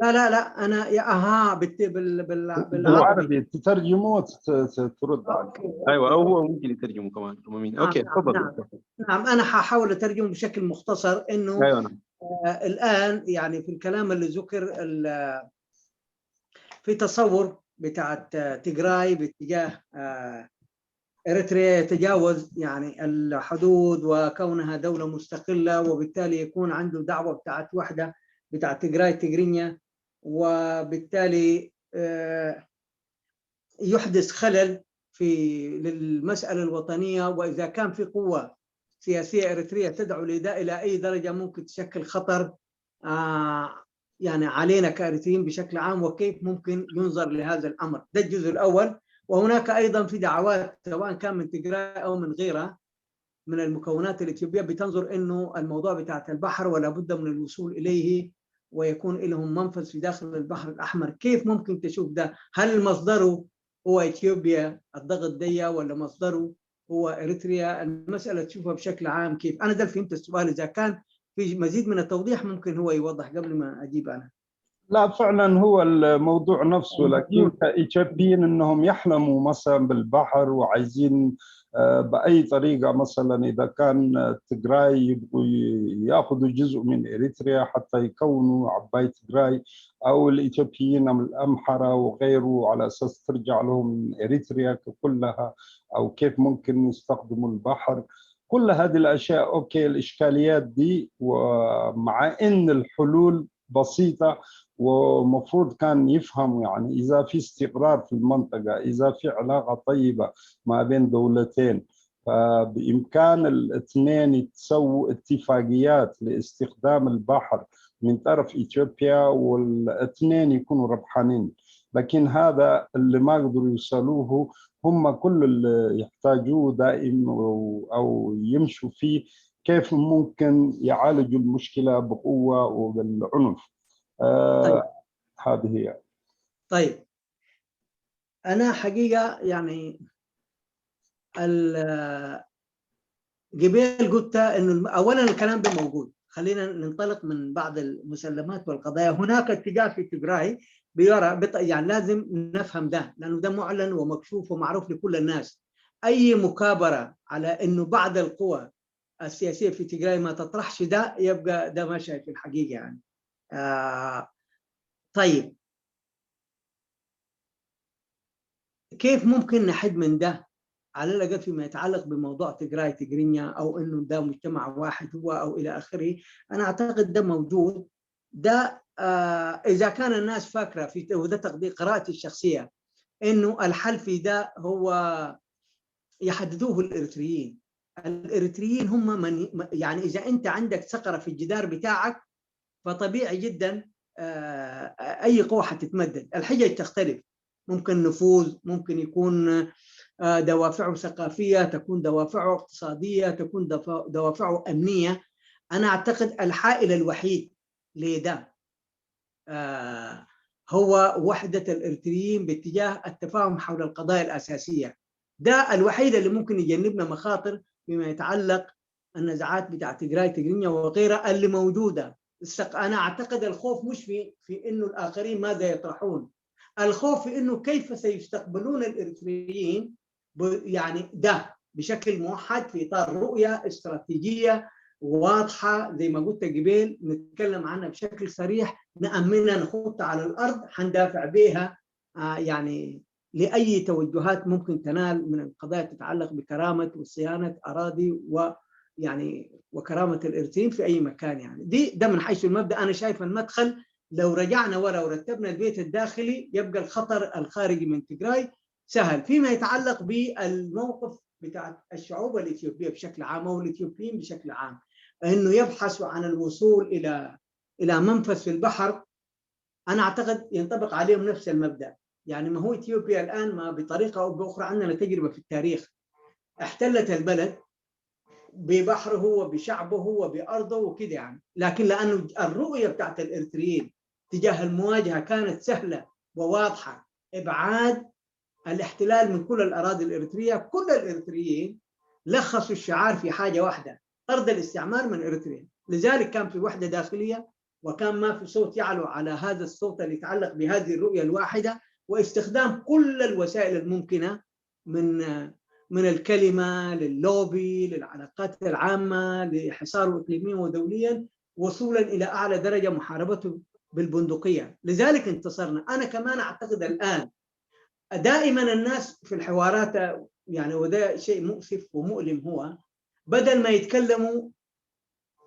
لا أنا يا بالعربي تترجمه وترد عليه أيوة هو ممكن يترجمه كمان أوكي تفضل نعم أنا حاحاول أترجمه بشكل مختصر إنه أيوة نعم. الآن يعني في الكلام اللي ذكر في تصور بتاع تيغراي باتجاه إريتريا يتجاوز يعني الحدود وكونها دولة مستقلة وبالتالي يكون عنده دعوة بتاعت وحدة بتاع تيغراي تيغرينيا وبالتالي يحدث خلل في للمسألة الوطنية وإذا كان في قوة سياسية إريترية تدعو إلى أي درجة ممكن تشكل خطر يعني علينا كإريتريين بشكل عام وكيف ممكن ينظر لهذا الأمر ده الجزء الأول وهناك أيضا في دعوات سواء كان من تيغراي أو من غيرها من المكونات الإثيوبية بتنظر إنه الموضوع بتاع البحر ولا بد من الوصول إليه ويكون لهم منفذ في داخل البحر الأحمر كيف ممكن تشوف ده هل مصدره هو اثيوبيا الضغط دي ولا مصدره هو اريتريا؟ المساله تشوفها بشكل عام كيف؟ انا ده فهمت السؤال، اذا كان في مزيد من التوضيح ممكن هو يوضح قبل ما اجيب انا. لا فعلا هو الموضوع نفسه، لكن كإيثيوبيين انهم يحلموا مثلا بالبحر وعايزين باي طريقه، مثلا اذا كان تجراي يبغوا ياخذوا جزء من اريتريا حتى يكونوا عباية تجراي، او الايثيوبيين من الامحره وغيره على اساس ترجع لهم اريتريا كلها، او كيف ممكن يستخدموا البحر. كل هذه الاشياء اوكي، الاشكاليات دي، ومع ان الحلول بسيطه ومفروض كان يفهموا، يعني إذا في استقرار في المنطقة، إذا في علاقة طيبة ما بين دولتين، فبإمكان الاثنين يتسووا اتفاقيات لاستخدام البحر من طرف إثيوبيا والاثنين يكونوا ربحانين. لكن هذا اللي ما قدروا يوصلوه. هم كل اللي يحتاجوه دائما أو يمشوا فيه كيف ممكن يعالجوا المشكلة بقوة وبالعنف. طيب. هذه هي. طيب أنا حقيقة يعني قبل قلت إنه أولا الكلام ده موجود، خلينا ننطلق من بعض المسلمات والقضايا. هناك اتجاه في تجراي بيرى يعني لازم نفهم ده، لأنه ده معلن ومكشوف ومعروف لكل الناس. أي مكابرة على إنه بعض القوى السياسية في تجراي ما تطرحش ده، يبقى ده ماشي في الحقيقة يعني. طيب كيف ممكن نحد من ده على الأقل فيما يتعلق بموضوع تجراي تجرينيا، أو إنه ده مجتمع واحد هو أو إلى آخره؟ أنا أعتقد ده موجود. ده إذا كان الناس فاكرة في، وده تقدير قراءتي الشخصية، إنه الحل في ده هو يحددوه الإريتريين. الإريتريين هم من يعني إذا أنت عندك ثغرة في الجدار بتاعك فطبيعي جدا أي قوة حتتمدد. الحجج تختلف، ممكن نفوذ، ممكن يكون دوافعه ثقافية، تكون دوافعه اقتصادية، تكون دوافعه أمنية. أنا أعتقد الحائل الوحيد لده هو وحدة الإريتريين باتجاه التفاهم حول القضايا الأساسية. ده الوحيد اللي ممكن يجنبنا مخاطر فيما يتعلق النزاعات بتاع تجراي تجرينيا وغيرها اللي موجودة. أنا أعتقد الخوف مش في إنه الآخرين ماذا يطرحون، الخوف في إنه كيف سيستقبلون الإريتريين يعني ده بشكل موحد في إطار رؤية استراتيجية واضحة زي ما قلت قبل، نتكلم عنها بشكل صريح، نأمنها، نخطها على الأرض، حندافع بها يعني لأي توجهات ممكن تنال من القضايا تتعلق بكرامة وصيانة أراضي ويعني وكرامة الإريتريين في أي مكان. يعني ده من حيث المبدأ. أنا شايف المدخل لو رجعنا ورا ورتبنا البيت الداخلي يبقى الخطر الخارجي من تجراي سهل. فيما يتعلق بالموقف بتاع الشعوب الإثيوبية بشكل عام أو الإثيوبيين بشكل عام، أنه يبحثوا عن الوصول إلى منفذ في البحر، أنا أعتقد ينطبق عليهم نفس المبدأ. يعني ما هو إثيوبيا الآن ما بطريقة أو بأخرى عندنا تجربة في التاريخ، احتلت البلد ببحره وبشعبه وبأرضه وكده يعني، لكن لأنه الرؤية بتاعت الإريتريين تجاه المواجهة كانت سهلة وواضحة، إبعاد الاحتلال من كل الأراضي الإريترية، كل الإريتريين لخصوا الشعار في حاجة واحدة: طرد الاستعمار من إريتريا. لذلك كان في وحدة داخلية، وكان ما في صوت يعلو على هذا الصوت اللي يتعلق بهذه الرؤية الواحدة، واستخدام كل الوسائل الممكنة من الكلمة لللوبي للعلاقات العامة لحصاره إقليميا ودوليا، وصولا إلى أعلى درجة محاربته بالبندقية. لذلك انتصرنا. أنا كمان أعتقد الآن دائما الناس في الحوارات يعني، وده شيء مؤسف ومؤلم، هو بدل ما يتكلموا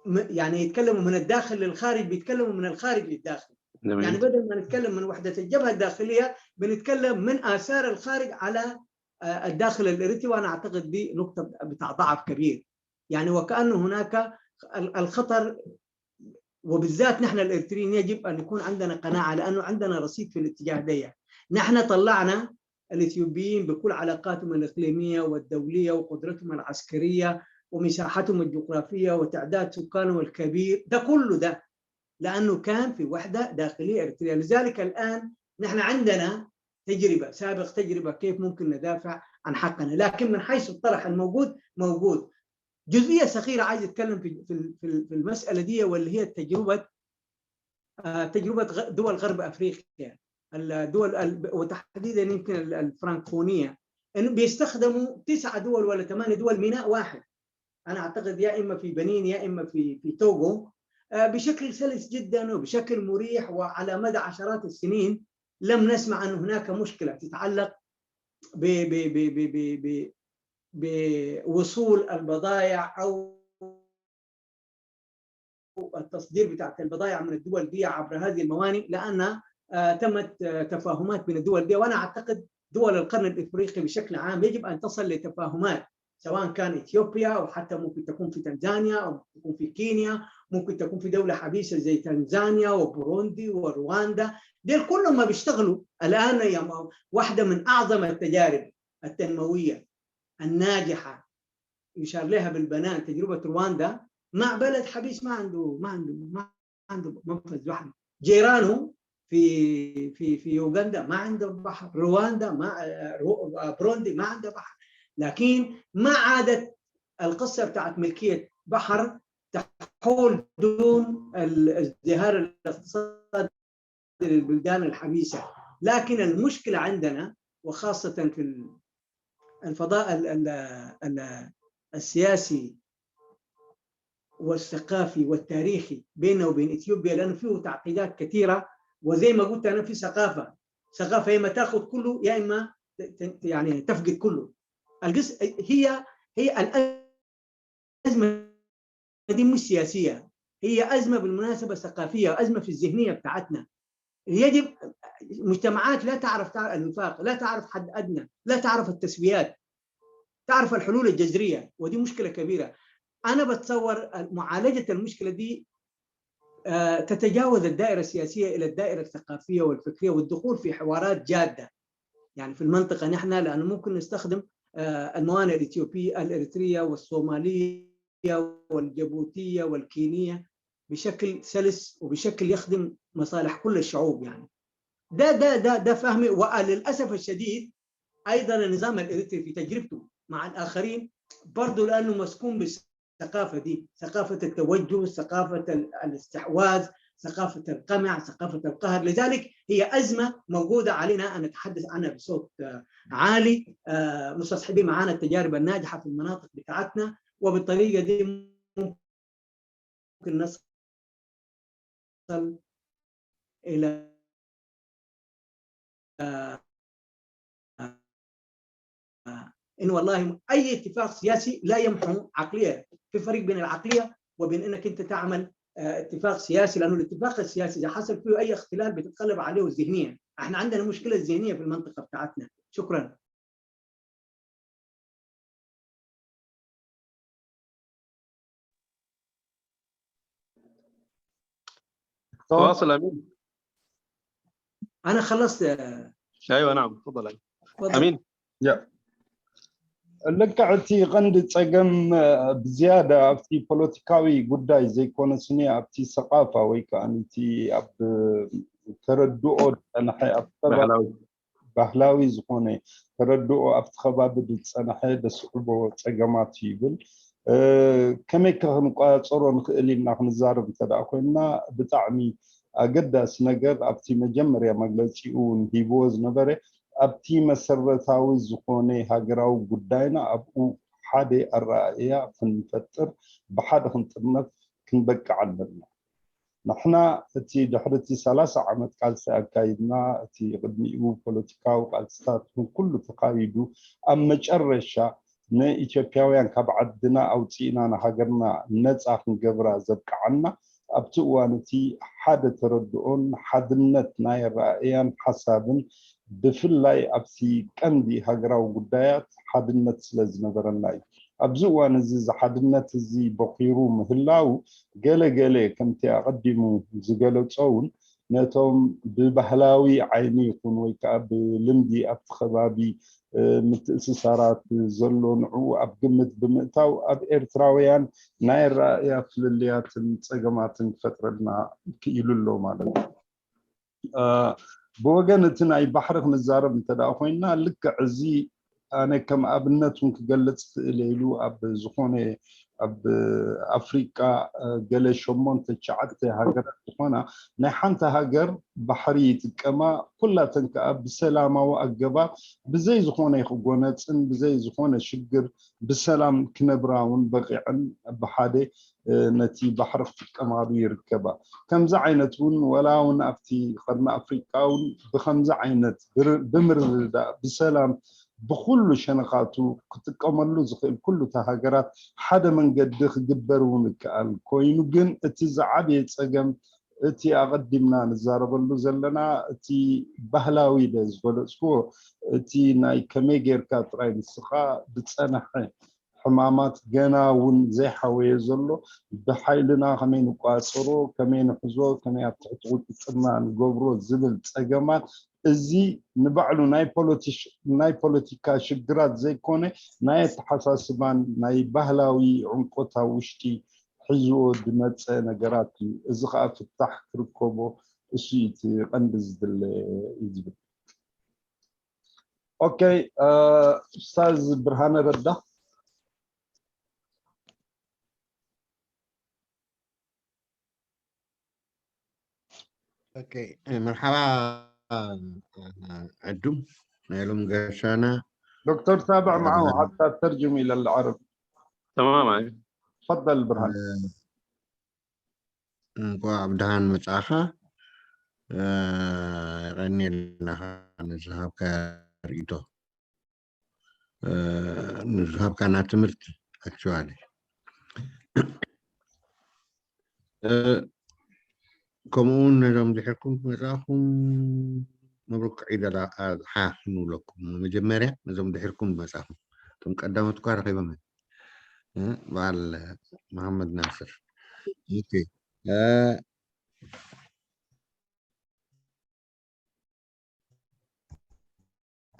يعني يتكلموا من الداخل للخارج، بيتكلموا من الخارج للداخل. يعني بدل ما نتكلم من وحدة الجبهة الداخلية بنتكلم من آثار الخارج على الداخل الإريتري، وأنا أعتقد دي نقطة بتاع ضعف كبير يعني. وكأن هناك الخطر، وبالذات نحن الإريتريين يجب أن يكون عندنا قناعة، لأنه عندنا رصيد في الاتجاه ده. نحن طلعنا الإثيوبيين بكل علاقاتهم الإقليمية والدولية وقدرتهم العسكرية ومساحتهم الجغرافية وتعداد سكانهم الكبير، ده كله ده لأنه كان في وحدة داخلية إريتريا. لذلك الآن نحن عندنا تجربة سابق تجربة كيف ممكن ندافع عن حقنا، لكن من حيث الطرح الموجود موجود. جزئية صغيرة عايز أتكلم في المسألة دي، واللي هي تجربة دول غرب أفريقيا، الدول وتحديدا يمكن الفرنكفونية، إنه بيستخدموا 9 دول ولا 8 دول ميناء واحد. أنا أعتقد يا إما في بنين يا إما في توغو، بشكل سلس جدا وبشكل مريح، وعلى مدى عشرات السنين لم نسمع أن هناك مشكلة تتعلق بوصول البضائع أو التصدير بتاعت البضائع من الدول دي عبر هذه الموانئ، لأن تمت تفاهمات بين الدول دي. وأنا أعتقد دول القرن الإفريقي بشكل عام يجب أن تصل لتفاهمات، سواء كان إثيوبيا أو حتى ممكن تكون في تنزانيا أو تكون في كينيا، ممكن تكون في دولة حبيسة زي تنزانيا وبوروندي ورواندا. دول كلهم ما بيشتغلوا الآن. واحدة من أعظم التجارب التنموية الناجحة يشار لها بالبنان تجربة رواندا، مع بلد حبيس ما عنده منفذ بحري. جيرانه في يوغندا ما عنده بحر، رواندا بروندي ما عنده بحر، لكن ما عادت القصة بتاعت ملكية بحر تحول دون الازدهار الاقتصادي للبلدان الحبيسة. لكن المشكلة عندنا وخاصة في الفضاء السياسي والثقافي والتاريخي بينه وبين إثيوبيا، لأنه فيه تعقيدات كثيرة. وزي ما قلت أنا في ثقافة يا إما تأخذ كله يا إما يعني تفقد كله. هي الأزمة دي مش سياسية، هي أزمة بالمناسبة ثقافية، أزمة في الذهنية بتاعتنا. يجب مجتمعات لا تعرف الوفاق، لا تعرف حد أدنى، لا تعرف التسويات، تعرف الحلول الجذرية، ودي مشكلة كبيرة. أنا بتصور معالجة المشكلة دي تتجاوز الدائرة السياسية إلى الدائرة الثقافية والفكرية، والدخول في حوارات جادة يعني في المنطقة نحن، لأنه ممكن نستخدم الموانئ الإثيوبية الإريترية والصومالية والجيبوتية والكينية بشكل سلس وبشكل يخدم مصالح كل الشعوب. يعني ده فهمي. وللأسف الشديد أيضا النظام الإريتري في تجربته مع الآخرين برضو لأنه مسكون بالثقافة دي، ثقافة التوجه، ثقافة الاستحواذ، ثقافة القمع، ثقافة القهر. لذلك هي أزمة موجودة علينا أن نتحدث عنها بصوت عالي، مستصحبين معانا التجارب الناجحة في المناطق بتاعتنا، وبالطريقة دي ممكن نصل إلى إنه والله أي اتفاق سياسي لا يمحو عقلية. في فرق بين العقلية وبين إنك أنت تعمل اتفاق سياسي، لأنه الاتفاق السياسي إذا حصل فيه أي اختلال بتتقلب عليه الذهنية. إحنا عندنا مشكلة ذهنية في المنطقة بتاعتنا. شكرا. واصل أمين؟ أنا خلصت. أيوة نعم تفضل أمين. لكعتي غند تجمع بزيادة في بوليتيكاوي قداي زي كونسني أبتي ثقافة ويكانتي أب تردو أنا حي أب بحلاوي زخوني تردو أب خباب أنا حي دسقبو تجمعتي يقول كم يكون قاصرون اللي نحن نزارب تداخلنا بتعني أقدس نجر أبتي مجمر يا مجلسي ونهيبوز نبره أبتي مسرتاوي زخوني هاجراو قداينا أبو حادي الرأية فنفتر بحد خنطرنا كنبك عنا نحنا تي دحرتي 3 عامات قال سأكايدنا تي قدمي إيو بوليتيكاو قال ستاتهم كله تقايدو أما جرشا نا إيثيوبياويان كبعدنا أو تينا نهاجرنا نزع خنقبرا زبك عنا أبتوانتي حد تردون حدنت ناي رأيان حسابن بفلاي أبسي كندي هاجراو قدايات حدنت سلز نظرناي أبزوان زي حدنت زي بقيرو مهلاو قال كمتي أقدموا زقالو تصون نتهم ببهلاوي عيني يكون ويكا بلمدي أبتخبابي متأسسارات زلون عو أبقمت بمئتاو أب إرتراويان ناير رأيات لليات تساقمات فترنا كيلو اللو مالك بوجنتنا أي بحر نزارب نتداخلنا لك عزي أنا كم أبنتهم كجلت ليلو أب زخونة أب أفريقيا جل شمون تشعت هاجر زخونة نحنت هاجر بحرية كما كلها تنك أب سلامة وأجبا بزي زخونة يخونة بزي زخونة شجر بسلام كنبراون بقيعن بحادي نتي بحر كما بيركبا كم زعينتون ولا ونأفتي خدنا أفريقيا بخمسة عينت بمر بسلام بكل شنقاته كتقملو زخيل كل تهاجرات حدا من قد خجبرون كأن كوينو جن اتزعبي تسجم اتي أقدمنا نزارب اللو زلنا اتي بهلاوي دز ولا سكو اتي ناي كميجر كاتراين السخاء بتسنحي حمامات جنا ون زي حوي زلو بحيلنا خمين قاصرو كمين حزو كمين تعطوت تسمع الجبرو زبل تسجمات زي نبعلو ناي بوليتيكا شجرات زي كونه ناي تحساسبان ناي بهلاوي عنقوتا وشتي حزو دمت نجراتي إذا فتح ركوبه شيء قندز يجيب. أوكي أستاذ برهان رده. اوكي مرحبا عدو نايلوم قرشانا دكتور تابع معه حتى ترجم إلى العربي. تمام. تفضل برهان. عبدان متاخا غني لنا نذهب كاريدو نذهب كان تمرت actually كمون نظام دحركم مراهم مبروك عيد الأضحى لكم مجمرة نظام دحركم مساهم تم قدمت كار خيبة من بعد محمد ناصر اوكي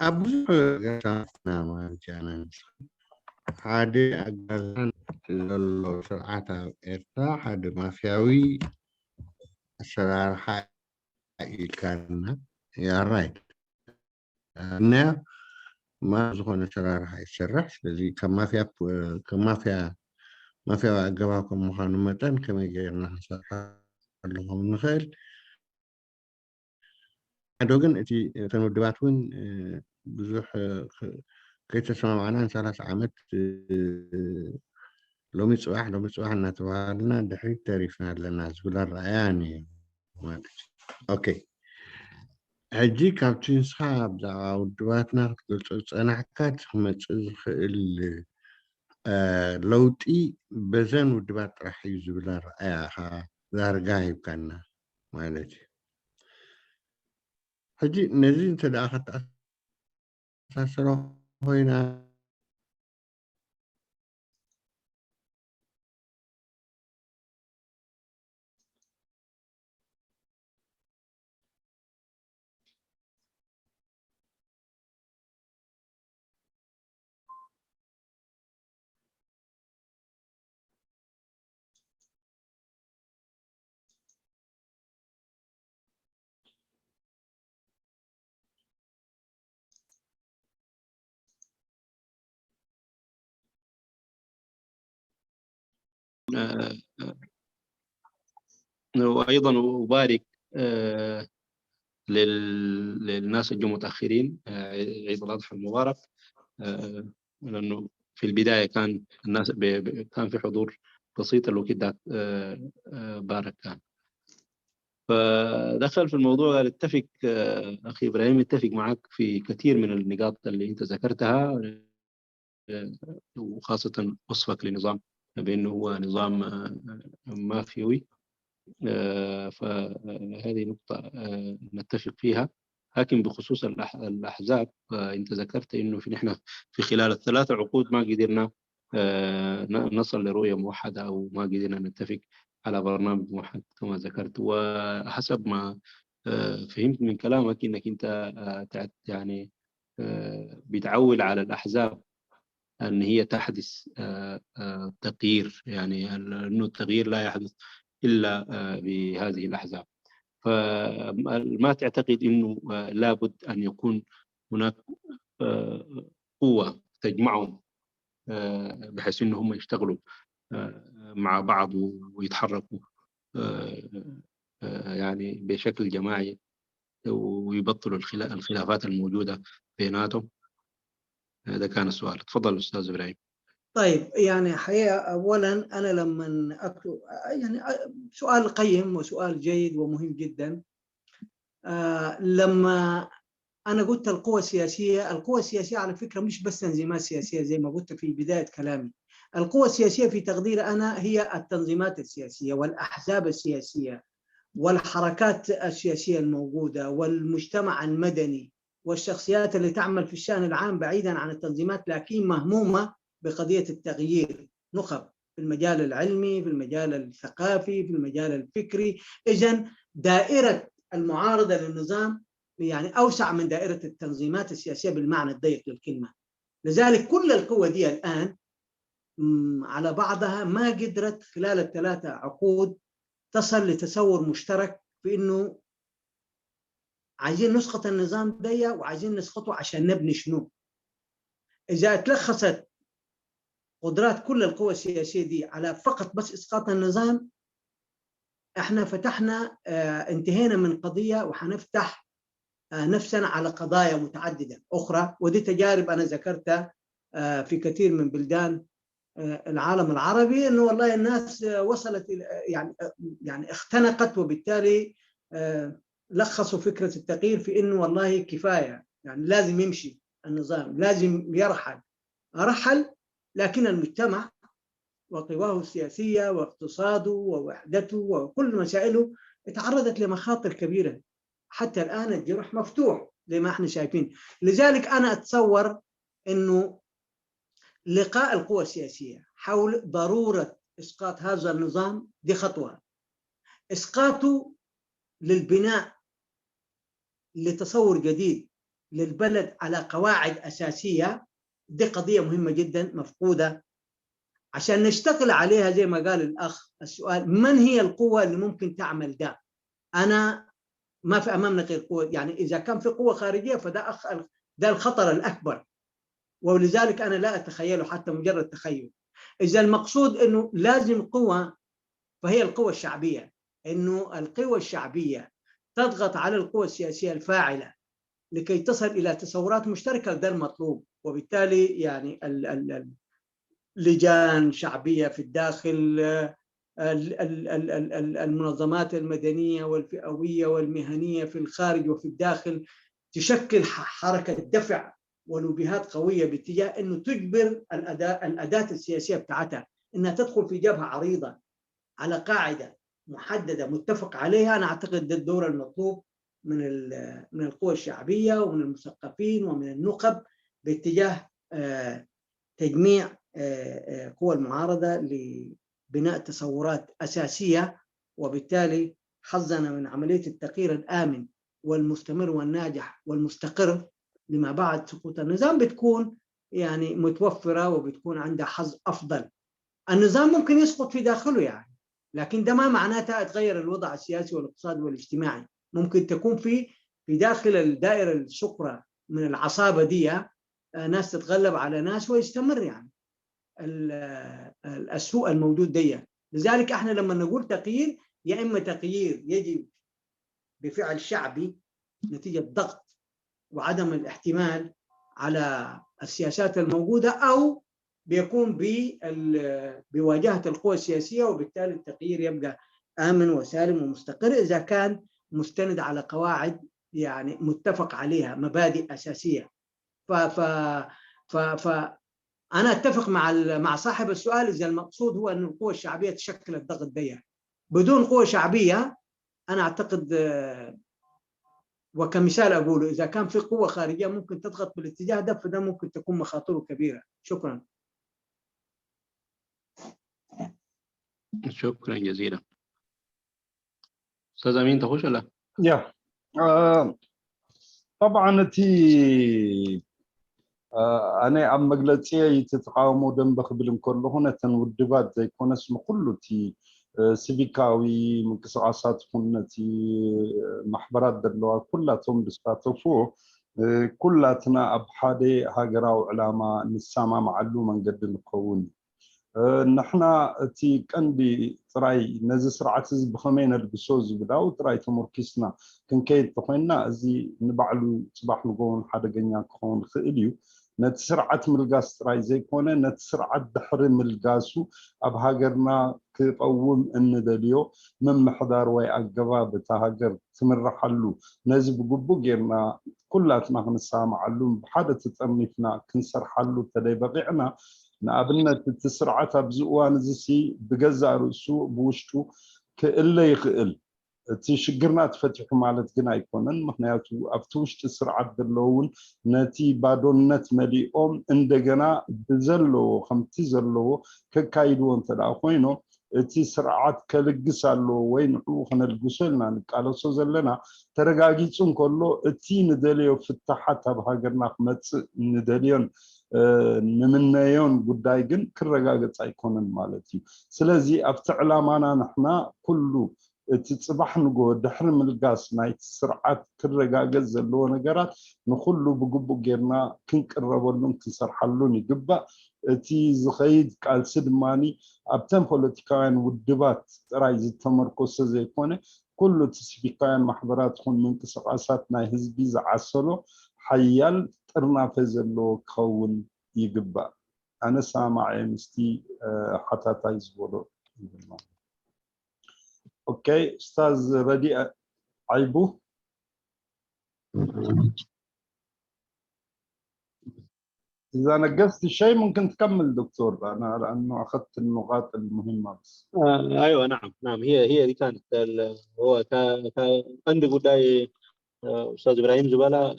أبو نعم جانا هذه أجازان للو سرعة إرتا هذا مافياوي أسرار حقيقي كان يا رايت أنا ما زخون أسرار حقيقي سرح لذي كما فيها أجواكم مخانمة كما يجينا سرح لهم نخيل أدوغن أتي تنودباتون بزوح كي تسمع معنا 3 عامات لو مصباح نتوالنا دحريت تعرفنا لنا زبل الرأياني اوكي هجي كابتن صحاب دعاو دواتنا قلت انا حكات مصز خيل لوطي بزن ودبات راح يزبل الرأيها زارقايب كان مالتي هجي نزين تداخت أساسا هنا وأيضا أبارك للناس اللي متأخرين عيد الأضحى المبارك لأنه في البداية كان الناس كان في حضور بسيط الوقت بارك كان فدخل في الموضوع قال اتفق أخي إبراهيم اتفق معك في كثير من النقاط اللي أنت ذكرتها وخاصة وصفك لنظام بأنه هو نظام مافيوي فهذه نقطة نتفق فيها. لكن بخصوص الأحزاب أنت ذكرت إنه نحن في خلال ال3 عقود ما قدرنا نصل لرؤية موحدة أو ما قدرنا نتفق على برنامج موحد كما ذكرت. وحسب ما فهمت من كلامك إنك أنت يعني بتعول على الأحزاب أن هي تحدث تغيير، يعني أنه التغيير لا يحدث إلا بهذه الأحزاب. فما تعتقد إنه لابد أن يكون هناك قوة تجمعهم بحيث إنه هم يشتغلوا مع بعض ويتحركوا يعني بشكل جماعي ويبطلوا الخلافات الموجودة بيناتهم؟ هذا كان السؤال. تفضل أستاذ إبراهيم. طيب يعني حقيقة أولا أنا لما أكتب يعني سؤال قيم وسؤال جيد ومهم جدا. لما أنا قلت القوى السياسية على فكرة مش بس تنظيمات سياسية زي ما قلت في بداية كلامي. القوى السياسية في تقدير أنا هي التنظيمات السياسية والأحزاب السياسية والحركات السياسية الموجودة والمجتمع المدني والشخصيات اللي تعمل في الشأن العام بعيدا عن التنظيمات لكن مهمومة بقضية التغيير، نخب في المجال العلمي، في المجال الثقافي، في المجال الفكري. إذن دائرة المعارضة للنظام يعني أوسع من دائرة التنظيمات السياسية بالمعنى الضيق للكلمة. لذلك كل القوى دي الآن على بعضها ما قدرت خلال ال3 عقود تصل لتصور مشترك في إنه عايزين نسقط النظام ده وعايزين نسقطه عشان نبني شنو. إذا تلخصت قدرات كل القوى السياسية دي على فقط بس إسقاط النظام، إحنا فتحنا انتهينا من قضية وحنفتح نفسنا على قضايا متعددة أخرى. ودي تجارب أنا ذكرتها في كثير من بلدان العالم العربي، إنه والله الناس وصلت يعني اختنقت وبالتالي لخصوا فكرة التغيير في إنه والله كفاية، يعني لازم يمشي النظام، لازم يرحل. رحل، لكن المجتمع وقواه السياسية واقتصاده ووحدته وكل مسائله تعرضت لمخاطر كبيرة. حتى الآن الجرح مفتوح زي ما احنا شايفين. لذلك أنا أتصور إنه لقاء القوى السياسية حول ضرورة إسقاط هذا النظام دي خطوة. إسقاطه للبناء لتصور جديد للبلد على قواعد أساسية دي قضية مهمة جدا مفقودة عشان نشتغل عليها. زي ما قال الأخ السؤال من هي القوة اللي ممكن تعمل ده؟ أنا ما في أمامنا غير قوة، يعني إذا كان في قوة خارجية فده ده الخطر الأكبر، ولذلك أنا لا أتخيله حتى مجرد تخيل. إذا المقصود إنه لازم قوة فهي القوة الشعبية، إنه القوة الشعبية تضغط على القوى السياسية الفاعلة لكي تصل إلى تصورات مشتركة، ده المطلوب. وبالتالي يعني لجان شعبية في الداخل، المنظمات المدنية والفئوية والمهنية في الخارج وفي الداخل تشكل حركة دفع ولوبيهات قوية باتجاه أنه تجبر الأداة السياسية بتاعتها أنها تدخل في جبهة عريضة على قاعدة محددة متفق عليها. أنا أعتقد ده الدور المطلوب من القوى الشعبية ومن المثقفين ومن النخب باتجاه تجميع قوى المعارضة لبناء تصورات أساسية، وبالتالي حظنا من عملية التغيير الآمن والمستمر والناجح والمستقر لما بعد سقوط النظام بتكون يعني متوفرة وبتكون عندها حظ أفضل. النظام ممكن يسقط في داخله يعني، لكن ده ما معناته يتغير الوضع السياسي والاقتصادي والاجتماعي. ممكن تكون في داخل الدائرة الصغرى من العصابة دي ناس تتغلب على ناس ويستمر يعني السوء الموجود دي. لذلك احنا لما نقول تغيير، يا اما تغيير يجب بفعل شعبي نتيجة ضغط وعدم الاحتمال على السياسات الموجودة، أو بيكون بواجهة القوى السياسية، وبالتالي التغيير يبقى آمن وسالم ومستقر إذا كان مستند على قواعد يعني متفق عليها، مبادئ أساسية. أنا أتفق مع صاحب السؤال إذا المقصود هو أن القوى الشعبية تشكل الضغط ده. بدون قوة شعبية أنا أعتقد وكمثال أقوله إذا كان في قوة خارجية ممكن تضغط بالاتجاه ده فده ممكن تكون مخاطره كبيرة. شكرا. شكرا جزيلا. أستاذ أمين تخش ولا؟ يا طبعا تي أنا عم مجلتي يتقاوموا دم بخبلهم كله هنا تنودبات زي كون اسمه كله تي سيفيكاوي منقسقاسات كنتي محبرات دلوا كلاتهم بيستاتفوا كلاتنا أبحادي هاجراو علامة نسامة معلو من قد الكون نحنا تي كندي تراي نزي سرعة بخمين البسوز بداو تراي تمركزنا كنكيد تخينا زي نبعلو صباح نقول حدا جنيا كون خيليو نتسرعة ملقاس تراي زي كونه نتسرعة دحر ملقاسو أبهاجرنا كقوم إن دليو من محضر ويأجباب تهاجر تمرحلو نزي بجبو جيرنا كلاتنا هنسامع علوم بحدا تتأمنيفنا كنسر حلو تدي بقعنا نقابلنا تسرعتها بزقوان زسي بجزء رؤسو بوشتو كإلا يخيل تشجرنا تفتحوا مالت جنا يكونن مخنياتو أفتوش تسرعت باللون نتي بعدون نت مليئهم إندجنا بزلو خمتي زلو ككايدون تلاقينه تسرعت كالجسالو وين روحنا الجسلنا نقالوا سوزلنا ترجعيتون كله تي ندليو فتحتها بهاجرنا خمت ندليون نمنيون قداي جن كرجاجت أيقونن مالتي سلزي أفتعلا معنا نحنا كله تصبح نقول دحرم القاس نايت سرعات كرجاجت زلوا نجارات نخلو بجبو جيرنا كنقربوا كنسرحلون يجبا تي زخيد قال سدماني أبتم بوليتيكان والدبات رايز التمركز زي كونه كله تسبيقان محضرات خون من قصاصاتنا حزبي زعسلو حيال ترنا فزلو كون يقبا أنا سامع مستي حتى تايزبولو أوكي أستاذ ردي عيبو إذا نقصت شيء ممكن تكمل دكتور أنا لأنه أخذت النقاط المهمة بس ايوه نعم هي دي كانت هو عندي قداي استاذ ابراهيم زباله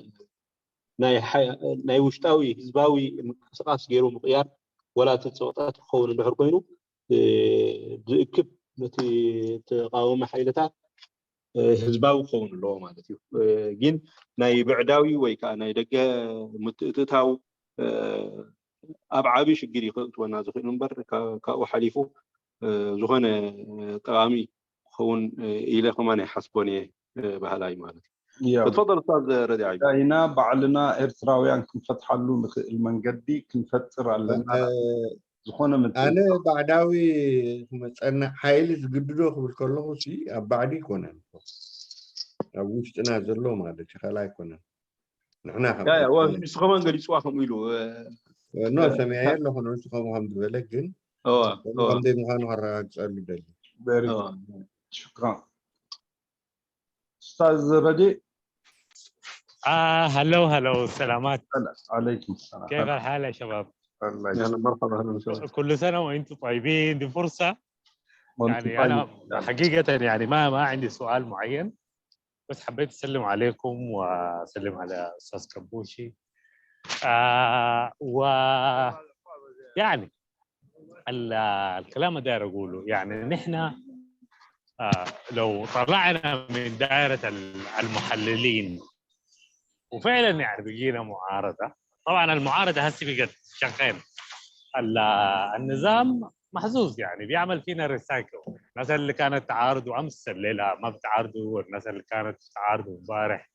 ناي وشتاوي حزباوي انقساس غيرو مقيار ولا تتصوتات خون البحر كوينو ذكب نتي تقاوم حيلتات حزباوي خون له مالتي جين ناي بعداوي وي كان ناي دغه متتتاو أبعابي شجري خلط ونازخين نمبر كأو حليفه زخانة طعامي خون إلى كمان يحسبوني بهالاي مالتي. تفضل أستاذ ردي عيب. هنا بعلنا إرتراويان كن فتح له المنقدي كن فتر لنا زخانة أنا بعداوي مثلا حيل تجددوا قبل كله شيء بعدي كنا أبوش تنازل له ما هذا خلاص كنا نحن يا هو مش كمان قال يسواهم يلو نو سمعي له هنو سخام الحمد لله جن الحمد لله هنو هراج ألودي شكرا أستاذ ردي هلو سلامات عليكم السلام كيف الحال يا شباب؟ الله مرحبا اهلا كل سنه وانتم طيبين. دي فرصه يعني انا حقيقه يعني ما عندي سؤال معين بس حبيت اسلم عليكم واسلم على استاذ كبوشي و يعني الكلام ده اقوله يعني نحن لو طلعنا من دائره المحللين وفعلا يعني بقينا معارضه. طبعا المعارضه هسه بقت شقين. النظام محظوظ يعني بيعمل فينا ريسايكل. الناس اللي كانت تعارضوا امس الليله ما بتعارضوا، والناس اللي كانت تعارضوا امبارح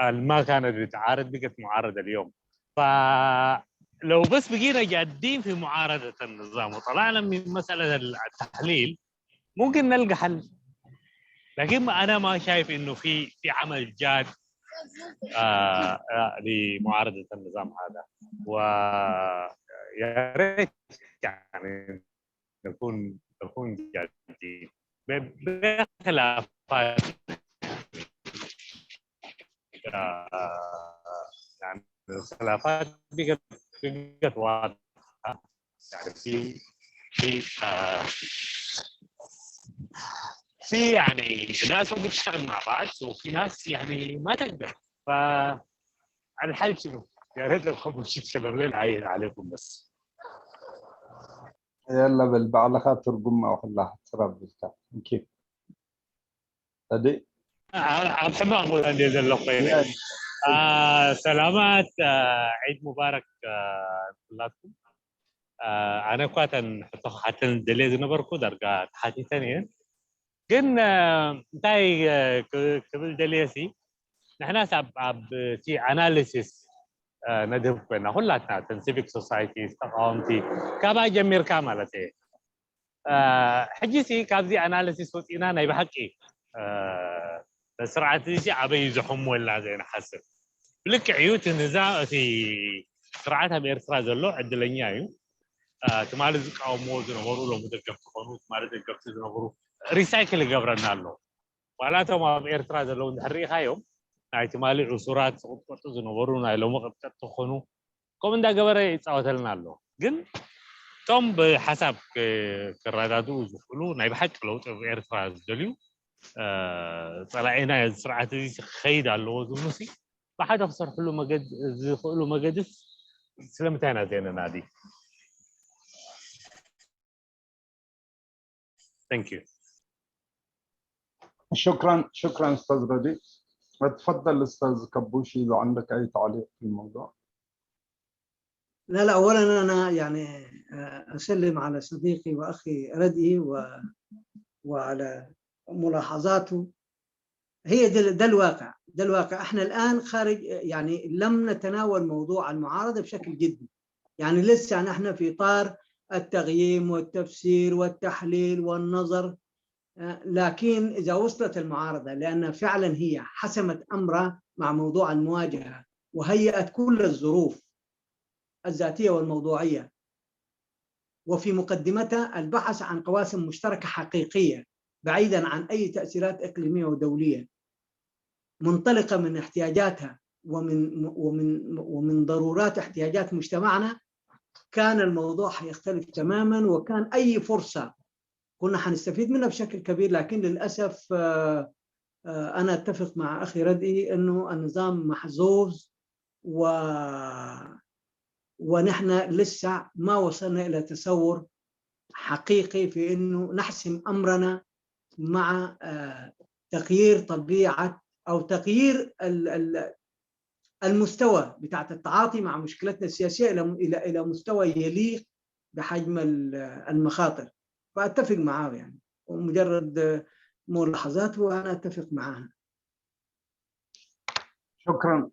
ما كانت بتعارض بقت معارضه اليوم. فلو بس بقينا جادين في معارضه النظام وطلعنا من مساله التحليل ممكن نلقى حل، لكن انا ما شايف انه في عمل جاد لمعارضه النظام هذا. ويا ريت يعني نكون جادين بخلافات يعني الخلافات بقت واضحه. يعني في يعني ناس ممكن تشتغل مع بعض وفي ناس يعني ما تقدر. فالحل شنو؟ يا ريت لو خبروا تتكلم لنا عليكم بس. يلا بالبعلة خاطر قمة وخلاها تراب بالكاف كيف هدي أحب أقول عندي اللقطين. سلامات، عيد مبارك لكم. أنا كنت نحط حتى الدليل نبركو درجة حتى ثانية كن تاي قبل دليسي نحن سب تي أناليسيس ندب بنا كلنا تنسيبك سوسايتي تقامتي كابا جمير كاملته حجيسي كابزي أناليسيس وتينا نايب حقي سرعتي شيء عبي زحم ولا زين حسب لك عيوت النزاع في سرعتها بإرترا زلو عدلني عيو تمال زقاو موز نورو لو مدقف تخونو تمال دقف نورو ريسايكل قبرنا له ولا تما بإرترا زلو نحري خايو ناي تمال عصورات سقط نورو ناي لو مقبت تخونو كم دا قبر يتصاوتلنا له جن توم بحسب كرادادو زخلو ناي بحق لو بإرترا زلو طلعنا سرعة خيد على الوزن نسي بعد أخسر حلو مجد زخلو مجدس سلمتنا زين نادي. Thank you. شكرا استاذ رديء. تفضل استاذ كبوشي اذا عندك اي تعليق في الموضوع. لا اولا انا يعني اسلم على صديقي واخي ردي وعلى ملاحظاته. هي ده الواقع. احنا الان خارج، يعني لم نتناول موضوع المعارضه بشكل جدي، يعني لسه نحن في اطار التقييم والتفسير والتحليل والنظر. لكن إذا وصلت المعارضة، لأن فعلا هي حسمت أمرها مع موضوع المواجهة وهيئت كل الظروف الذاتية والموضوعية، وفي مقدمتها البحث عن قواسم مشتركة حقيقية بعيدا عن أي تأثيرات إقليمية ودولية، منطلقة من احتياجاتها ومن ضرورات احتياجات مجتمعنا، كان الموضوع هيختلف تماما، وكان أي فرصة كنا حنستفيد منها بشكل كبير. لكن للأسف أنا أتفق مع أخي ردئي أنه النظام محظوظ ونحن لسه ما وصلنا إلى تصور حقيقي في أنه نحسم أمرنا مع تغيير طبيعة أو تغيير المستوى بتاعت التعاطي مع مشكلتنا السياسية إلى مستوى يليق بحجم المخاطر. فأتفق معاه، يعني ومجرد ملاحظات وأنا أتفق معها.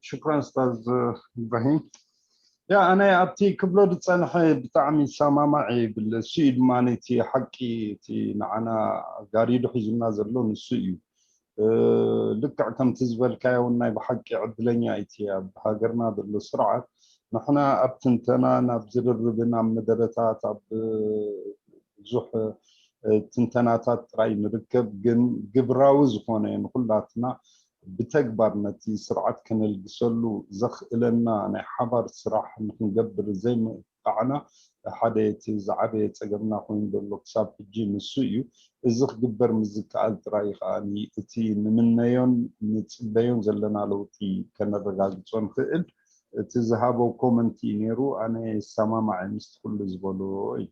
شكرا استاذ ابراهيم. يا انا ابتي قبل تصنح بتاعمي سما معي بالسيد مانيتي حقي تي معنا قاريدو حزنا زلون السيو لك كم تزبل كايونا بحقي عدلني ايتي بهاجرنا بالسرعه نحن ابتنتنا نبزر بنا مدرتات اب زح تنتناتات راي نركب قبراو زخونه كلاتنا بتكبر نتي سرعه كن الجسلو زخ لنا انا حبر صراحه نقبر زي ما قعنا حديتي زعبي تقبنا خوين دلو حساب تجي مسيو زخ قبر مزكال ترايخ اني تي منيون نتبيون زلنا لو تي كان الرجال فعل تذهبوا كومنتي نيرو انا سما مع مستقل زبلو.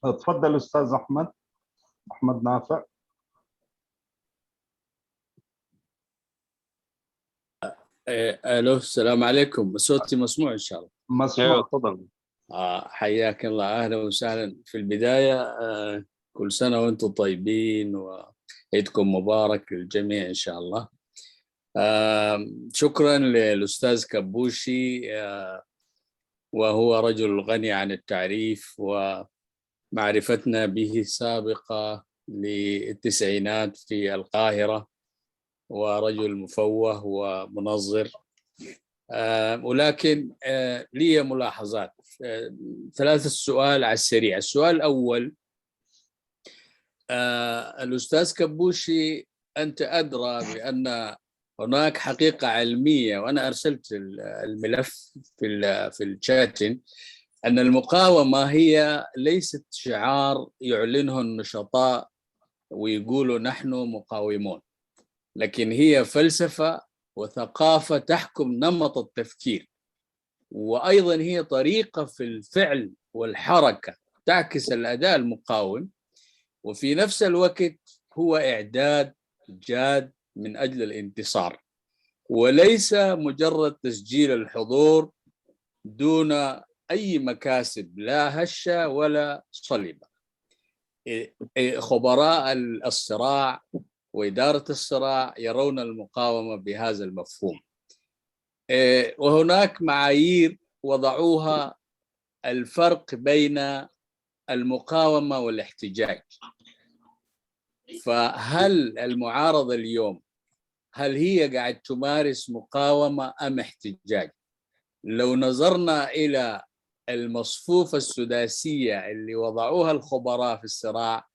تفضل استاذ احمد نافع. الو السلام عليكم، صوتي مسموع ان شاء الله؟ مسموع. تفضل. حياك الله، اهلا وسهلا. في البدايه كل سنه وانتم طيبين وعيدكم مبارك للجميع ان شاء الله. شكرا للاستاذ كبوشي، وهو رجل غني عن التعريف، ومعرفتنا به سابقه للتسعينات في القاهره، ورجل مفوه ومنظر. ولكن لي ملاحظات، ثلاثة سؤال على السريع. السؤال الأول، الأستاذ كبوشي أنت أدرى بأن هناك حقيقة علمية، وأنا أرسلت الملف في الشاتين، أن المقاومة هي ليست شعار يعلنه النشطاء ويقولوا نحن مقاومون، لكن هي فلسفة وثقافة تحكم نمط التفكير، وأيضا هي طريقة في الفعل والحركة تعكس الأداء المقاوم، وفي نفس الوقت هو إعداد جاد من أجل الانتصار، وليس مجرد تسجيل الحضور دون أي مكاسب لا هشة ولا صلبة. خبراء الصراع وإدارة الصراع يرون المقاومة بهذا المفهوم، وهناك معايير وضعوها الفرق بين المقاومة والاحتجاج. فهل المعارضة اليوم هل هي قاعد تمارس مقاومة أم احتجاج؟ لو نظرنا إلى المصفوفة السداسية اللي وضعوها الخبراء في الصراع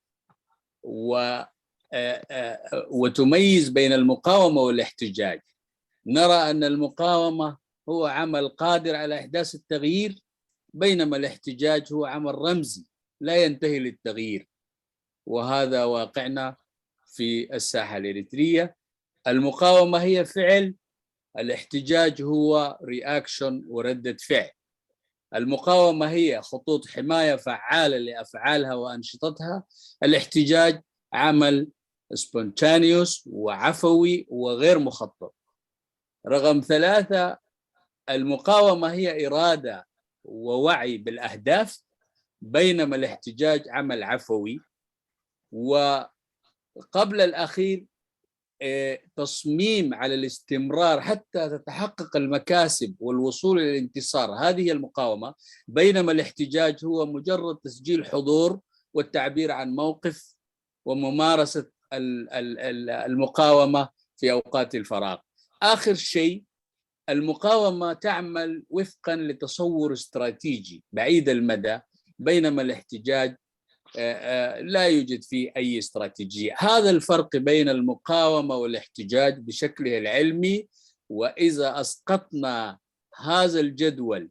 وتميز بين المقاومة والاحتجاج، نرى أن المقاومة هو عمل قادر على إحداث التغيير، بينما الاحتجاج هو عمل رمزي لا ينتهي للتغيير. وهذا واقعنا في الساحة الإريترية. المقاومة هي فعل، الاحتجاج هو رياكشن وردة فعل. المقاومة هي خطوط حماية فعالة لأفعالها وأنشطتها، الاحتجاج عمل سبونتانيوس وعفوي وغير مخطط. رقم 3، المقاومة هي إرادة ووعي بالأهداف، بينما الاحتجاج عمل عفوي. وقبل الأخير تصميم على الاستمرار حتى تتحقق المكاسب والوصول إلى الانتصار، هذه المقاومة، بينما الاحتجاج هو مجرد تسجيل حضور والتعبير عن موقف وممارسة المقاومة في أوقات الفراغ. آخر شيء، المقاومة تعمل وفقا لتصور استراتيجي بعيد المدى، بينما الاحتجاج لا يوجد فيه أي استراتيجية. هذا الفرق بين المقاومة والاحتجاج بشكله العلمي. وإذا أسقطنا هذا الجدول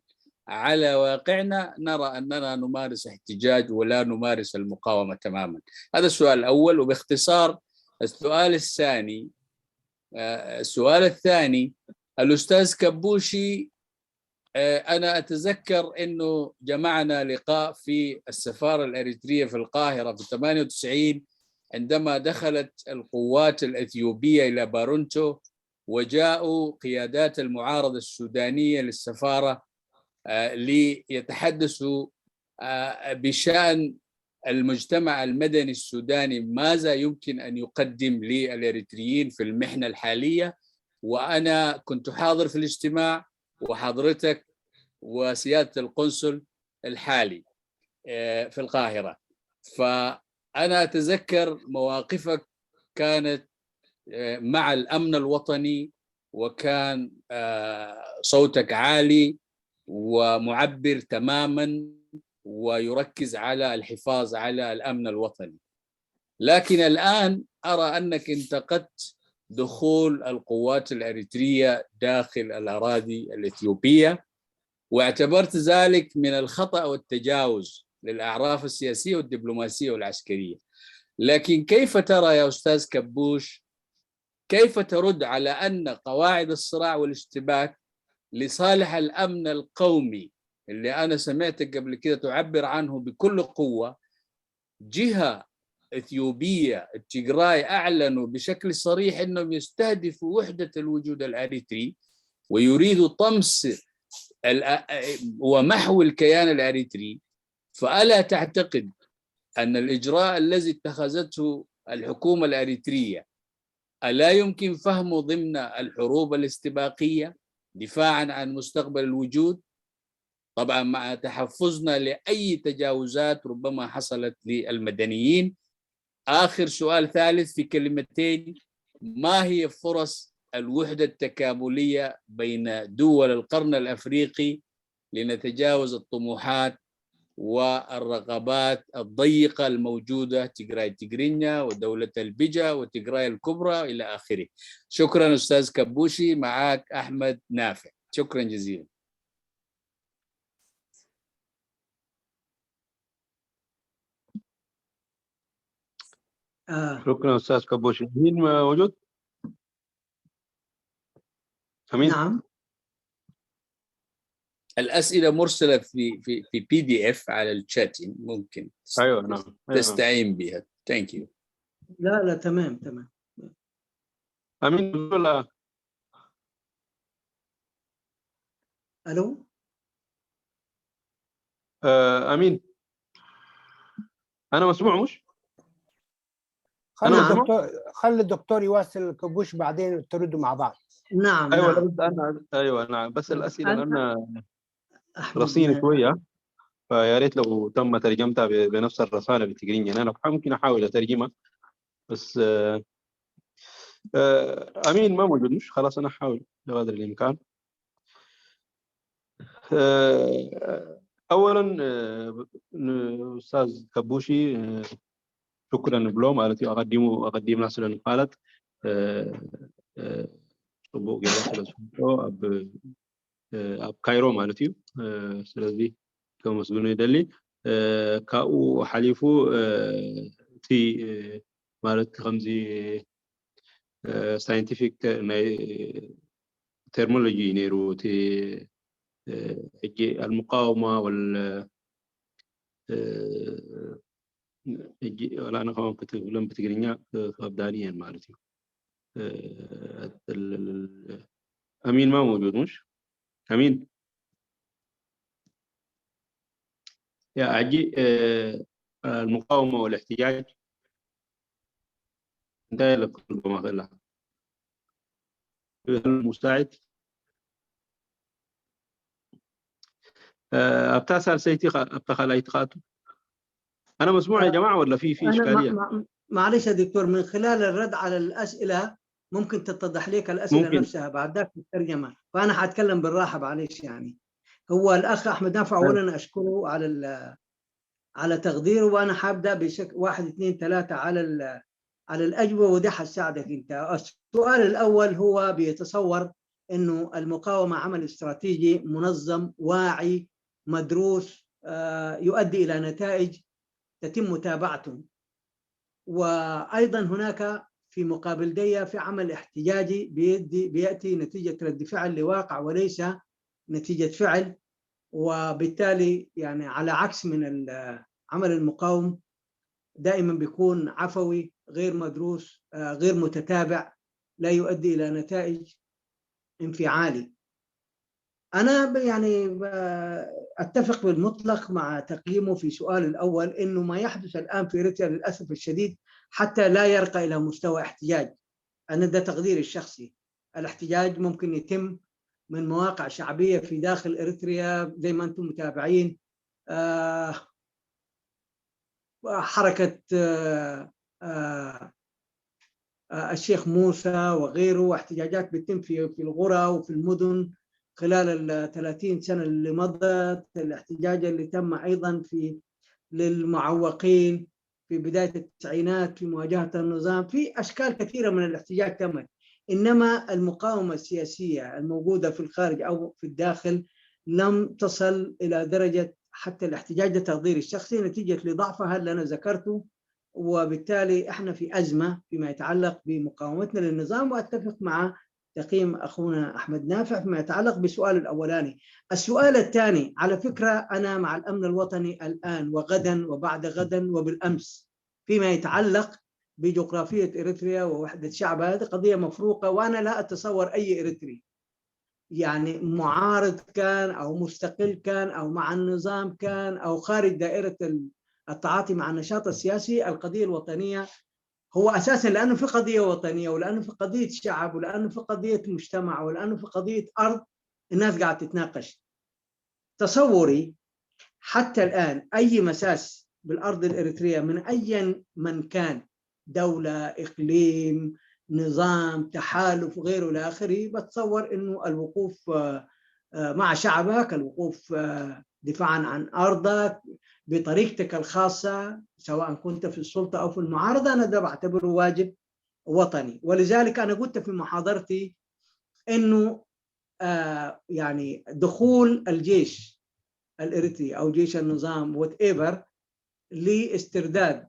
على واقعنا نرى أننا نمارس احتجاج ولا نمارس المقاومة تماما. هذا السؤال الأول. وباختصار السؤال الثاني، الأستاذ كبوشي، أنا أتذكر أنه جمعنا لقاء في السفارة الأريترية في القاهرة في 98 عندما دخلت القوات الأثيوبية إلى بارونتو، وجاءوا قيادات المعارضة السودانية للسفارة ليتحدثوا بشأن المجتمع المدني السوداني، ماذا يمكن أن يقدم للإريتريين في المحنة الحالية. وأنا كنت حاضر في الاجتماع، وحضرتك وسيادة القنصل الحالي في القاهرة. فأنا أتذكر مواقفك كانت مع الأمن الوطني، وكان صوتك عالي ومعبر تماما ويركز على الحفاظ على الأمن الوطني. لكن الآن أرى أنك انتقدت دخول القوات الأريترية داخل الأراضي الإثيوبية، واعتبرت ذلك من الخطأ والتجاوز للأعراف السياسية والدبلوماسية والعسكرية. لكن كيف ترى يا أستاذ كبوش، كيف ترد على أن قواعد الصراع والاشتباك لصالح الأمن القومي اللي أنا سمعتك قبل كده تعبر عنه بكل قوة، جهة إثيوبية التيغراي أعلنوا بشكل صريح أنهم يستهدفوا وحدة الوجود الأريتري ويريدوا طمس ومحو الكيان الأريتري؟ فألا تعتقد أن الإجراء الذي اتخذته الحكومة الأريترية ألا يمكن فهمه ضمن الحروب الاستباقية دفاعاً عن مستقبل الوجود، طبعاً مع تحفظنا لأي تجاوزات ربما حصلت للمدنيين؟ آخر سؤال ثالث في كلمتين، ما هي فرص الوحدة التكاملية بين دول القرن الأفريقي لنتجاوز الطموحات والرغبات الضيقة الموجودة تيغراي تيغرينيا ودولة البجا وتيغراي الكبرى إلى آخره؟ شكرا أستاذ كبوشي. معك أحمد نافع. شكرا جزيلا. شكرا أستاذ كبوشي. مين موجود؟ أمين؟ نعم. الأسئلة مرسلة في PDF على الشات، ممكن أيوة نعم. تستعين بها. Thank you. لا تمام. أمين ولا؟ ألو. امين انا مسموع مش؟ خلي الدكتور يواصل كبوش بعدين تردوا مع بعض. نعم ايوه نعم. بس انا ايوه نعم بس الاسئله لان أحمد رصيني شويه، فيا ريت لو تم ترجمتها بنفس الرساله بتجريني. انا ممكن احاول اترجمها بس امين ما موجود مش؟ خلاص انا احاول بقدر الامكان. اولا استاذ كبوشي شكرا بلوم التي اقدم الاسئله قالت اب كايرو مالتي سلازي كمسؤول يدلي كاو حليفو في مالت خمزي ساينتفك ترمولوجي نيرو تي المقاومه وال ولا انا كمان لم بتقرينيا ابداليا مالتي امين ما موجود مش؟ امين يا عجي المقاومه والاحتجاج انتهى لك ما خلها المساعد ابتسال سيتي ابتخل ايتخاتو. انا مسموع يا جماعه ولا في اشكاليه؟ معلش يا دكتور، من خلال الرد على الاسئله ممكن تتضح لك الاسئله ممكن. نفسها بعد ذاك الترجمه، فانا حاتكلم بالراحه معلش. يعني هو الاخ احمد نافع اولا اشكره على تقديره، وانا حابدا بشكل 1 2 3 على الاجوبه، وده حساعدك انت. السؤال الاول هو بيتصور انه المقاومه عمل استراتيجي منظم واعي مدروس يؤدي الى نتائج تتم متابعته، وايضا هناك في مقابل دي في عمل احتجاجي بياتي نتيجه رد فعل لواقع وليس نتيجه فعل، وبالتالي يعني على عكس من عمل المقاوم دائما بيكون عفوي غير مدروس غير متتابع لا يؤدي الى نتائج انفعالي. انا يعني اتفق بالمطلق مع تقييمه في سؤال الاول انه ما يحدث الان في اريتريا للاسف الشديد حتى لا يرقى الى مستوى احتجاج. انا ده تقديري الشخصي. الاحتجاج ممكن يتم من مواقع شعبيه في داخل اريتريا زي ما انتم متابعين، حركه الشيخ موسى وغيره، واحتجاجات بتتم في القرى وفي المدن خلال ال 30 سنة اللي مضت. الاحتجاج اللي تم أيضا للمعوقين في بداية التسعينات في مواجهة النظام، في أشكال كثيرة من الاحتجاج تمت. إنما المقاومة السياسية الموجودة في الخارج أو في الداخل لم تصل إلى درجة حتى الاحتجاج التقديري الشخصي نتيجة لضعفها اللي أنا ذكرته، وبالتالي احنا في أزمة فيما يتعلق بمقاومتنا للنظام. وأتفق مع تقييم أخونا أحمد نافع فيما يتعلق بالسؤال الأولاني. السؤال الثاني، على فكرة أنا مع الأمن الوطني الآن وغدا وبعد غدا وبالأمس فيما يتعلق بجغرافية إريتريا ووحدة شعبها. هذه قضية مفروقة، وأنا لا أتصور أي إريتري يعني معارض كان أو مستقل كان أو مع النظام كان أو خارج دائرة التعاطي مع النشاط السياسي، القضية الوطنية هو أساساً لأنه في قضية وطنية ولأنه في قضية شعب ولأنه في قضية مجتمع ولأنه في قضية أرض الناس قاعدة تتناقش. تصوري حتى الآن أي مساس بالأرض الإريترية من أي من كان، دولة، إقليم، نظام، تحالف وغيره إلى آخره، بتصور إنه الوقوف مع شعبك، الوقوف دفاعاً عن أرضك بطريقتك الخاصة سواء كنت في السلطة أو في المعارضة، أنا ده بعتبره واجب وطني. ولذلك أنا قلت في محاضرتي إنه يعني دخول الجيش الإريتري أو جيش النظام whatever لاسترداد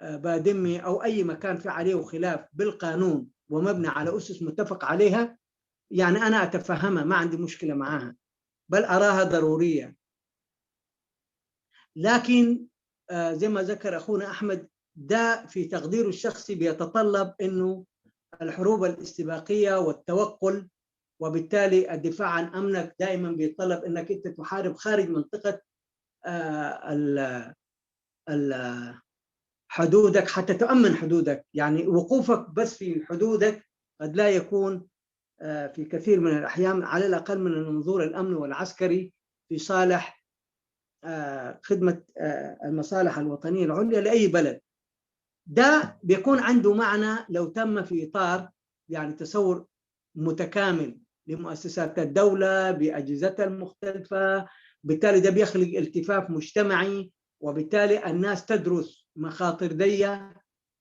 بادمي أو أي مكان في عليه خلاف بالقانون ومبنى على أسس متفق عليها، يعني أنا أتفهمها ما عندي مشكلة معها، بل أراها ضرورية. لكن زي ما ذكر أخونا أحمد، ده في تقديره الشخصي بيتطلب أنه الحروب الاستباقية والتوقل، وبالتالي الدفاع عن أمنك دائما بيتطلب أنك أنت تحارب خارج منطقة حدودك، حتى تؤمن حدودك. يعني وقوفك بس في حدودك قد لا يكون في كثير من الأحيان على الأقل من المنظور الأمني والعسكري في صالح خدمة المصالح الوطنية العليا لأي بلد. ده بيكون عنده معنى لو تم في إطار يعني تصور متكامل لمؤسسات الدولة بأجهزتها المختلفة. بالتالي ده بيخلق التفاف مجتمعي، وبالتالي الناس تدرس مخاطر دي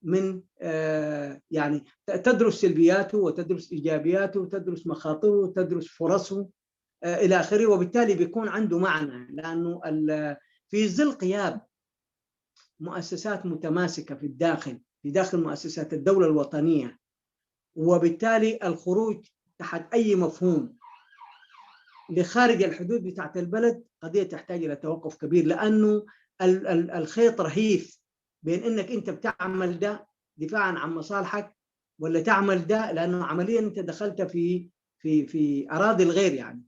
من يعني تدرس سلبياته وتدرس إيجابياته وتدرس مخاطره وتدرس فرصه إلى آخره، وبالتالي بيكون عنده معنى. لأنه في ظل غياب مؤسسات متماسكة في داخل مؤسسات الدولة الوطنية، وبالتالي الخروج تحت أي مفهوم لخارج الحدود بتاعت البلد قضية تحتاج إلى توقف كبير، لأنه الخيط رهيف بين إنك أنت بتعمل ده دفاعا عن مصالحك، ولا تعمل ده لأنه عمليا أنت دخلت في أراضي الغير. يعني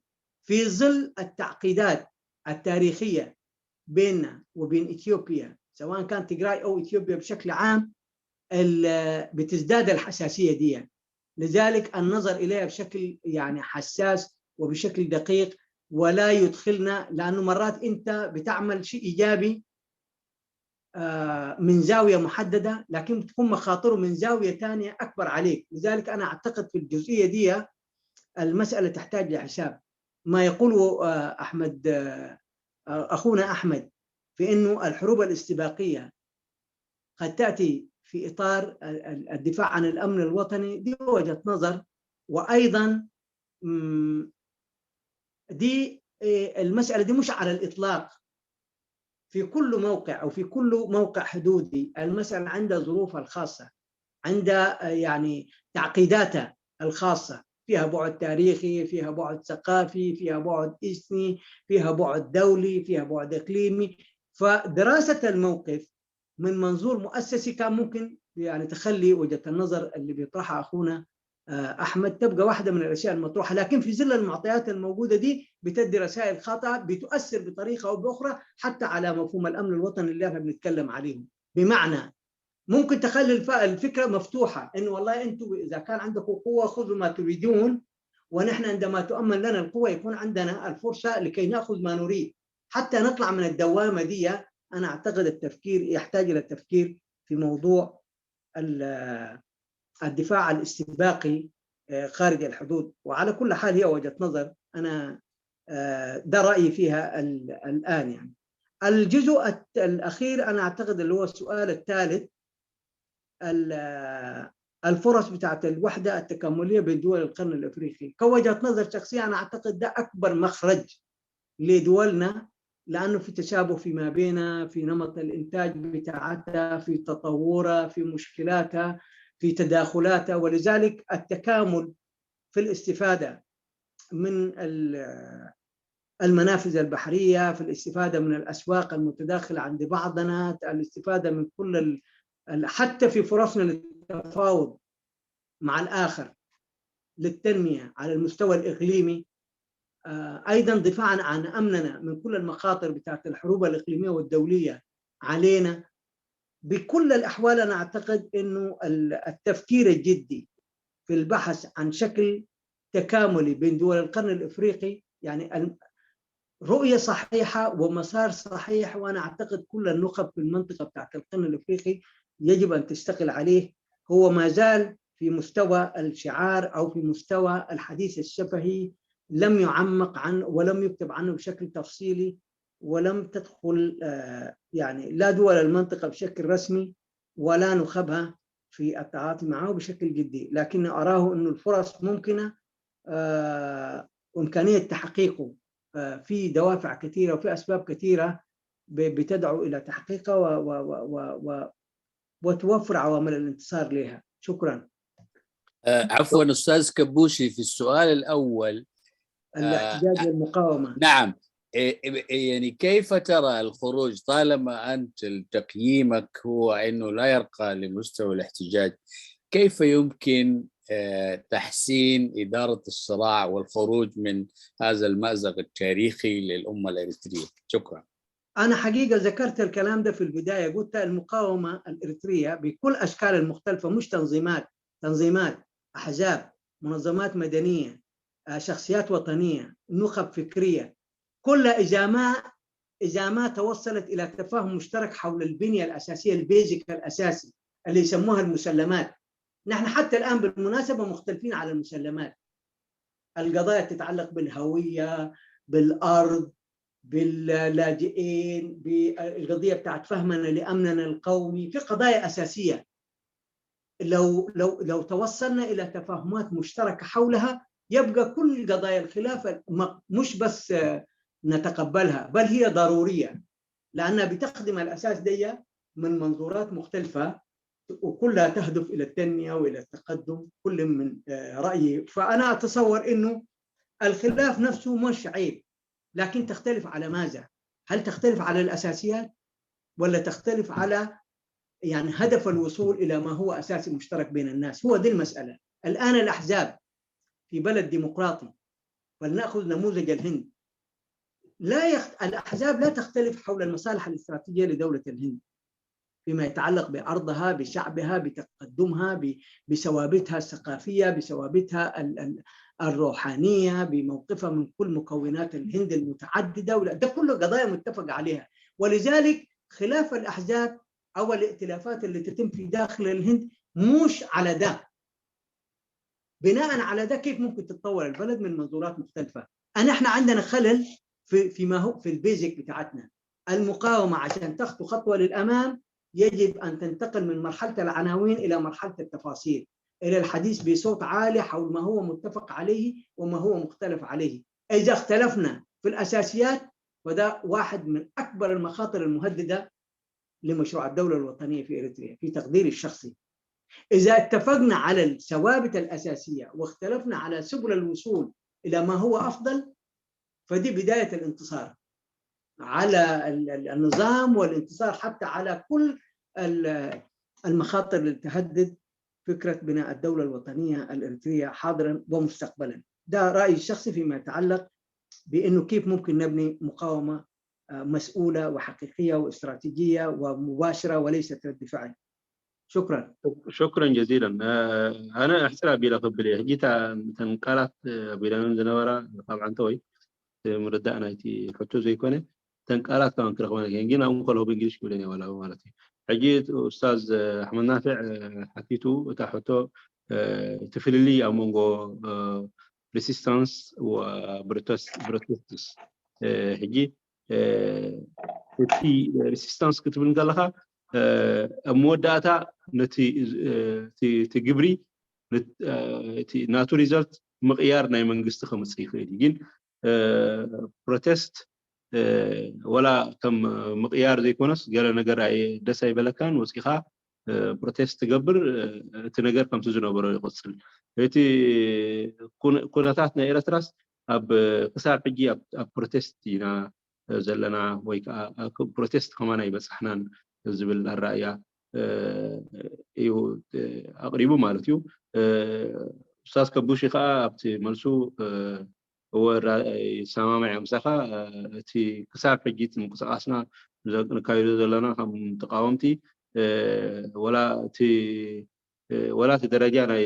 في ظل التعقيدات التاريخية بيننا وبين إثيوبيا، سواء كان تيغراي أو إثيوبيا بشكل عام، بتزداد الحساسية دي. لذلك النظر إليها بشكل يعني حساس وبشكل دقيق، ولا يدخلنا، لأنه مرات أنت بتعمل شيء إيجابي من زاوية محددة، لكن بتكون مخاطره من زاوية ثانية أكبر عليك. لذلك أنا أعتقد في الجزئية دي المسألة تحتاج لحساب. ما يقوله أحمد أخونا أحمد في أنه الحروب الاستباقية قد تأتي في إطار الدفاع عن الأمن الوطني، دي وجهة نظر. وأيضا دي المسألة دي مش على الإطلاق في كل موقع أو في كل موقع حدودي. المسألة عندها ظروفها الخاصة، عندها يعني تعقيداتها الخاصة، فيها بعد تاريخي، فيها بعد ثقافي، فيها بعد إثني، فيها بعد دولي، فيها بعد إقليمي. فدراسة الموقف من منظور مؤسسي كان ممكن يعني تخلي وجهة النظر اللي بيطرحها أخونا أحمد تبقى واحدة من الأشياء المطروحة، لكن في ظل المعطيات الموجودة دي بتدي رسائل خاطئة بتؤثر بطريقة أو بأخرى حتى على مفهوم الأمن الوطني اللي احنا بنتكلم عليه. بمعنى ممكن تخلي الفكرة مفتوحة إنه والله أنتم إذا كان عندكم قوة خذوا ما تريدون، ونحن عندما تؤمن لنا القوة يكون عندنا الفرصة لكي نأخذ ما نريد حتى نطلع من الدوامة دي. أنا أعتقد التفكير يحتاج إلى التفكير في موضوع الدفاع الاستباقي خارج الحدود. وعلى كل حال هي وجهة نظر، أنا ده رأيي فيها الآن. يعني الجزء الأخير أنا أعتقد اللي هو السؤال الثالث، الفرص بتاعت الوحدة التكاملية بين دول القرن الأفريقي. كوجهة نظر شخصية أنا أعتقد ده أكبر مخرج لدولنا، لأنه في تشابه فيما بينها، في نمط الإنتاج بتاعتها، في تطورها، في مشكلاتها، في تداخلاتها. ولذلك التكامل في الاستفادة من المنافذ البحرية، في الاستفادة من الأسواق المتداخلة عند بعضنا، الاستفادة من كل حتى في فرصنا للتفاوض مع الآخر للتنمية على المستوى الإقليمي، أيضا دفاعا عن أمننا من كل المخاطر بتاعت الحروب الإقليمية والدولية علينا. بكل الأحوال أنا أعتقد أنه التفكير الجدي في البحث عن شكل تكاملي بين دول القرن الإفريقي يعني رؤية صحيحة ومسار صحيح، وأنا أعتقد كل النخب في المنطقة بتاعت القرن الإفريقي يجب أن تشتغل عليه. هو ما زال في مستوى الشعار أو في مستوى الحديث الشفهي، لم يعمق عنه ولم يكتب عنه بشكل تفصيلي، ولم تدخل يعني لا دول المنطقة بشكل رسمي ولا نخبها في التعاطي معه بشكل جدي. لكن أراه أن الفرص ممكنة وإمكانية تحقيقه في دوافع كثيرة وفي أسباب كثيرة بتدعو إلى تحقيقها وتوفر عوامل الانتصار لها. شكرا. عفوا أستاذ كبوشي، في السؤال الأول الاحتجاج والمقاومة. نعم، يعني كيف ترى الخروج طالما أنت تقييمك هو أنه لا يرقى لمستوى الاحتجاج؟ كيف يمكن تحسين إدارة الصراع والخروج من هذا المأزق التاريخي للأمة الإريترية؟ شكرا. أنا حقيقة ذكرت الكلام ده في البداية، قلت المقاومة الإريترية بكل أشكال المختلفة، مش تنظيمات، أحزاب، منظمات مدنية، شخصيات وطنية، نخب فكرية، كلها إذا ما توصلت إلى تفاهم مشترك حول البنية الأساسية، البيزك الأساسي اللي يسموها المسلمات. نحن حتى الآن بالمناسبة مختلفين على المسلمات، القضايا تتعلق بالهوية، بالأرض، باللاجئين، بالقضية بتاعت فهمنا لأمننا القومي، في قضايا أساسية لو توصلنا إلى تفاهمات مشتركة حولها يبقى كل قضايا الخلاف مش بس نتقبلها بل هي ضرورية، لأنها بتخدم الأساس دي من منظورات مختلفة وكلها تهدف إلى التنمية وإلى التقدم كل من رأيي. فأنا أتصور إنه الخلاف نفسه مش عيب، لكن تختلف على ماذا؟ هل تختلف على الأساسيات ولا تختلف على يعني هدف الوصول إلى ما هو أساسي مشترك بين الناس؟ هو دي المسألة. الآن الأحزاب في بلد ديمقراطي، فلنأخذ نموذج الهند، الأحزاب لا تختلف حول المصالح الاستراتيجية لدولة الهند فيما يتعلق بأرضها، بشعبها، بتقدمها، بثوابتها الثقافية، بثوابتها الروحانية، بموقفها من كل مكونات الهند المتعددة. ده كله قضايا متفق عليها. ولذلك خلاف الأحزاب أو الائتلافات اللي تتم في داخل الهند مش على ده. بناء على ده كيف ممكن تتطور البلد من منظورات مختلفة؟ احنا عندنا خلل فيما هو في البيزك بتاعتنا. المقاومة عشان تخطو خطوة للأمام يجب أن تنتقل من مرحلة العناوين إلى مرحلة التفاصيل، إلى الحديث بصوت عالي حول ما هو متفق عليه وما هو مختلف عليه. إذا اختلفنا في الأساسيات فده واحد من أكبر المخاطر المهددة لمشروع الدولة الوطنية في إريتريا في تقديري الشخصي. إذا اتفقنا على الثوابت الأساسية واختلفنا على سبل الوصول إلى ما هو أفضل فدي بداية الانتصار على النظام والانتصار حتى على كل المخاطر اللي تهدد فكرة بناء الدولة الوطنية الإريترية حاضرا ومستقبلا. ده رأيي الشخصي فيما يتعلق بأنه كيف ممكن نبني مقاومة مسؤولة وحقيقية واستراتيجية ومباشرة وليست رد فعل. شكرا جزيلا. أنا أحسن بلا قبلي جيت تنقلت بلا نزنورة طبعا توي مردنا يتي حتى زي كونه تنقلت كمان كرهونا جينا أمكله بإنجليش كلنا ولا هو مالتي. حجيت أستاذ أحمد نافع حكيته تحته تفللي أو مونغو ريسيستانس وبروتستس هجي في ريسيستانس كتب نقلها موداتا نتي تجبري ناتو ريزلت مقيار ناي منغست خمس يخيل بروتست ولا كم مقيار زي كونس قال نجر اي دساي بلكان وسخا بروتست تجبر تنجر كم تزنبر يقصل ايتي كوناتاتنا ايرتراس اب قصار حجي اب بروتستينا زلنا ويك بروتست كمان اي بس احنا زبل الرأي ايو اقريبو مالتيو استاذ كبوشي خا ابتي ملسو هو سامع يمسخا تي كساب حجيت منقصاصنا نكايدو زلنا هم تقاومتي ولا تدرجانا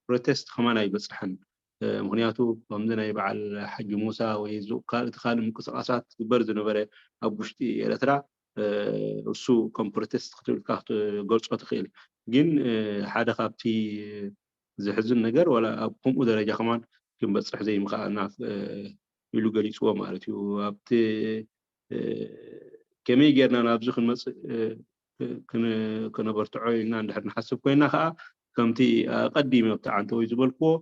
بروتست كمان اي بس احنا مهنياتو بمدنا يبعل حج موسى ويزوق ادخال منقصاصات برد نبره ابوشتي الاترا እሱ ኮምፕሮቴስት ክትልካት ገልጾ ትኽእል ግን ሓደ ካብቲ ዝሕዝን ነገር ወላ ኣብ ከምኡ ደረጃ ከማን ክንበፅሕ ዘይምኽኣልና ኢሉ ገሊፅዎ ማለት እዩ። ኣብቲ ከመይ ጌርና ናብዚ ክንመፅእ ክነበርትዖ ኢልና እንድሕር ንሓስብ ኮይና ከዓ ከምቲ ቀዲመ ኣብቲ ወይ ዝበልክዎ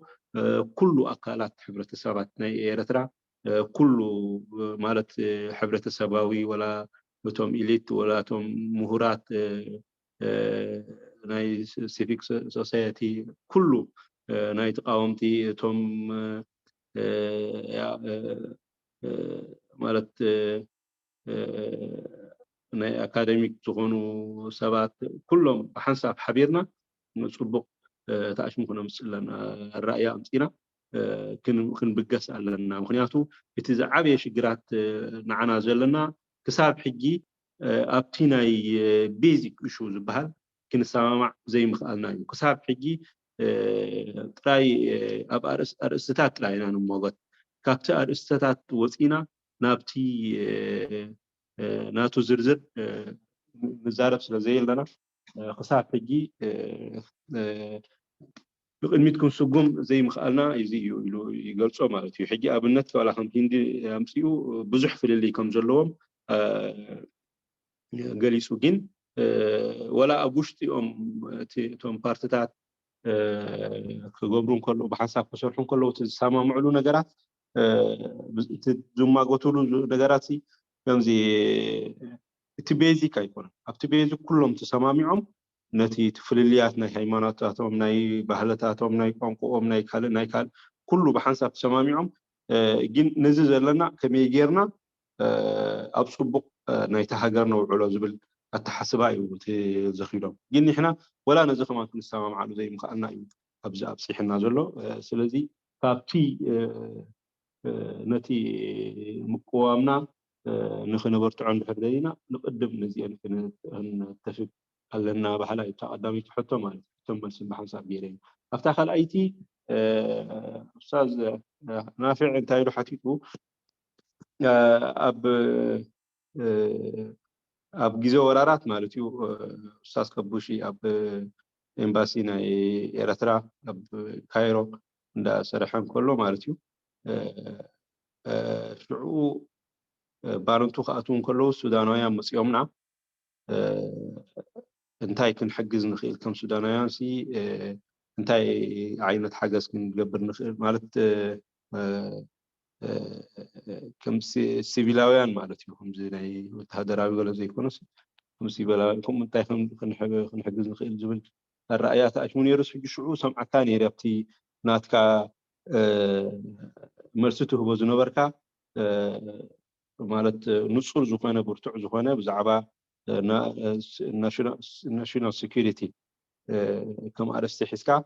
ኩሉ ኣካላት ሕብረተሰባት ናይ ኤርትራ ኩሉ ማለት ሕብረተሰባዊ ወላ توم إليت ولا توم مهورات ناي سيفيك سوسايتي كله ناي تقاومتي توم مالت ناي أكاديميك تغونو سبات كلهم حنساب حبيرنا نصبق تعيش ممكن مثلا الرأي أمسينا كن بقس لنا مخنياتو بتزعب يشجرات نعنا زلنا كساب حجي أبتيناي بيزك إشوز بهال كن سامع زي مخالنا كساب حجي تراي أب أرستات لاينا نموجد كابت أرستات وسينا نابتي ناتو زرزر نزارب سلزي لنا كساب حجي بقلميتكم سقوم زي مخالنا يزيو يقولوا مالتي حجي أبنت ولا هم هندي أمسيو بزح في اللي كم جلوهم جالسوا جن ولا أبوشتي توم بارتات كجبرون كله بحسب فشرحون كله تسمع معلو نجارات تجمع قطولو نجاراتي كم زي تبيزي كايكون أبتبيزي كلهم تسمع معهم نتي تفليليات ناي هيماناتهم ناي بحلتاتهم ناي قنقوهم ناي كال كله بحسب تسمع معهم جن نزل لنا كم يجيرنا أبصبق ناي تهجرنا وعلى زبل التحسباء وتزخيلهم جن إحنا ولا نزخ ما كل السماء معلو زي مخالنا أبزع بصيح النازلو سلزي كابتي نتي مقوامنا نخنا برتعون بحدينا نقدم نزيان نتفق لنا بحلا يتقدم يتحطوا ما تم السبحان صابيرين أفتح الأي تي أستاذ نافع أنت يروح حكيتو أب جزء ورارات مالتيو أستاذ كبوشي أب إمباسينا إيرترا أب كايرو دا سرحان كله مالتيو شعو بارنتو خاتون كله سودانويا مسيومنا انتاي كن حجز نخيل كم سودانويان سي انتاي عينة حجز كن قبر نخيل مالت كم سيفيلاويان مالتي هم زي وتهدراوي ولا زي كونس هم سيفيلاويان كم انتاي خن حجز نخيل جبل الرأيات أشموني رسول شعو سمع كاني ربتي ناتكا مرسته بزنوبركا مالت نصر زخانة برتع زخانة بزعبا national security كم أرست حسكا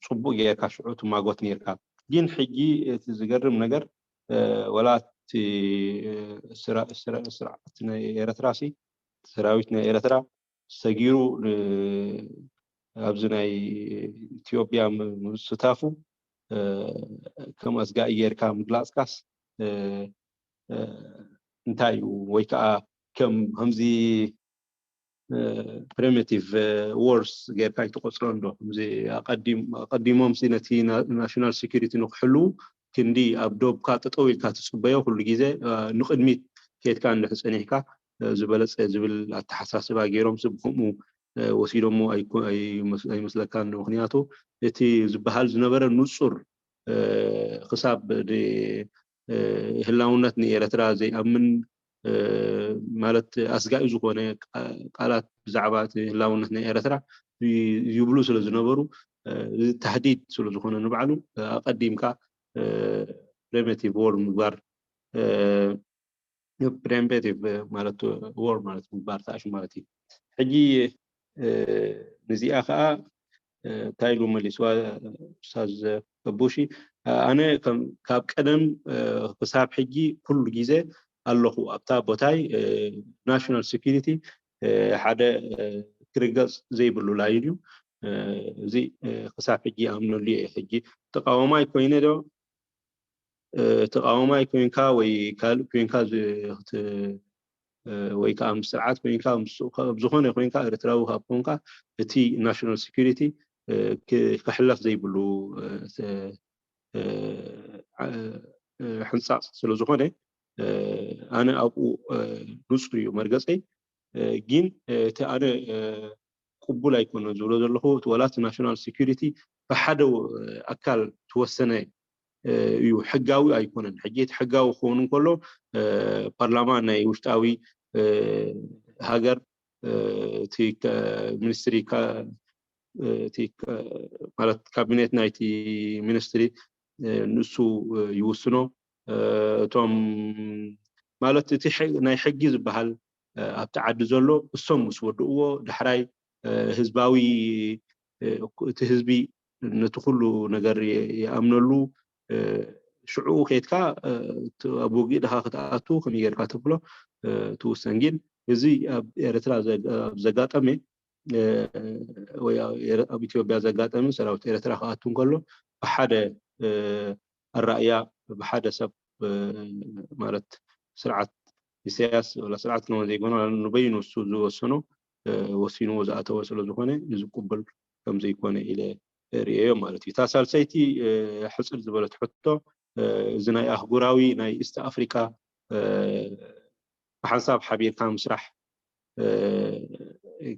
صبوا جاك شعوت ما قوت نيركا جين حجي تزجرم نجر ولا سرعتنا إيرتراسي سراويتنا إيرترا سجيرو أبزناي إثيوبيا مستافو كم أسجا إيركا مغلاسكاس انتايو ويكا كم همزي primitive wars غير كاي تقصرون له همزي أقدمهم سنتي national security نخلو كندي أبدوب كات طويل كات صبيو كل جزء نخدمت كيت كان لحسن هيك زبل التحساس باجيرهم سبهم وسيلهم أي مثل كان مخنياته التي زبهال زنبر النصر خصاب هلاونتني إيرترا زي أمن مالت أسجاء زخونة قالت زعبات هلاونتني إيرترا يبلو سل زنبرو تهديد سل زخونة نبعلو أقدم كا primitive war مبار primitive مالت war مالت مبار تاش مالتي حجي نزي أخا تايلو مليسوا أستاذ كبوشي أنا كاب قدم حساب حجي كل جزء الله أبتا بوتاي national security حدا كرجس زي بلولايديو زي حساب حجي أمنو لي حجي تقاوماي كوينه دو تقاوماي كوينكا ويكال كوينكا ويكا مسرعات كوينكا بزخونه كوينكا إرتراو هابونكا تي national security كحلف زي بلو حنصاص سلوزخونه أنا أبو نصري ومرقصي جين تأنا قبول يكون زولو زلخو تولات national security فحدو أكل توسنة يحجاوي يكونن حجيت حجاو خونن كله برلمان يوشتاوي هاجر تيك منستري كا تيك مالت كابينت نايتي منستري نسو يوسنو توم مالت تي ناي حجز بحال ابتعد زلو السم وسودو دحراي حزباوي تهزبي نتخلو نجر يامنلو شعو خيتكا أبو جيدها خطأتو كم يجرك تبلو توسنجين زي إيرترا زجات أمي ويا أبي إثيوبيا زجات أمي سراوت إيرترا خاتون كله بحدا الرأي بحدا سب مالت سرعة السياسة ولا سرعة نوع زي يقولون نبين السوزو والسنو وسينو زعته وصل زخنة يزقبل كم زي يكون إلى رئيه مالتي تاسال سيتي حصل زبالة حطه زناي أخبراوي ناي إست أفريقيا بحساب حبير كان مسرح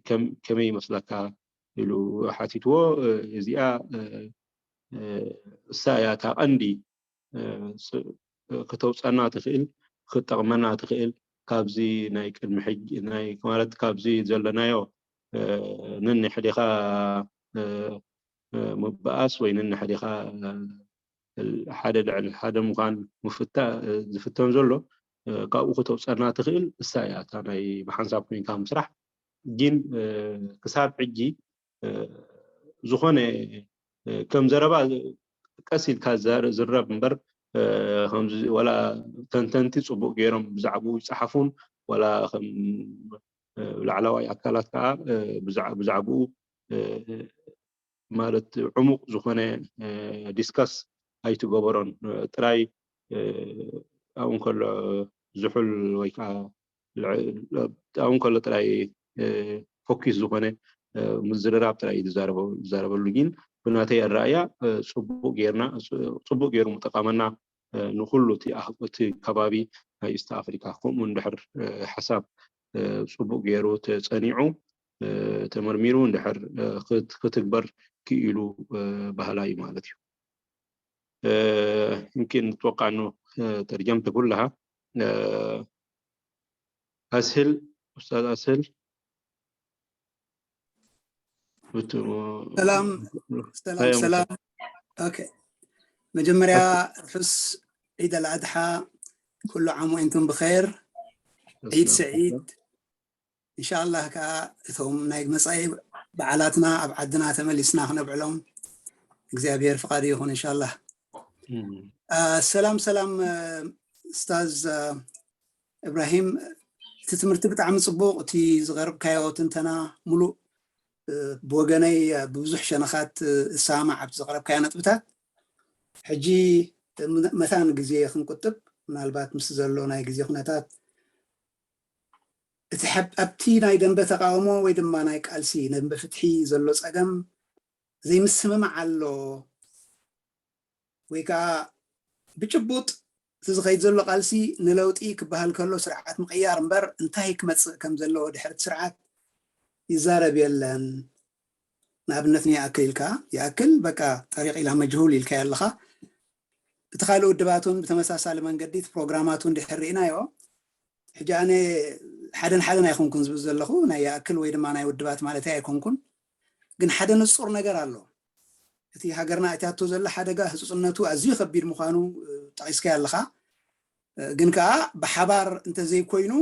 كم يمسلكها له حاتيتو زيا ساياتا عندي كتوصلنا تخيل خطقمنا تخيل كابزي ناي المحج ناي كمالت كابزي زلنايو نن حديقه مباس وين حديقه الحدد مكان مفتا زفتون زلو كاو كتوصلنا تخيل ساياتا ناي بحساب كوين كان مسرح جين كساب عجي زخونه كم زربا قسيل كازار زرب منبر ولا تنتنتي صبو غيرهم بزعبو يصحفون ولا العلاوي اكلات كا بزعبو مالت عمق زخونه ديسكاس ايتو غبرون تراي اون كل زحل ويكا اون كل تراي فوكس زخونه مزرراب تراي زاربلوجين بناتي الرأي صبو غير متقامنا نخلو تي كبابي إست أفريقيا قوم من دحر حساب صبو غيرو تصنيعو تمرميرو دحر كتكبر كيلو بهلاي مالتي يمكن نتوقع انه ترجمت كلها اسهل استاذ اسهل سلام اوكي مجمريا فس عيد الأضحى كل عام وانتم بخير عيد سعيد ان شاء الله كاثم نايق مصايب بعلاتنا ابعدنا تملسنا هنا بعلوم እግዚአብሔር فقاد يكون ان شاء الله سلام استاذ ابراهيم تتمرت بتعم صبوق تي زغرب كايوت انتنا ملو بوغناي ببزح شنخات سامع بزغرب كاينات بتات حجي مثلا غزي خنقطب ምናልባት ምስ ዘሎ ናይ ግዜ ኩነታት እቲ ኣብቲ ናይ ደንበ ተቃውሞ ወይ ድማ ናይ ቃልሲ ደንበ ፍትሒ ዘሎ ፀገም ዘይምስምማዕ ኣሎ ወይ ከዓ ብጭቡጥ ዝኸይድ ዘሎ ቃልሲ ንለውጢ ክበሃል ከሎ ስርዓት ምቅያር እምበር እንታይ ክመፅእ ከም ዘለዎ ድሕሪ ስርዓት ይዛረብ የለን ንኣብነት يأكل بقى طريق إلى مجهول الكيالخ بتخيلوا الدباتون بتمساسال منقديت بروجراماتون دي حرينا يو حجاني حدن يكون كنز بزلخو نا يأكل ويد ما نا يودبات مالتي يكون ግን ሓደ ንጹር ነገር ኣሎ እቲ ሃገርና እታቶ ዘለ ሓደጋ ህጹጽነቱ ኣዝዩ ከቢድ ምዃኑ ጠቂስካ ያለኻ ግን ከዓ ብሓባር እንተ ዘይኮይኑ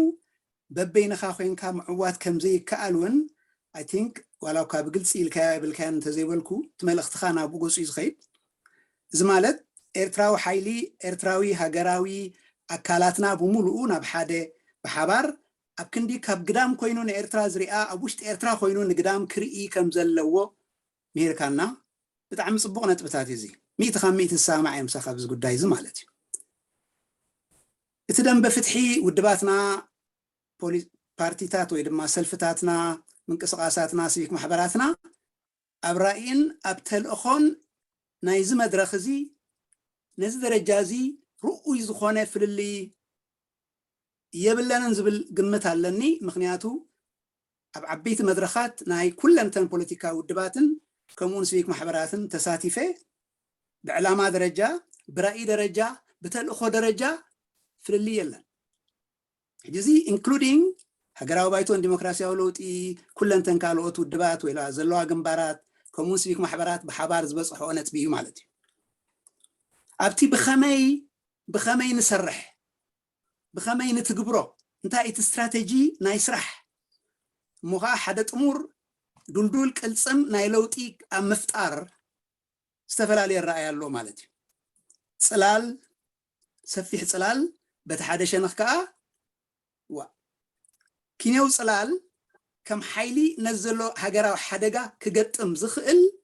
በበይንኻ ኮይንካ ምዕዋት ከም ዘይከኣልውን I think ዋላው ካብ ግልጽ ኢልካ ብልካን እንተ ዘይበልኩ ትመልእኽትኻ ናብ ጎጹ ይዝኸይድ እዚ ማለት ኤርትራዊ ሓይሊ ኤርትራዊ ሃገራዊ ኣካላትና ብሙሉኡ ናብ ሓደ ብሓባር ኣብ ክንዲ ካብ ግዳም ኮይኑ ንኤርትራ ዝሪኣ ኣብ ውሽጢ ኤርትራ ኮይኑ ንግዳም ክርኢ ከም ዘለዎ ሜርካና ብጣዕሚ ጽቡቕ ነጥብታት እዚ 100% ተሰማዕ የምሳኻ ብዚ ጉዳይ እዚ ማለት እዩ እቲ ደንበ ፍትሒ ውድባትና ፖሊስ ፓርቲታት ወይ ድማ ሰልፍታትና ምንቅስቃሳትና ሲቪክ ማሕበራትና ኣብ ራእይን ኣብ ተልእኾን ናይዚ መድረኽ እዚ ነዚ ደረጃ እዚ ርኡይ ዝኾነ ፍልሊ የብለንን ዝብል ግምት ኣለኒ ምክንያቱ ኣብ ዓበይቲ መድረኻት ናይ ኩለንተን ፖለቲካዊ ውድባትን ከምኡን ሲቪክ ማሕበራትን ተሳቲፈ ብዕላማ ደረጃ ብራእይ ደረጃ ብተልእኾ ደረጃ ፍልሊ የለን ሕጂ ኢንክሉዲንግ ሃገራዊ ባይቶን ዲሞክራሲያዊ ለውጢ ኩለንተን ካልኦት ውድባት ወይ ዘለዋ ግንባራት ከምኡን ሲቪክ ማሕበራት ብሓባር ዝበፅሖ ነጥቢ እዩ ማለት እዩ ኣብቲ ብኸመይ ንሰርሕ بخمي نتجبره انت ايت استراتيجي ناي سرح مخا حدا طمور دولدول قلصم ناي لوطي مفتار استفلالي الرأي الله مالتي صلال سفيح صلال بتحدى شنخ كا و كينيو صلال كم حيلي نزلو هاجرا حدقة كجتم زخل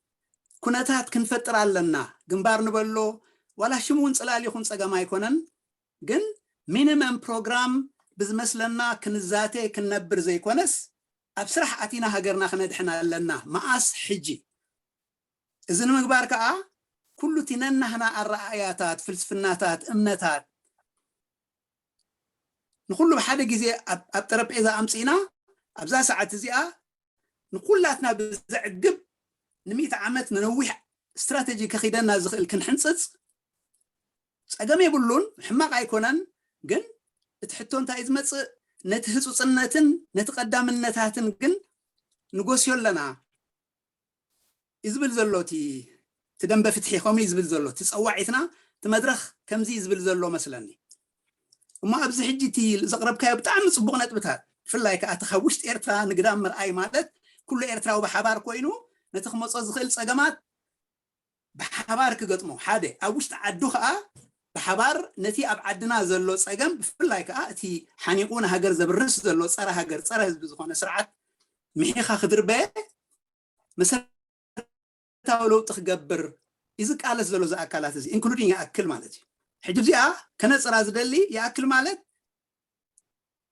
كناتات كنفتر علنا جنبار نبلو ولا شمون صلال يكون صجا ما يكونن جن مينيمم بروجرام بزمسلنا كنزاتي كنبر زي كونس أبصرح أتينا هاجرنا خندحنا لنا ماس حجي إذن مقبار كا كل تننا هنا الرأياتات فلسفناتات أمنتات نقول بحد جزء أبترب إذا أمسينا أبزا ساعة زيا نقول لاتنا بزعجب نميت عمت ننوح استراتيجي كخيدنا زخل كنحنصص أجمع يقولون حماق أيكونن جن تحطون تايز مص نتهصو صنتن نتقدم النتاتن جن نغوسيون لنا يزبل زلوتي تدم بفتحي خامي يزبل زلوت تصوعيتنا تمدرخ كمزي يزبل زلو مثلني وما ابز حجتي زقرب كاي بتاع صبغ نطبتها فلاي كاتخوشت ايرترا نقدام مرأي مالت كل ايرترا وبحبار كوينو نتخمص زخل صقمات بحبار كغطمو حاده اوشت عدو خا بحبار نتي ابعدنا زلو صقم فلاي كاتي حنيقون هاجر زبرس زلو صرا هاجر صرا حزب زخونه سرعت مخيخا خضر به مثلا تاولو تخجبر إذا قال زلو ذا أكلات زي including يأكل مالتي حجب زي كنصر أزدلي يأكل مالت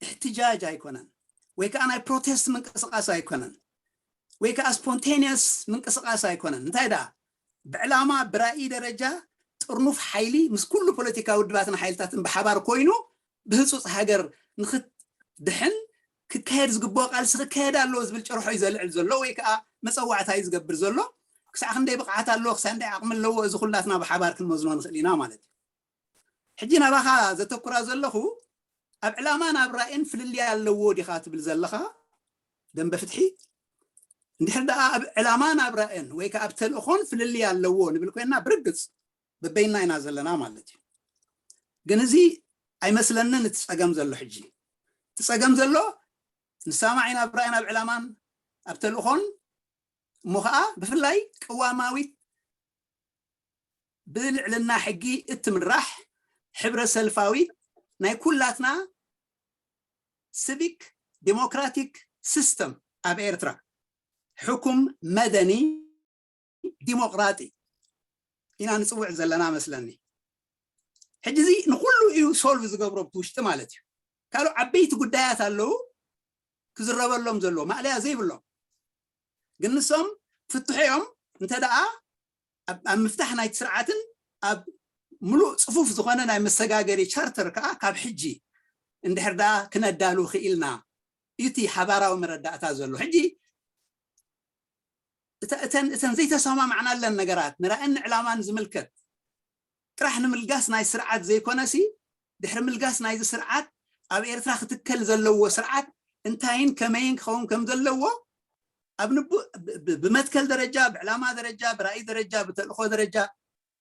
احتجاج أيكونن ويكا أنا protest من قصقاس أيكونن ويكا spontaneous من قصقاس أيكونن انتهي دا بعلامة برأي درجة ترنوف حيلي مس كل بوليتيكا ودباتنا حيلتاتن بحبار كوينو بهصوص هاجر نخت دحن ككهد زقبو قال سخ كهد الله زبل جرحو يزلع زلو ويكا مصوعتا يزقبر زلو كساخ ندي بقعات الله كساندي عقم لو اذ خلاتنا بحبار كنمزنون نخلينا مالتي حجينا باخا زتكرا زلخو اب علامانا براين فللي يالو دي خاتب زلخا دم بفتحي ندحر دا اب علامانا براين ويكا ابتل اخون فللي يالو نبل كوينا برقص ببيننا ينا زلنا مالتي جنزي اي مثلنا نتصقم زلو حجي تصقم زلو نسامعينا براين اب علامان ابتل اخون مخا بفلاي قواماوي بالعلنا حقي اتمراح حبر سلفاوي ناي كلاتنا سيفيك ديموكراتيك سيستم اب ايرترا حكم مدني ديمقراطي إنا نصوع زلنا مثلني حجزي نقولو إيو سولف زقبرو بتوشت مالتي قالوا عبيت قدايات اللو كزرب اللهم زلو ما عليها زي بلو قلنسهم فتحيهم انت دعا اب مفتاحنا يتسرعاتن اب ملو صفوف زخوانا ناي مساقاقري شارتر كاب حجي اندحر دا كنا دالو خيلنا يتي حبارا ومرداءتا زلو حجي اتن زي تسامع معنا لنا نقرات نرى ان اعلامان زملكت راح نملقاس ناي سرعات زي كونسي دحر ملقاس ناي زي سرعات اب ايرترا ختكل زلو سرعات انتاين كمين خون كم زلو ابنبو بمتكل درجه بعلامه درجه براي درجه بتلخو درجه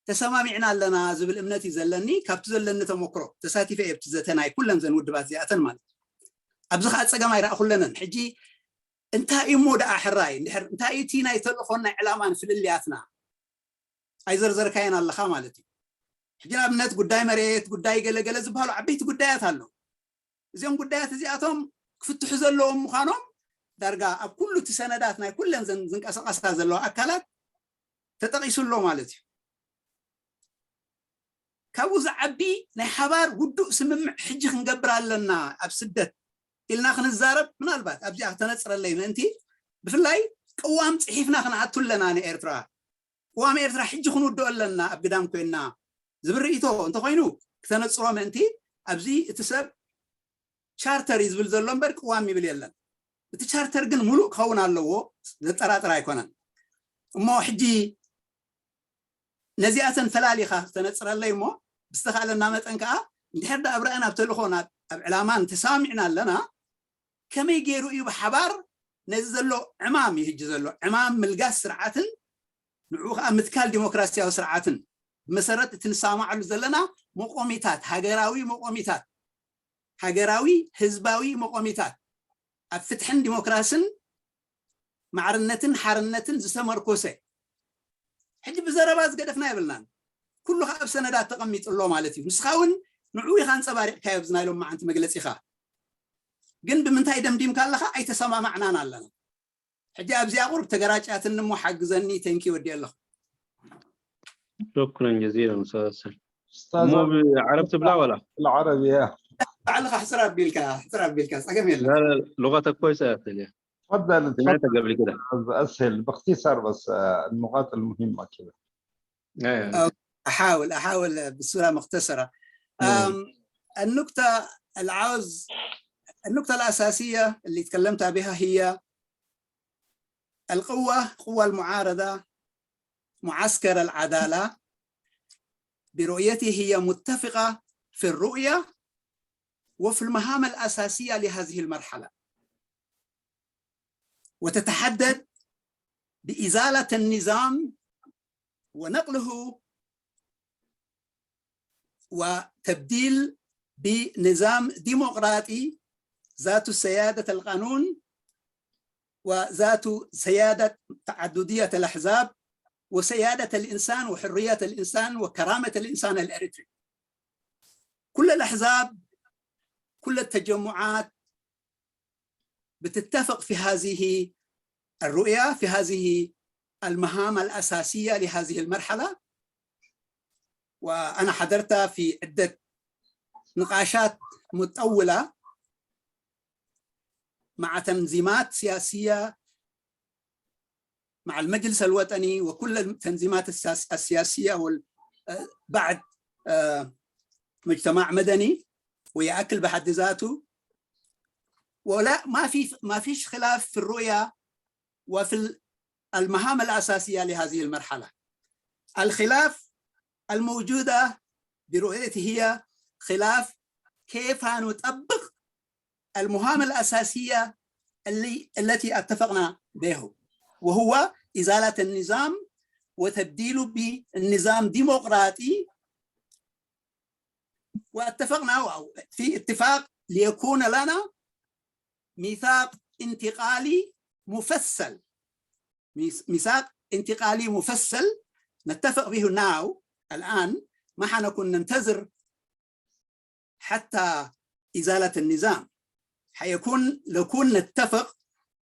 تسمامعنا لنا زبل امنتي زلني كابت زلن تمكرو تساتيفه ابتزتناي كلن زن ودبات زياتن مال ابزخ اصقما يرا كلن حجي انت يمود احراي انت ايتينا يتلخونا اعلامان فللياتنا اي زرزر كاين الله مالتي حجي امنت غداي مريت غداي غلغل زبالو عبيت غدايات الله زين غدايات زياتهم كفتح زلهم مخانهم درجة أب كل تسنداتنا كلن زنك أساس زلوا أكلات تتقيسوا له مالتي كابوز عبي نحبار ودو سمم حجي نقبر لنا أبسدت إلنا خن الزارب من البات أبجي أتنصر الليل أنتي بفلاي قوام صحيفنا خن عتول لنا أنا إيرترا قوام إيرترا حجي خنو دو لنا أبقدام كوينا زبريتو أنت خوينو تنصروا من أنتي أبزي تسب شارتر يزبل زلمبر قوامي بليلن بتشارتر جن ملوك خونا اللو للطراطرا يكونن اما حجي نزيئة فلاليخة تنصر اللي مو بستخالنا متنكا ندحر دا ابرأنا بتلخونا بعلامان تسامعنا لنا كما يجيروا ايو بحبار نزلو عمام يهجزلو عمام ملقاس سرعاتن نعوخ امتكال ديمقراسيا وسرعاتن بمسارات تنسامع لزلنا مقوميتات هاجراوي مقوميتات هاجراوي حزباوي مقوميتات أفتحن ديمقراسن معرنتن حرنتن زسمر كوسي حجي بزرباز قدفنا يبلنا كله خاب سندات تقميت الله مالتي مسخاون نعوي خان صبارك كايب زنايلو مع أنت مجلس إخاء جن بمنتهي دمديم كان لها أي تسمع معنا لنا حجاب زي أقرب تجارات أتنمو حق زني تنكي ودي الله شكرا جزيلا أستاذ أستاذ مو عربت بلا ولا العربية. على حسرة بالكاس أجمل لا لا لغتك كويسة يا أخي تفضل سمعتها قبل كده أسهل باختصار بس النقاط المهمة كذا. أحاول بصورة مختصرة. النقطة الأساسية اللي تكلمت بها هي قوة المعارضة معسكر العدالة برؤيته هي متفقة في الرؤية وفي المهام الأساسية لهذه المرحلة، وتتحدد بإزالة النظام ونقله وتبديل بنظام ديمقراطي ذات سيادة القانون وذات سيادة تعددية الأحزاب وسيادة الإنسان وحرية الإنسان وكرامة الإنسان الأريتري. كل الأحزاب كل التجمعات بتتفق في هذه الرؤية، في هذه المهام الأساسية لهذه المرحلة، وأنا حضرت في عدة نقاشات متطولة مع تنظيمات سياسية، مع المجلس الوطني وكل التنظيمات السياسية بعد مجتمع مدني ويأكل بحد ذاته، ولا ما فيش خلاف في الرؤية وفي المهام الأساسية لهذه المرحلة. الخلاف الموجودة برؤيتي هي خلاف كيف نطبق المهام الأساسية التي اتفقنا به، وهو إزالة النظام وتبديله بالنظام ديمقراطي. واتفقنا في اتفاق ليكون لنا ميثاق انتقالي مفصل، ميثاق انتقالي مفصل نتفق به الآن، ما حنكون ننتظر حتى إزالة النظام، لكون نتفق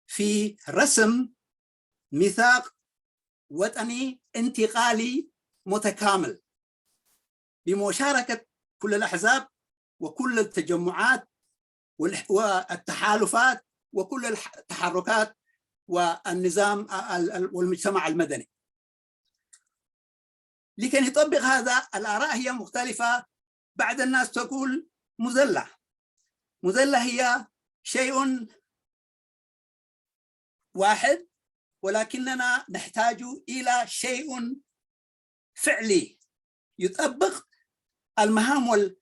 في رسم ميثاق وطني انتقالي متكامل بمشاركة كل الأحزاب وكل التجمعات والتحالفات وكل التحركات والنظام والمجتمع المدني. لكي نطبق هذا الآراء هي مختلفة. بعض الناس تقول مذلة هي شيء واحد، ولكننا نحتاج إلى شيء فعلي يطبق المهام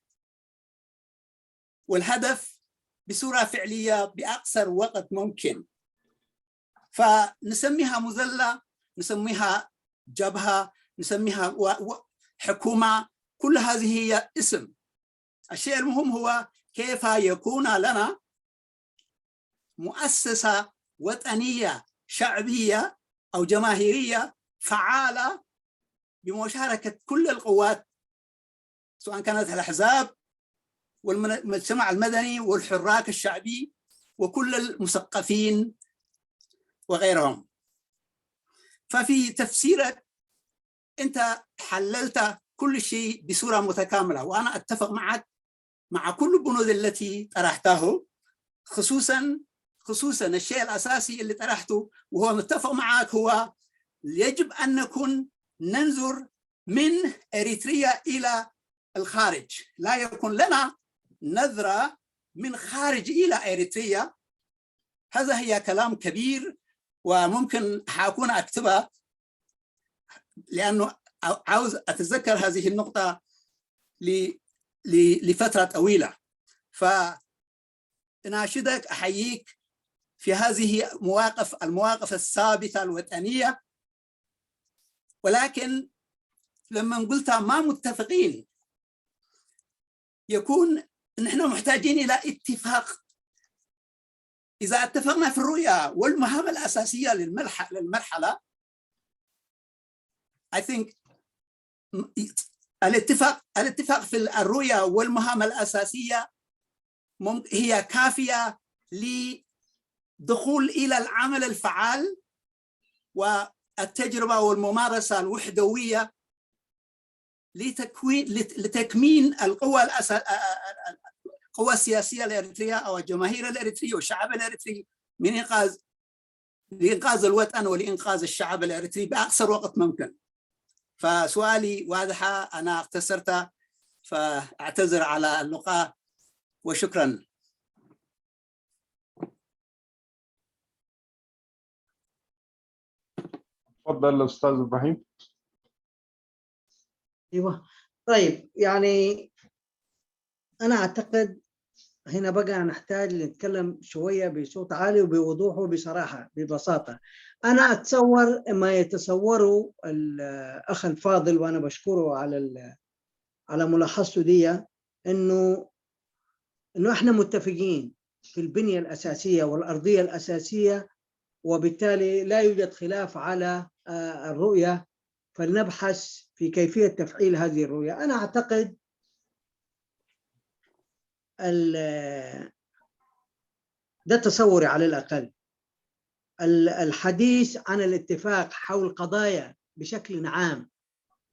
والهدف بصورة فعلية بأقصر وقت ممكن. فنسميها مذلة، نسميها جبهة، نسميها حكومة، كل هذه هي اسم. الشيء المهم هو كيف يكون لنا مؤسسة وطنية شعبية أو جماهيرية فعالة بمشاركة كل القوات، سواء كانت الأحزاب والمجتمع المدني والحراك الشعبي وكل المثقفين وغيرهم. ففي تفسيرك أنت حللت كل شيء بصورة متكاملة، وأنا أتفق معك مع كل البنود التي طرحته، خصوصا الشيء الأساسي اللي طرحته وهو متفق معك، هو يجب أن نكون ننظر من إريتريا إلى الخارج، لا يكون لنا نظرة من خارج إلى إريتريا. هذا هي كلام كبير وممكن حأكون أكتبها، لأنه عاوز أتذكر هذه النقطة لفترة طويلة. فأناشدك، أحييك في هذه المواقف الثابتة الوطنية، ولكن لما قلت ما متفقين يكون نحن محتاجين إلى اتفاق. إذا اتفقنا في الرؤية والمهام الأساسية للمرحلة I think الاتفاق في الرؤية والمهام الأساسية هي كافية لدخول إلى العمل الفعال والتجربة والممارسة الوحدوية لتكمين القوى السياسية الإريترية أو الجماهير الإريترية والشعب الإريتري من لإنقاذ الوطن ولإنقاذ الشعب الإريتري بأقصر وقت ممكن. فسؤالي واضحة، أنا اختصرت، فأعتذر على اللقاء وشكرا. تفضل أستاذ إبراهيم. ايوه طيب، يعني انا اعتقد هنا بقى نحتاج نتكلم شويه بصوت عالي وبوضوح وبصراحه ببساطه. انا اتصور ما يتصوره الاخ الفاضل، وانا بشكره على ملاحظته دي، انه احنا متفقين في البنيه الاساسيه والارضيه الاساسيه، وبالتالي لا يوجد خلاف على الرؤيه، فلنبحث في كيفيه تفعيل هذه الرؤيه. انا اعتقد ده تصوري على الأقل. الحديث عن الاتفاق حول قضايا بشكل عام،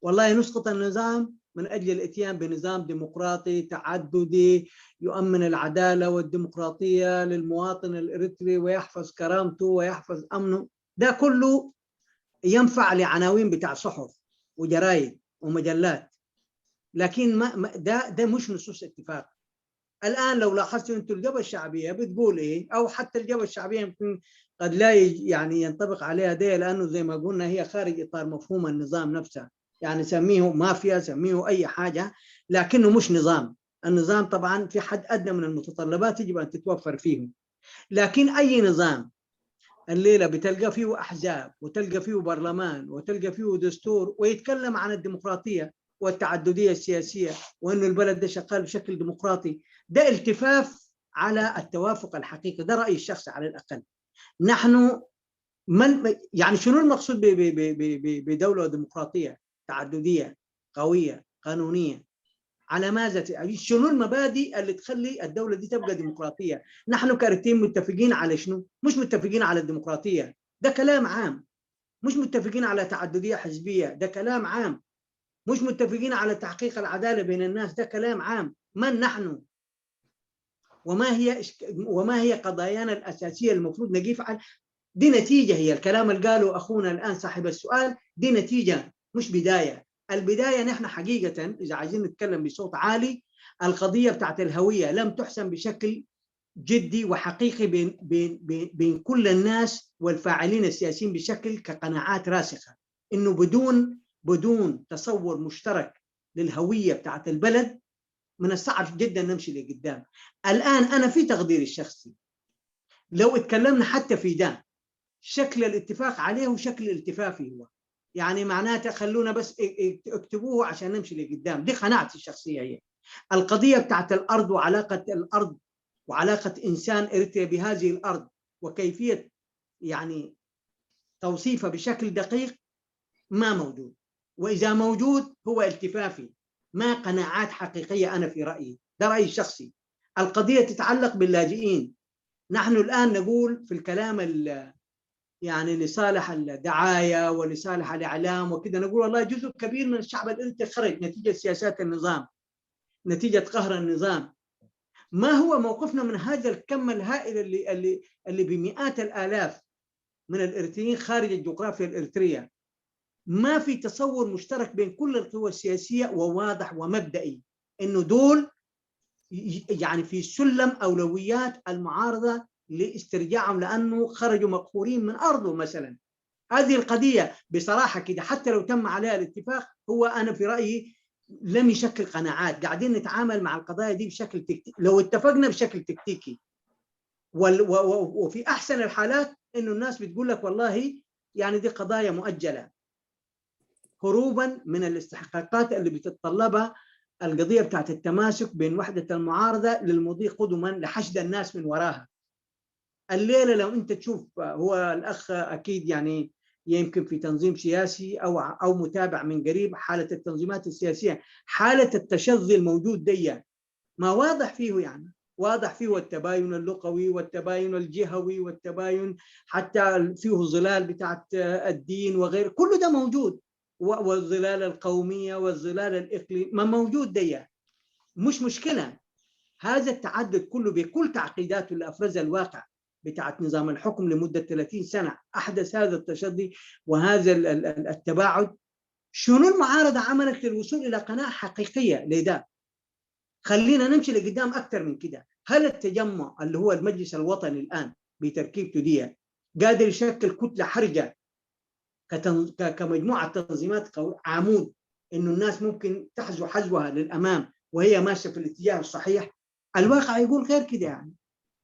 والله نسقط النظام من أجل الإتيان بنظام ديمقراطي تعددي يؤمن العدالة والديمقراطية للمواطن الإريتري ويحفظ كرامته ويحفظ أمنه، ده كله ينفع لعناوين بتاع صحف وجرايد ومجلات، لكن ده مش نصوص اتفاق. الآن لو لاحظتوا أنتم الجبهة الشعبية بتقول إيه، أو حتى الجبهة الشعبية يمكن قد لا يعني ينطبق عليها ده، لأنه زي ما قلنا هي خارج إطار مفهوم النظام نفسه، يعني سميه مافيا سميه أي حاجة، لكنه مش نظام. النظام طبعا في حد أدنى من المتطلبات يجب أن تتوفر فيهم، لكن أي نظام الليلة بتلقى فيه أحزاب وتلقى فيه برلمان وتلقى فيه دستور ويتكلم عن الديمقراطية والتعددية السياسية وأنه البلد ده شغال بشكل ديمقراطي، ده التفاف على التوافق الحقيقي. ده رأيي الشخصي على الأقل. نحن يعني شنو المقصود بدولة ديمقراطية تعددية قوية قانونية؟ على ماذا؟ شنو المبادئ اللي تخلي الدولة دي تبقى ديمقراطية؟ نحن كارتين متفقين على شنو؟ مش متفقين على الديمقراطية، ده كلام عام. مش متفقين على تعددية حزبية، ده كلام عام. مش متفقين على تحقيق العدالة بين الناس، ده كلام عام. من نحن؟ وما هي قضايانا الأساسية المفروض نقيف على؟ دي نتيجة، هي الكلام اللي قاله أخونا الآن صاحب السؤال، دي نتيجة مش بداية. البداية نحن حقيقة إذا عايزين نتكلم بصوت عالي، القضية بتاعت الهوية لم تحسم بشكل جدي وحقيقي بين كل الناس والفاعلين السياسيين بشكل كقناعات راسخة، إنه بدون تصور مشترك للهوية بتاعت البلد من الصعب جدا نمشي لقدام. الآن أنا في تقديري الشخصي لو اتكلمنا حتى في ده، شكل الاتفاق عليه وشكل الالتفافي هو، يعني معناته خلونا بس اكتبوه عشان نمشي لقدام. دي قناعتي الشخصية. هي القضية بتاعت الأرض وعلاقة الأرض وعلاقة إنسان إريتريا بهذه الأرض وكيفية يعني توصيفها بشكل دقيق ما موجود، وإذا موجود هو التفافي ما قناعات حقيقية. أنا في رأيي، ده رأيي الشخصي. القضية تتعلق باللاجئين. نحن الآن نقول في الكلام يعني لصالح الدعاية ولصالح الإعلام وكذا، نقول والله جزء كبير من الشعب الإريتري خرج نتيجة سياسات النظام، نتيجة قهر النظام. ما هو موقفنا من هذا الكم الهائل اللي بمئات الآلاف من الإريتريين خارج الجغرافيا الإريترية؟ ما في تصور مشترك بين كل القوى السياسية وواضح ومبدئي إنه دول يعني في سلم أولويات المعارضة لاسترجاعهم لأنه خرجوا مقهورين من أرضه مثلا. هذه القضية بصراحة كده حتى لو تم عليها الاتفاق، هو أنا في رأيي لم يشكل قناعات. قاعدين نتعامل مع القضايا دي بشكل تكتيكي، لو اتفقنا بشكل تكتيكي وفي أحسن الحالات إنه الناس بتقول لك والله يعني دي قضايا مؤجلة هروبا من الاستحقاقات اللي بتتطلبها القضية بتاعت التماسك بين وحدة المعارضة للمضي قدما لحشد الناس من وراها. الليلة لو أنت تشوف، هو الأخ أكيد يعني يمكن في تنظيم سياسي أو متابع من قريب حالة التنظيمات السياسية. حالة التشظي الموجود دي ما واضح فيه، يعني واضح فيه التباين اللغوي والتباين الجهوي والتباين حتى فيه ظلال بتاعت الدين وغير، كله ده موجود، والظلال القومية والظلال الإقليمية ما موجود دي. مش مشكلة، هذا التعدد كله بكل تعقيداته اللي أفرزها الواقع بتاعت نظام الحكم لمدة 30 سنة أحدث هذا التشظي وهذا التباعد. شنو المعارضة عملت للوصول إلى قناعة حقيقية لذا؟ خلينا نمشي لقدام أكثر من كده. هل التجمع اللي هو المجلس الوطني الآن بتركيبته دي قادر يشكل كتلة حرجة كمجموعة تنظيمات عمود إنه الناس ممكن تحذو حذوها للأمام وهي ماشية في الاتجاه الصحيح؟ الواقع يقول غير كده يعني.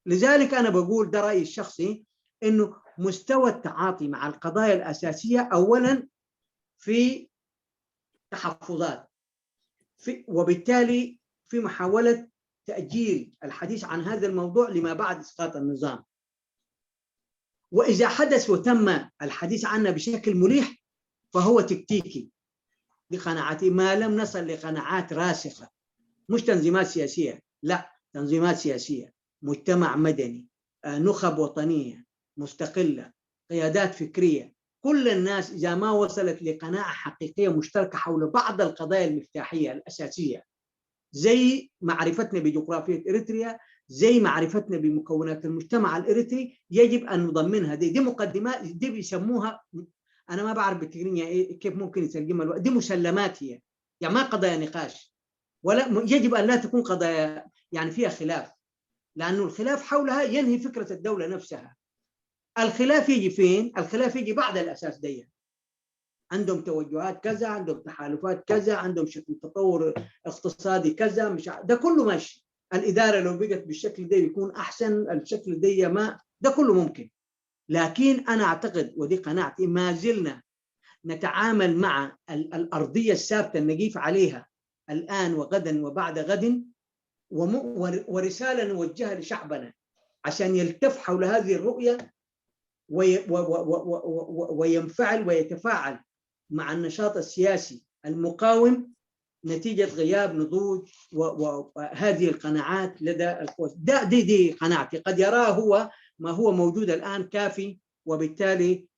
لذلك أنا بقول ده رأيي الشخصي، إنه مستوى التعاطي مع القضايا الأساسية أولاً في تحفظات، وبالتالي في محاولة تأجيل الحديث عن هذا الموضوع لما بعد إسقاط النظام. وإذا حدث وتم الحديث عنه بشكل مليح فهو تكتيكي بقناعتي، ما لم نصل لقناعات راسخة، مش تنظيمات سياسية، لا تنظيمات سياسية، مجتمع مدني، نخب وطنية مستقلة، قيادات فكرية، كل الناس إذا ما وصلت لقناعة حقيقية مشتركة حول بعض القضايا المفتاحية الأساسية، زي معرفتنا بجغرافية إريتريا، زي معرفتنا بمكونات المجتمع الإريتري، يجب أن نضمنها. دي مقدمات، دي بيسموها، أنا ما بعرف بالتقنية إيه كيف ممكن يترجمها، دي مسلمات هي، يعني ما قضايا نقاش، ولا يجب أن لا تكون قضايا يعني فيها خلاف، لأنه الخلاف حولها ينهي فكرة الدولة نفسها. الخلاف يجي فين؟ الخلاف يجي بعد الأساس دي. عندهم توجهات كذا، عندهم تحالفات كذا، عندهم شكل تطور اقتصادي كذا، مش ده كله ماشي. الإدارة لو بقت بالشكل ده يكون أحسن، الشكل ده ما ده كله ممكن. لكن أنا أعتقد ودي قناعتي ما زلنا نتعامل مع الأرضية الثابتة النقيف عليها الآن وغدا وبعد غد، ورسالة نوجهها لشعبنا عشان يلتف حول هذه الرؤية وينفعل ويتفاعل مع النشاط السياسي المقاوم نتيجة غياب نضوج وهذه القناعات لدى القوى. دي قناعتي. قد يراه هو ما هو موجود الآن كافي، وبالتالي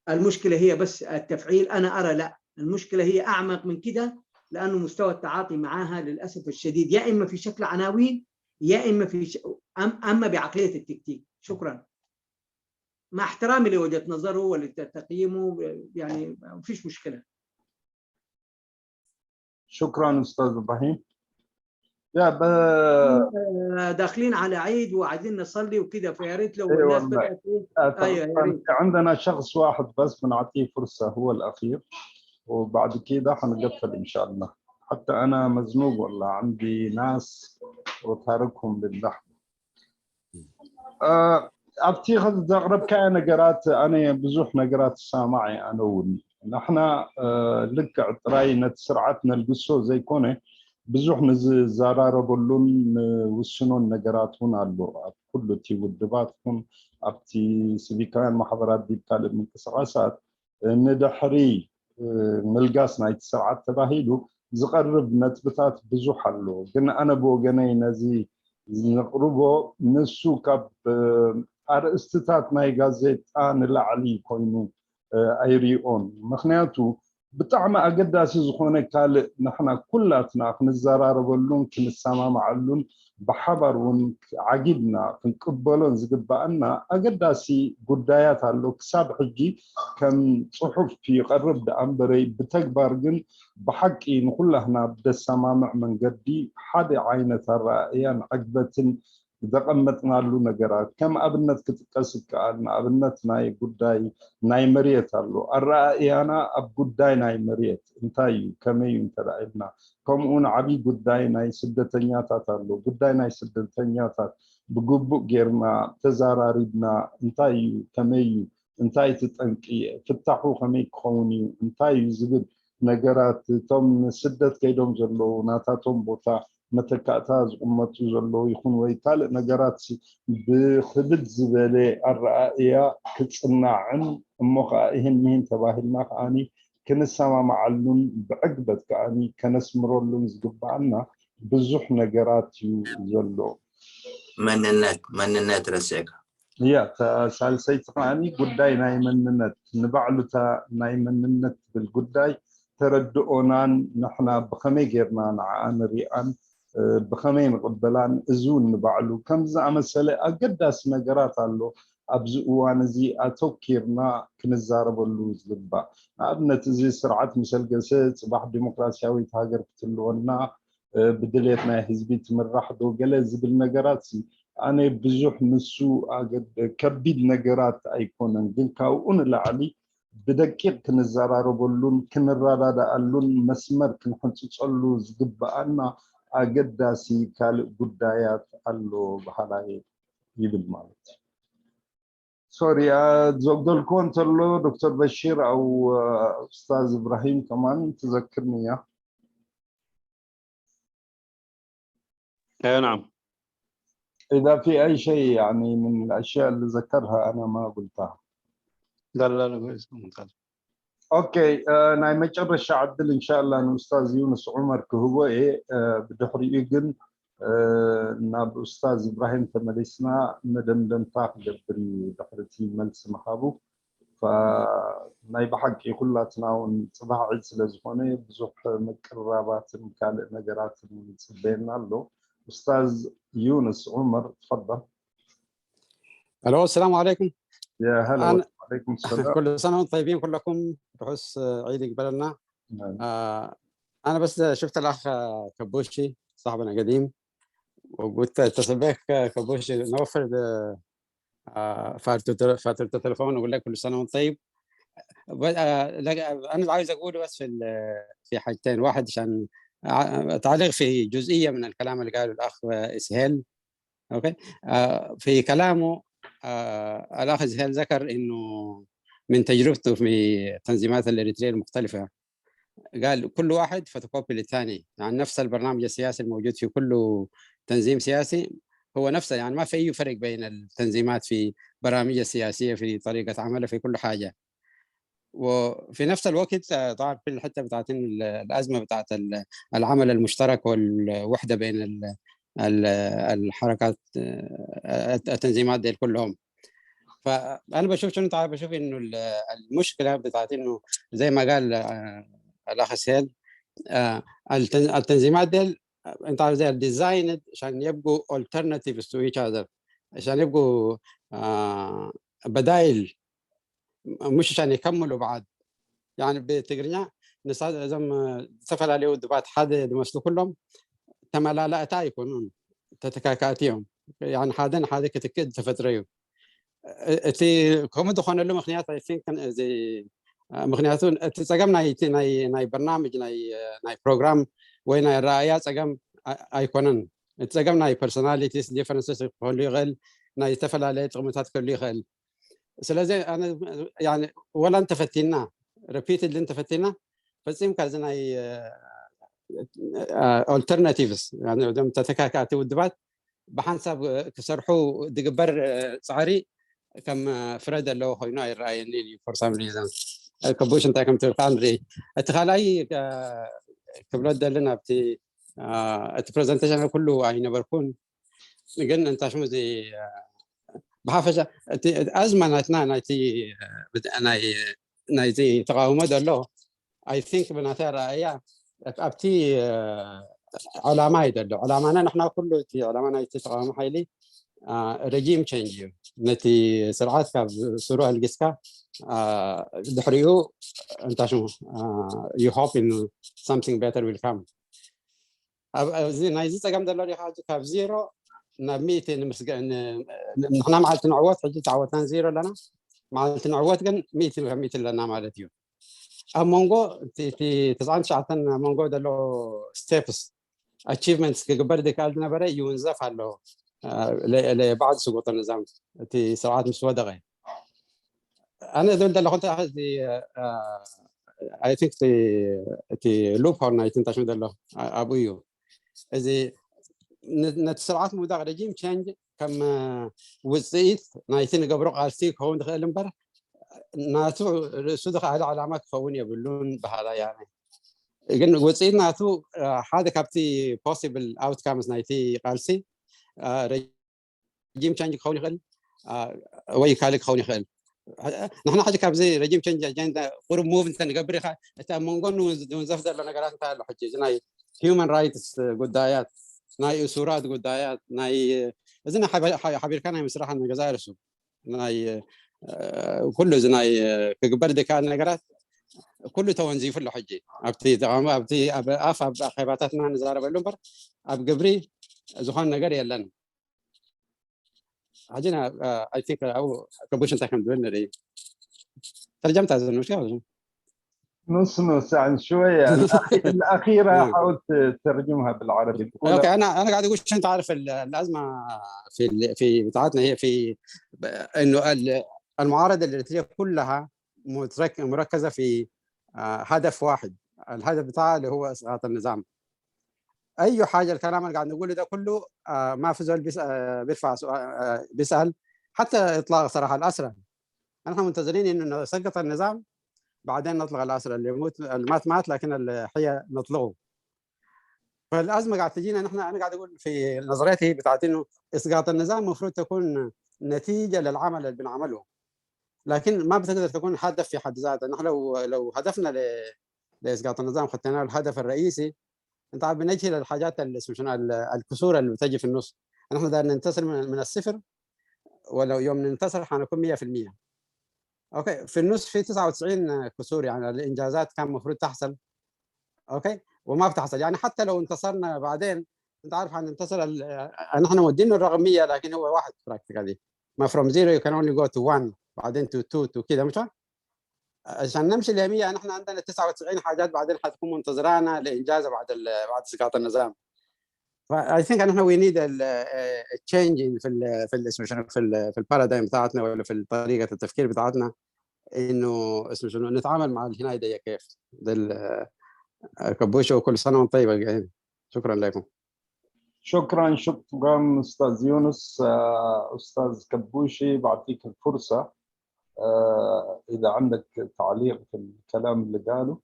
المشكلة هي بس التفعيل. أنا أرى لا، المشكلة هي أعمق من كده، لأنه مستوى التعاطي معها للأسف الشديد يا إما في شكل عناوين يا إما في أما بعقلية التكتيك. شكرا، مع احترامي لوجهة نظره ولتقييمه، يعني ما فيش مشكلة. شكرا أستاذ إبراهيم. داخلين على عيد وعايزين نصلي وكده، فيا ريت لو أيوة الناس والله. بدأت ايوه يا ريت. عندنا شخص واحد بس بنعطيه فرصة، هو الأخير، وبعد كده حنقفل إن شاء الله. حتى أنا مزنوق والله، عندي ناس وتاركهم للحظة. أبتي خذ زغرب كأنا قرأت أنا بزوح نقرأت سامعي أنا وني نحن لك عطراينا سرعتنا القصو زي كونه بزوح زرارة بلون والسنون نقرات هنا اللغة كله تي والدباتكم أبتي سبيكان محاضرات دي بتالي من كسراسات ندحري ملقاسنا يتسرعت تباهيلو زقرب نتبتات بزوح اللغة قلنا أنا بوغني نزي نقربو نسو كاب أرستات ناي غازيت أنا لعلي كوينو أيريون مخنياتو بطعم أقداس زخونة قال نحن كلاتنا كنزارار بلون كنسامة معلون بحبر ونعجبنا كنقبلون زقبأنا أقداسي قدايات اللو كساب حجي كان صحف في قرب دأمبري بتكبر بحقي نقول هنا بدا السمامع من قدي حدا عينة الرأيان عقبة إذا قمتنا له نقرات كم أبنت كتقصد كأن أبنت ناي قداي ناي مريت له الرأي أنا أب قداي ناي مريت انتايو كمي انت رأينا كم أون عبي قداي ناي سدتنياتات له قداي ناي سدتنياتات بقبق جيرنا تزاراريبنا انتايو كميو انتاي تتنكي فتحو خمي كوني انتايو زبد نقرات توم سدت كيدوم جلو ناتاتهم بوتا متكاتاز أمتو زلو يكون ويكال نجاراتي بخبز زبالة الرأية كتصنع عن مقائهن مين تباهلنا كأني كنسما معلون بعقبت كأني كنسمرولون زقبعنا بزح نجاراتي زلو مننات رسيك هي سالسي تقاني قداي ناي مننت نبعلو تا ناي مننت بالقداي تردؤونان نحنا بخمي غيرنا نعان ريان بخمي مقبلان ازون نبعلو كم زعم سلي اقداس نقرات اللو ابزؤوان زي اتوكيرنا كنزارب اللوز لبا ابنت زي سرعات مسل قسيت صباح ديمقراسياوي تهاجر بتلونا بدليتنا حزبي تمرح دو قلز بالنقراتي أنا بزح نسو أجد كبيد نجارات أيقونن جنكاون العلي بدقيق كنزارارو بلون كنرارا اللون مسمر كنحنتصلو زقبأنا أجد داسي كال قدايات اللو بحالاي يبل مالت سوري زوجدول كونترلو دكتور بشير أو أستاذ إبراهيم كمان تذكرني يا نعم إذا في أي شيء يعني من الأشياء اللي ذكرها أنا ما قلتها. لا كويس ممتاز. أوكي ناي مجرش عدل إن شاء الله أستاذ يونس عمر كهوي بدحري يجن ناب أستاذ إبراهيم تمليسنا مدن تاخذ بدحرتي ملس محابو فناي بحق كلها تناون صباح عيد سلازفوني بزوح مقربات كان نجارات بيننا له أستاذ يونس عمر تفضل. الو السلام عليكم. يا هلا وعليكم السلام. كل سنه وانتم طيبين كلكم، بحس عيد قبلنا. انا بس شفت الاخ كبوشي صاحبنا قديم وقلت اتصل بك كبوشي نوفر فاتوره التليفون واقول لك كل سنه وانت طيب. انا عايز اقول بس في حاجتين، واحد عشان تعليق في جزئيه من الكلام اللي قاله الاخ اسهيل. اوكي في كلامه الاخ اسهيل ذكر انه من تجربته في تنظيمات الاريتريه المختلفه قال كل واحد فوتوكوبي للثاني، يعني نفس البرنامج السياسي الموجود في كل تنظيم سياسي هو نفسه، يعني ما في اي فرق بين التنظيمات في برامج السياسيه في طريقه عملها في كل حاجه. وفي نفس الوقت طبعا في الحته بتاعت الازمه بتاعت العمل المشترك والوحده بين الحركات التنظيمات دي كلهم. فانا بشوف شنو تعال بشوف انه المشكله بتاعت انه زي ما قال الاخ سهيل التنظيمات دي انت عارف زي الديزاين عشان يبقوا alternatives to each other، عشان يبقوا بدائل مش عشان يكملوا بعض. يعني بتقريبا نصاد زم سفل عليه ودبات حدا دمسلو كلهم تملا لا تايكون تتكاكاتيهم، يعني حدا كتكد تفتريو تي كم دخلنا له مخنيات اي ثينك زي مخنياتون تسقمنا ناي برنامج ناي بروجرام وين الرأيات سقم ايكونن تسقمنا ناي personalities differences كل غل ناي تفل عليه تقمتات كل غل. سلازي انا يعني ولا انت فتينا ريبيت اللي انت فتينا بس يمكن زي alternatives يعني دم تتكاكاتي ودبات بحنسب كسرحو دقبر صعري كم فرد اللي هو هنا الرأيني for some reason كبوش انت كم تقاندري اتخالي كبلود لنا بتي البرزنتيشن كله عين بركون قلنا انت شو زي بحافظ ازمه نتنا نتي نايتي تقاومات له اي ثينك بناتها رأيها ابتي علامات دلو علامانا نحن كله تي علامانا تقاوم حيلي رجيم تشينج نتي سرعات كاب سروع الجسكا دحريو انت شو you hope in something better will come. زي نايزي تقام دلو حاجه كاب زيرو نميت نحن مع التنعوات حجي تعوتان زيرو لنا مع التنعوات كان 100 لنا مالتيو مونغو تي تزعن شعتن مونغو دلو ستيبس achievements قبل ديك عندنا برا ينزف على لبعض سقوط النظام تي سرعات مسودة غير. أنا دول كنت أحس دي I think تي لوب هورنا يتنتشون دلو أبويو إذا نتسرعات مودا رجيم تشانج كم وزيت نايتين قبرق عالسيك هون دخل المبر ناتو سودخ على علامات خون يبلون بهذا يعني إذن وزيت ناتو هذا كابتي possible outcomes نايتي قالسي رجيم تشانج خوني خل ويكالك خوني خل نحن حاجة كابزي رجيم تشانج أجندة قرب موف إنت نقبري خا تأمنقون ونزفدر لنا قرات انتهى الحجة ناي human rights قدايات ناي أسورات قدايات ناي إذن حبير كان مسرح من الجزائر سو ناي كله زناي كقبر دكان نقرات كله تونزيف الحجة أبتي تمام أبتي أب خيباتنا نزار باللمبر أب قبري زخان نقري لنا عجينا I think أو كبوش أنت كم دولنا لي ترجمت هذا المشكلة نص عن شوية الأخيرة حاولت ترجمها بالعربي. أوكي أنا قاعد أقول أنت عارف الأزمة في بتاعتنا هي في إنه المعارضة الإريترية كلها مركزة في هدف واحد، الهدف بتاعها اللي هو إسقاط النظام. أي حاجة الكلام اللي قاعد نقوله ده كله ما في زول بيرفع سؤال بيسأل حتى إطلاق صراحة الأسرى. نحن منتظرين إنه نسقط النظام بعدين نطلق الأسرى، اللي يموت مات لكن الحياة نطلقه. فالأزمة قاعد تجينا نحن. أنا قاعد أقول في نظريتي بتاعت إنه إسقاط النظام المفروض تكون نتيجة للعمل اللي بنعمله، لكن ما بتقدر تكون هدف في حد ذاته. نحن لو هدفنا لإسقاط النظام خدنا الهدف الرئيسي، انت عارف بنجي للحاجات اللي الكسور اللي بتجي في النص. نحن بدنا ننتصر من الصفر، ولو يوم ننتصر حنكون 100%. اوكي، في النص في 99 كسور، يعني الانجازات كان المفروض تحصل اوكي وما بتحصل. يعني حتى لو انتصرنا بعدين انت عارف حننتصر نحن مودين الرقميه، لكن هو واحد براكتيكالي. ما from 0 you can only go to 1 بعدين to 2 to كده. مش عشان نمشي ل 100 نحن عندنا 99 حاجات بعدين حتكون منتظرانا لانجازها بعد اسقاط النظام. I think نحن we need a change في البارادايم بتاعتنا ولا في طريقه التفكير بتاعتنا، انه اسمه شنو نتعامل مع الهنايه دي كيف. كبوشه وكل سنه وانتم طيبه. شكرا لكم. شكرا استاذ يونس. استاذ كبوشي بعطيك الفرصه إذا عندك تعليق في الكلام اللي قاله،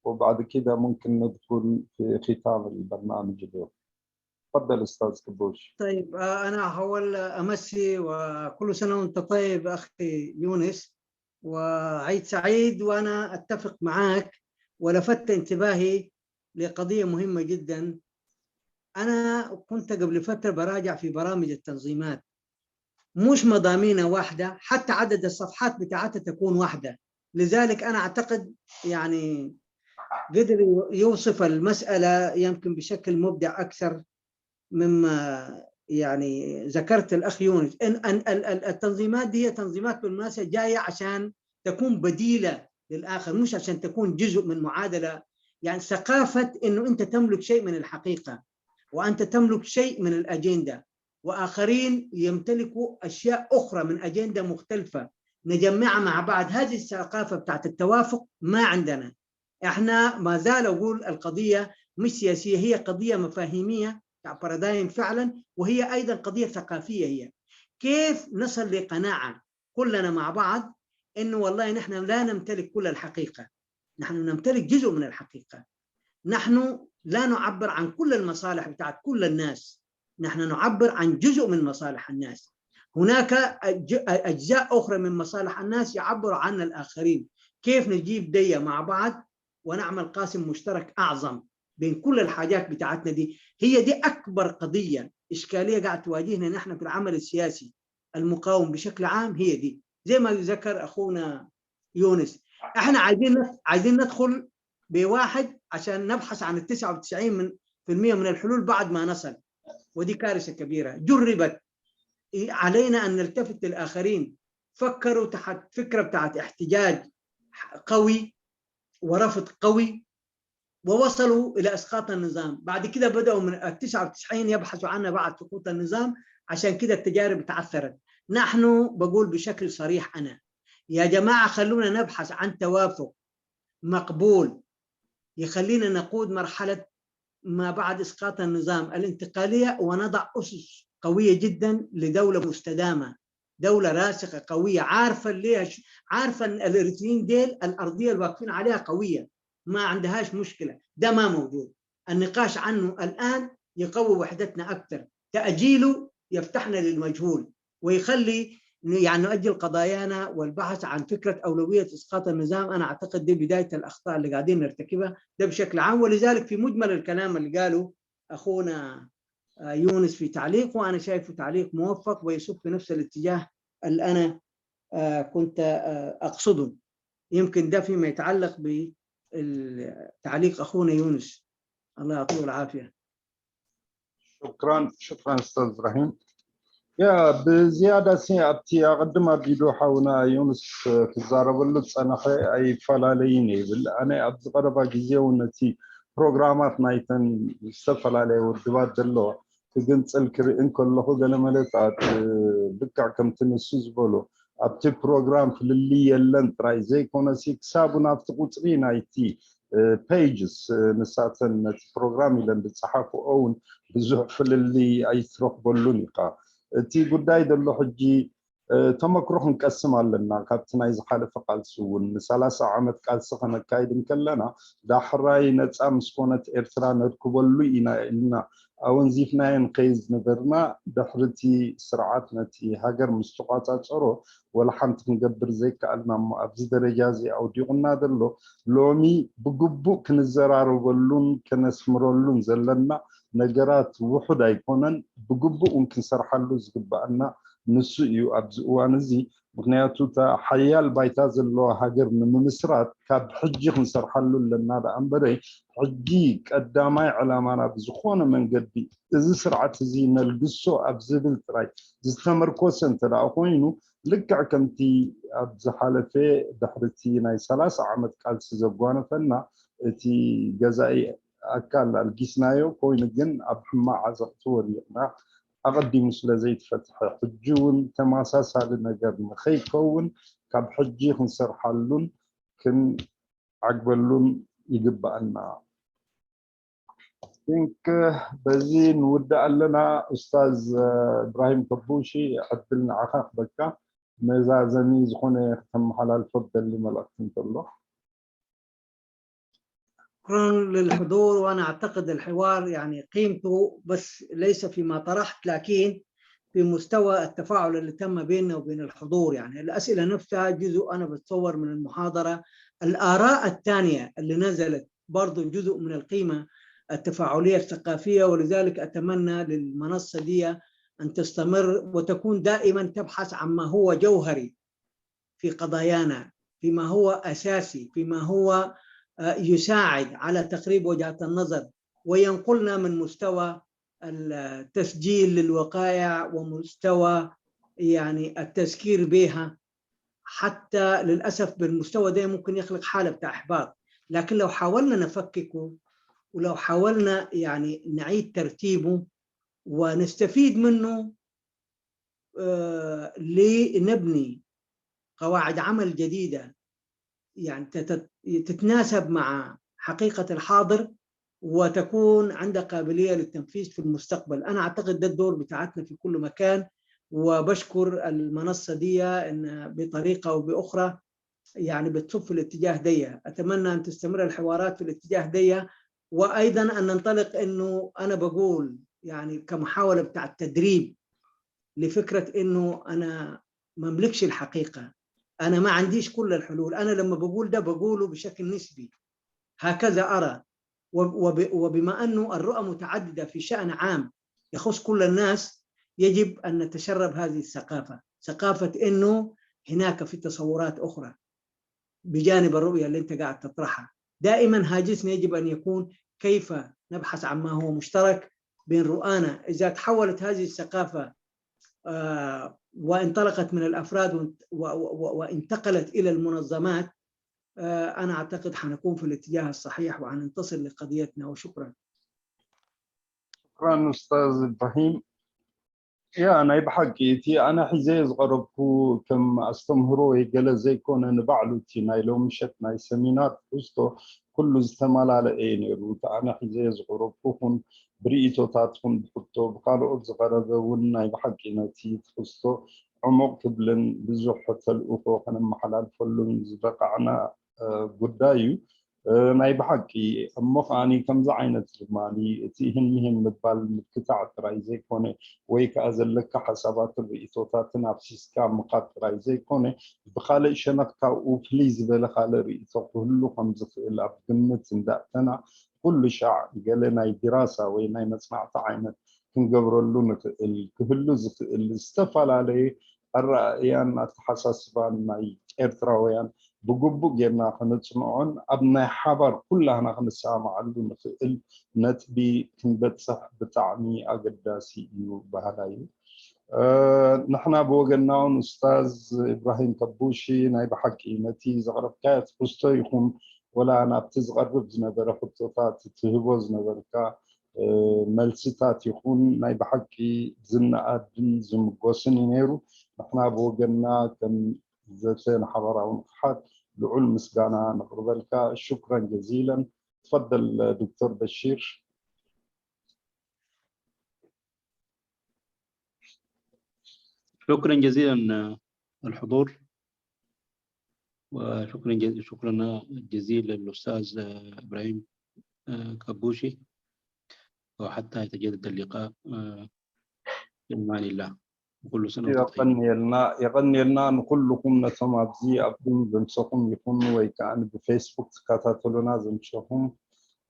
وبعد كده ممكن ندخل في ختام البرنامج اليوم. تفضل أستاذ كبوش. طيب أنا أحاول أمسي وكل سنة وأنت طيب أخي يونس، وعيد سعيد. وأنا أتفق معك ولفت انتباهي لقضية مهمة جدا. أنا كنت قبل فترة براجع في برامج التنظيمات، مش مضامينها واحدة، حتى عدد الصفحات بتاعتها تكون واحدة. لذلك أنا أعتقد يعني قدر يوصف المسألة يمكن بشكل مبدع أكثر مما يعني ذكرت الأخ يونس. إن التنظيمات دي هي تنظيمات بالمناسبة جاية عشان تكون بديلة للآخر، مش عشان تكون جزء من معادلة. يعني ثقافة إنه أنت تملك شيء من الحقيقة، وأنت تملك شيء من الأجندة، وآخرين يمتلكوا أشياء أخرى من أجندة مختلفة، نجمعها مع بعض. هذه الثقافة بتاعت التوافق ما عندنا. إحنا ما زال أقول القضية مش سياسية، هي قضية مفاهيمية بارادايم فعلا، وهي أيضا قضية ثقافية. هي كيف نصل لقناعة كلنا مع بعض إنه والله نحن لا نمتلك كل الحقيقة، نحن نمتلك جزء من الحقيقة. نحن لا نعبر عن كل المصالح بتاعت كل الناس، نحن نعبر عن جزء من مصالح الناس. هناك أجزاء أخرى من مصالح الناس يعبر عن الآخرين. كيف نجيب دي مع بعض ونعمل قاسم مشترك أعظم بين كل الحاجات بتاعتنا دي؟ هي دي أكبر قضية إشكالية قاعد تواجهنا نحن في العمل السياسي المقاوم بشكل عام. هي دي زي ما ذكر أخونا يونس، احنا عايزين ندخل بواحد عشان نبحث عن 99% من الحلول بعد ما نصل، ودي كارثة كبيرة. جربت علينا أن نلتفت للآخرين، فكروا تحت فكرة بتاعت احتجاج قوي ورفض قوي، ووصلوا إلى إسقاط النظام. بعد كده بدأوا من 99 يبحثوا عنها بعد سقوط النظام، عشان كده التجارب تعثرت. نحن بقول بشكل صريح أنا يا جماعة خلونا نبحث عن توافق مقبول يخلينا نقود مرحلة ما بعد إسقاط النظام الانتقالية ونضع أسس قوية جدا لدولة مستدامة، دولة راسخة قوية عارفة ليش، عارفة أن الإريتريين ديل الأرضية اللي واقفين عليها قوية ما عندهاش مشكلة. ده ما موجود. النقاش عنه الآن يقوي وحدتنا أكثر، تأجيله يفتحنا للمجهول ويخلي يعني نؤجل قضايانا والبحث عن فكرة أولوية إسقاط النظام. أنا أعتقد دي بداية الأخطاء اللي قاعدين نرتكبها ده بشكل عام. ولذلك في مجمل الكلام اللي قاله أخونا يونس في تعليق، وأنا شايفه تعليق موفق ويصب في نفس الاتجاه اللي أنا كنت أقصده. يمكن ده فيما يتعلق بتعليق أخونا يونس، الله يعطيه العافية. شكرا أستاذ إبراهيم. يا بزيادة سي أبتي أقدم بيدو حونا يونس في الزارب اللطس أنا أي فلاليني أنا أبز قربا جزية ونتي بروغرامات نايتن سفلالي والدبات دلو تقنت الكري إن كله قال ملتات بكع كم تنسوز بولو أبتي بروغرام في اللي يلنت راي زي كونا سيك سابونا بتقوترين ايتي pages نساتن بروغرامي لن بتصحافو أون بزحف اللي أي ثروح بولونيقا تي قداي دلو حجي تمكروح نقسم علينا كابتن إذا حالف قالسون 3 عامات قالسخ أنا كايد مكلنا دا حراي نتسا مسكونة إرترا نركبولو إنا أو نزيفنا ينقيز نبرنا دحرتي سرعاتنا تي هاجر مستقاطات أرو ولا حمت نقبر زي كألنا أبز درجازي أو ديقنا دلو لومي بقبو كنزرارو بلون كنسمرولون زلنا نجرات وحد يكونن بقبو ممكن سرحلو زقبأنا نسو يو أبزقوا أنزي مغنياتو تا حيال بايتاز اللو هاجر نمسرات كاب حجي خنسر حلو لنا دا أمبري حجي قدامي علامانا بزخونا من قدي إذا سرعة زي نلقصو أبزبل تراي زستمر كوسن ترى أخوينو لكع كمتي أبز حالفي دحرتي ناي 3 عامات قالس زبوانا فنا تي جزائي أكال الجسنايو كوين جن أبحما عزقتوري أغدي مثل زيت فتح حجون تماساس هذا النجار مخي كون كاب حجي خنصر حلون كن عقبلون يقبأ لنا يمكن بزين ودع لنا أستاذ إبراهيم كبوشي عدلنا عخاق بكا مزازني زخوني ختم حلال فضل اللي ملقتنت الله. شكرا للحضور. وأنا أعتقد الحوار يعني قيمته بس ليس فيما طرحت لكن في مستوى التفاعل اللي تم بيننا وبين الحضور. يعني الأسئلة نفسها جزء أنا بتصور من المحاضرة، الآراء الثانية اللي نزلت برضو جزء من القيمة التفاعلية الثقافية. ولذلك أتمنى للمنصة دي أن تستمر وتكون دائما تبحث عما هو جوهري في قضايانا، فيما هو أساسي، فيما هو يساعد على تقريب وجهات النظر وينقلنا من مستوى التسجيل للوقائع ومستوى يعني التذكير بها. حتى للأسف بالمستوى ده ممكن يخلق حالة بتاع إحباط، لكن لو حاولنا نفككه ولو حاولنا يعني نعيد ترتيبه ونستفيد منه لنبني قواعد عمل جديدة يعني تتناسب مع حقيقة الحاضر وتكون عندها قابلية للتنفيذ في المستقبل. أنا أعتقد ده الدور بتاعتنا في كل مكان، وبشكر المنصة دي إن بطريقة أو بأخرى يعني بتصب في الاتجاه دي. أتمنى أن تستمر الحوارات في الاتجاه دي، وأيضا أن ننطلق إنه أنا بقول يعني كمحاولة بتاع التدريب لفكرة إنه أنا ما أملكش الحقيقة، أنا ما عنديش كل الحلول، أنا لما بقول ده بقوله بشكل نسبي هكذا أرى. وبما أنه الرؤى متعددة في شأن عام يخص كل الناس، يجب أن نتشرب هذه الثقافة، ثقافة إنه هناك في تصورات أخرى بجانب الرؤية اللي أنت قاعد تطرحها. دائما هاجسنا يجب أن يكون كيف نبحث عن ما هو مشترك بين رؤانا. إذا تحولت هذه الثقافة وانطلقت من الأفراد وانتقلت إلى المنظمات، أنا أعتقد حنكون في الاتجاه الصحيح وحننتصر لقضيتنا. وشكرا. شكرا أستاذ إبراهيم. يا أنا بحكي تي أنا حزيز غربكو كم أستمهرو يقال زي كون نبعلو تي نايلو مشت ناي سمينار فستو كله استمال على إيني روت أنا حزيز غربكو هن بريتو تاتهم بحطو بقالو أبز غربة وناي بحكي نتي فستو عمق قبلن بزوحة الأخو خنا محلال فلون زبقعنا قدايو ناي بحكي أمخاني كم زعينة المالي تيهن مهم متبال متكتع تراي زي كوني ويك أزلك حسابات الرئيسوتات نفسيس كام مقاط تراي زي كوني بخالي شنكتا وفليز بلخالي رئيسو كله خمزة الأبقمة تندأتنا كل شعب قال ناي دراسة ويناي مصنع تعينة كنقبر اللون الكهلوز اللي استفال عليه الرأيان أتحسسبان ناي إرتراويان بقبو جينا خنصنعون أبناء حبر كلها نخنسامع عنده نخيل نتبي كنبتصح بتعني أقداسي بهلاي نحن بوجنا أستاذ إبراهيم كبوشي نايب حكي نتي زغرب كات فستو يكون ولا أنا بتزغرب زنبرة خطوطات تهبوز نبركا ملسطات يكون نايب حكي زنا أدن زم قوسني نيرو نحن بوجنا كم زين حضرة ونقحات لعل مسجانا نقرب لك شكرا جزيلا. تفضل دكتور بشير. شكرا جزيلا الحضور، وشكرا جزيلا للأستاذ إبراهيم كبوشي، وحتى يتجدد اللقاء بإمان الله. وكل سنة وانتم طيبين. يغني لنا كلكم نسمع بزي أبدون بنشوفهم يكونوا ويكان بفيسبوك كاتاتولونا زمشوفهم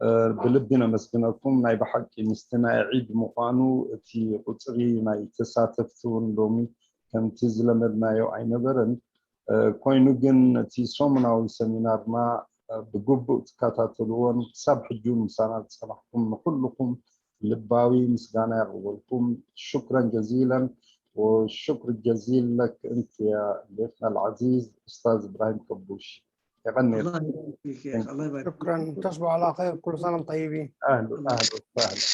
بلبنا مسكنكم ناي بحكي مستنا عيد مقانو تي قطري ناي تساتفتون لومي كم تزلمدنا يو عين برن كوينوغن تي صومنا والسمينار ما بقبو تكاتاتولون سبح جون سنة سمحكم كلكم لباوي مسكانا يغولكم. شكرا جزيلا، والشكر الجزيل لك أنت يا ضيفنا العزيز أستاذ إبراهيم كبوشي. يغني الله يبارك فيك يا أخي، الله يبارك فيك. شكرا، تصبحوا على خير، كل سنة وانتم طيبين. أهلا وسهلا.